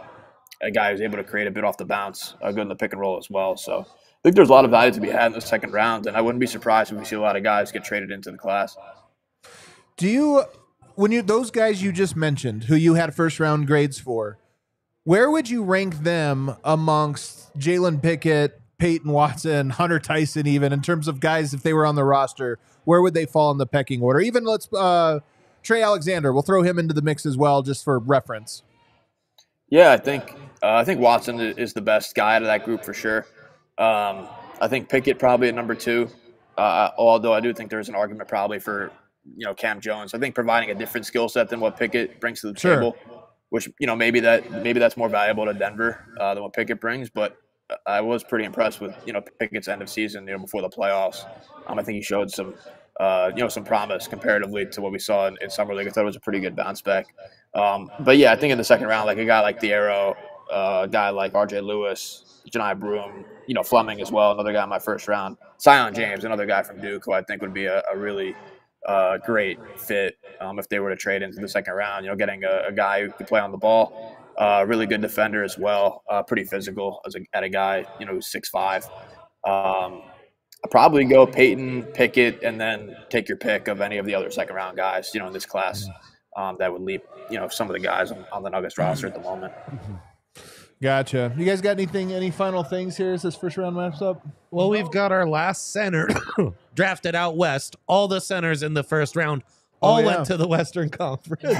guy who's able to create a bit off the bounce, good in the pick and roll as well. So I think there's a lot of value to be had in the second round, and I wouldn't be surprised if we see a lot of guys get traded into the class. Those guys you just mentioned, who you had first round grades for, where would you rank them amongst Jalen Pickett, Peyton Watson, Hunter Tyson, even in terms of guys, if they were on the roster, where would they fall in the pecking order? Even Trey Alexander, we'll throw him into the mix as well, just for reference. Yeah, I think Watson is the best guy out of that group for sure. I think Pickett probably at number 2, although I do think there's an argument probably for Cam Jones. I think providing a different skill set than what Pickett brings to the table, which maybe that's more valuable to Denver than what Pickett brings. But I was pretty impressed with Pickett's end of season before the playoffs. I think he showed some some promise comparatively to what we saw in summer league. I thought it was a pretty good bounce back. But yeah, I think in the second round, like a guy like Thiero, a guy like RJ Lewis, Janai Broom, Fleming as well, another guy in my first round. Zion James, another guy from Duke, who I think would be a really great fit if they were to trade into the second round. Getting a guy who could play on the ball, really good defender as well, pretty physical at a guy who's 6'5". I'd probably go Peyton, Pickett, and then take your pick of any of the other second round guys in this class that would leap some of the guys on the Nuggets roster at the moment. Gotcha. You guys got any final things here as this first round wraps up? Well, we've got our last center drafted out west. All the centers in the first round went to the Western Conference.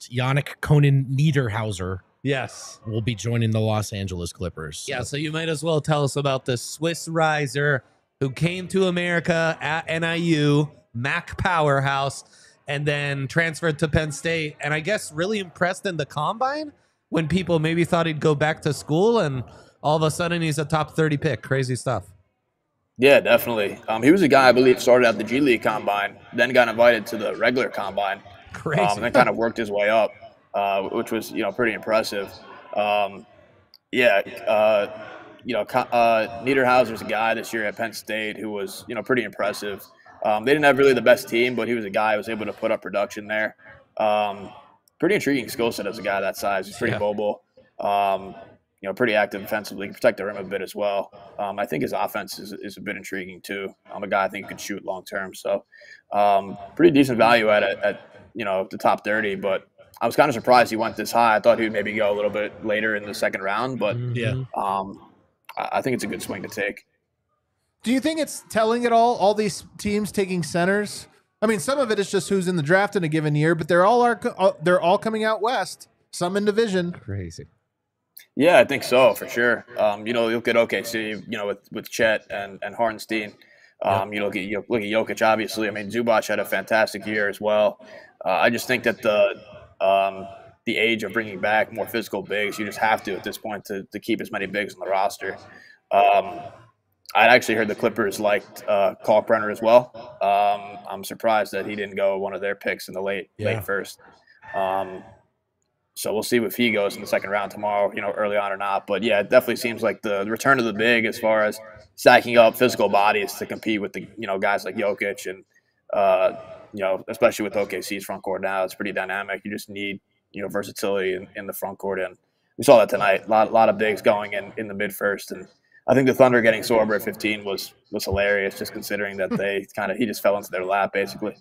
Yannick Conan Niederhauser Yes. will be joining the Los Angeles Clippers. Yeah, so you might as well tell us about the Swiss riser who came to America at NIU, Mac Powerhouse, and then transferred to Penn State. And I guess really impressed in the combine when people maybe thought he'd go back to school, and all of a sudden he's a top 30 pick. Crazy stuff. Yeah, definitely. He was a guy I believe started at the G League combine, then got invited to the regular combine. Crazy. And then kind of worked his way up, which was pretty impressive. Niederhauser's a guy this year at Penn State who was pretty impressive. They didn't have really the best team, but he was a guy who was able to put up production there. Pretty intriguing skill set as a guy that size. He's pretty mobile. Pretty active defensively, can protect the rim a bit as well. I think his offense is a bit intriguing too. I'm a guy I think could shoot long term. So pretty decent value at the top 30, but I was kind of surprised he went this high. I thought he would maybe go a little bit later in the second round, but I think it's a good swing to take. Do you think it's telling at all these teams taking centers? I mean, some of it is just who's in the draft in a given year, but they're all coming out west, some in division. Crazy. Yeah, I think so, for sure. You look at OKC, with Chet and Hartenstein. You look at Jokic, obviously. I mean, Zubac had a fantastic year as well. I just think that the age of bringing back more physical bigs, you just have to at this point to keep as many bigs on the roster. I'd actually heard the Clippers liked Kalkbrenner as well. I'm surprised that he didn't go one of their picks in the late first. So we'll see if he goes in the second round tomorrow, early on or not. But yeah, it definitely seems like the return of the big as far as stacking up physical bodies to compete with the guys like Jokic and especially with OKC's front court now, it's pretty dynamic. You just need versatility in the front court, and we saw that tonight. A lot of bigs going in the mid first, and I think the Thunder getting Sorber at 15 was hilarious, just considering that he just fell into their lap basically.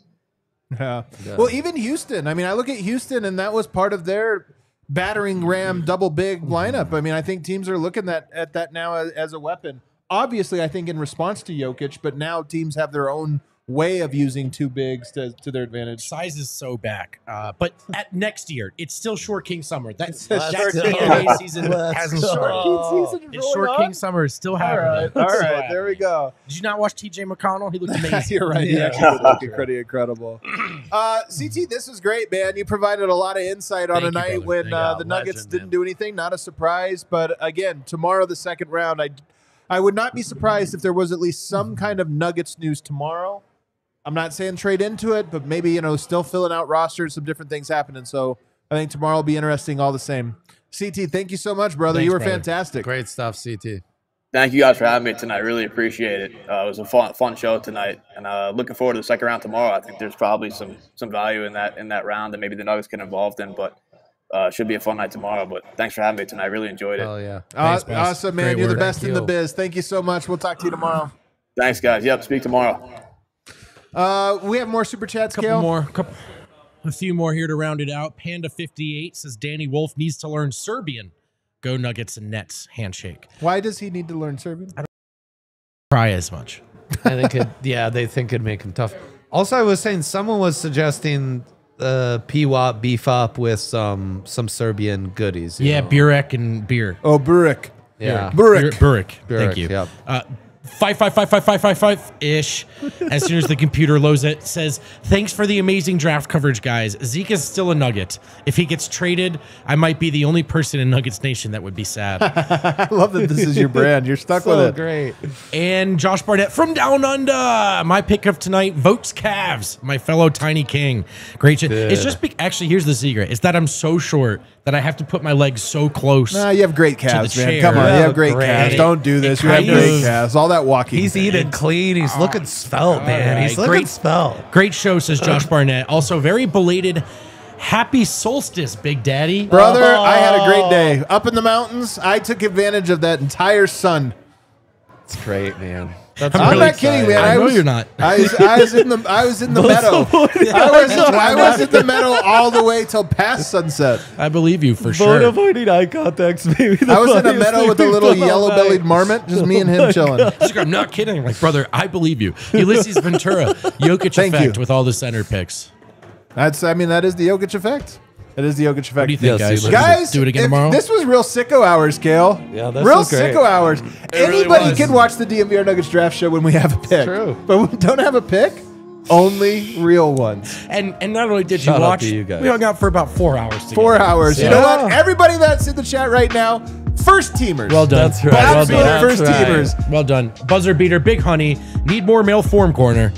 Yeah. Well, even Houston. I mean, I look at Houston, and that was part of their battering ram double big lineup. I mean, I think teams are looking at that now as a weapon. Obviously, I think in response to Jokic, but now teams have their own way of using two bigs to their advantage. Size is so back. But at next year, it's still Short King Summer. That's the Short NBA season hasn't started. It's Short King Summer is still happening. All right, there we go. Did you not watch TJ McConnell? He looked amazing. You're right. He actually did look pretty incredible. CT, this was great, man. You provided a lot of insight on a night when the Nuggets didn't do anything. Not a surprise, but again, tomorrow, the second round, I would not be surprised if there was at least some kind of Nuggets news tomorrow. I'm not saying trade into it, but maybe, still filling out rosters, some different things happening. So I think tomorrow will be interesting all the same. CT, thank you so much, brother. Thanks, you were brother. fantastic. Great stuff, CT. Thank you guys for having me tonight. Really appreciate it. It was a fun show tonight, and looking forward to the second round tomorrow. I think there's probably some value in that round that maybe the Nuggets get involved in, but should be a fun night tomorrow. But thanks for having me tonight. Really enjoyed it. Oh yeah. Thanks, boss. Awesome, man. Great You're the work. best Thank in the you. biz. Thank you so much. We'll talk to you tomorrow. Thanks, guys. Yep, speak tomorrow. We have more super chats, A few more here to round it out. Panda58 says Danny Wolf needs to learn Serbian. Go Nuggets and Nets handshake. Why does he need to learn Serbian? Cry as much. I think they think it'd make him tough. Also, I was saying someone was suggesting PWAP beef up with some Serbian goodies. you Yeah, know? Burek and beer. Oh, Burek. Yeah. Burek. Burek. Burek, Thank you. yep. 5555555-ish. As soon as the computer loads it, says, thanks for the amazing draft coverage, guys. Zeke is still a Nugget. If he gets traded, I might be the only person in Nuggets Nation that would be sad. I love that this is your brand. You're stuck with it. Great. And Josh Barnett from Down Under. My pick of tonight, votes Cavs, my fellow Tiny King. Great shit. It's just, actually, here's the secret. It's that I'm so short that I have to put my legs so close. Nah, you have great calves, the man. chair. Come on, You you have have great great- calves. Don't do this. You have kind great of- calves. All that walking. He's eating clean. He's looking svelte, man. right. He's looking Great- svelte. Great show, says Josh Barnett. Also, very belated happy solstice, Big Daddy. Brother, I had a great day. Up in the mountains, I took advantage of that entire sun. It's great, man. That's I'm really not kidding, man. I know was, you're not. I was in the meadow. I was in the meadow all the way till past sunset. I believe you for Phone sure. avoiding eye contact's maybe the I was in a funniest meadow thing with a we've little done all yellow-bellied night. marmot, just me and him chilling. He's like, I'm not kidding. I'm like, brother, I believe you. Ulysses Ventura, Jokic Thank effect you. with all the center picks. That is the Jokic effect. It is the Jokic effect. What do you think, Yes, guys? you Guys, do it again if- tomorrow? This was real sicko hours, Kale. Yeah, this real was great. sicko hours. really Anybody was. can watch the DMVR Nuggets draft show when we have a pick. true. But when we don't have a pick, only real ones. And not only did Shout you out watch, to you guys. we hung out for about 4 hours together. 4 hours. You Yeah. know what? Everybody that's in the chat right now, first teamers. Well done. That's right. Well Absolute done. first That's right. teamers. Well done. Buzzer beater, Big Honey. Need more male form corner.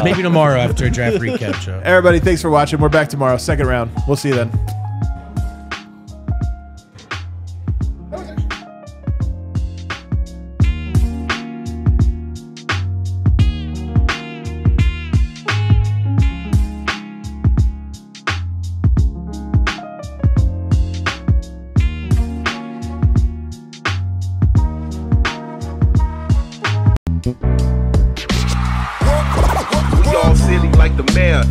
Maybe tomorrow after a draft recap show. Everybody, thanks for watching. We're back tomorrow, second round. We'll see you then. We all silly like the mayor.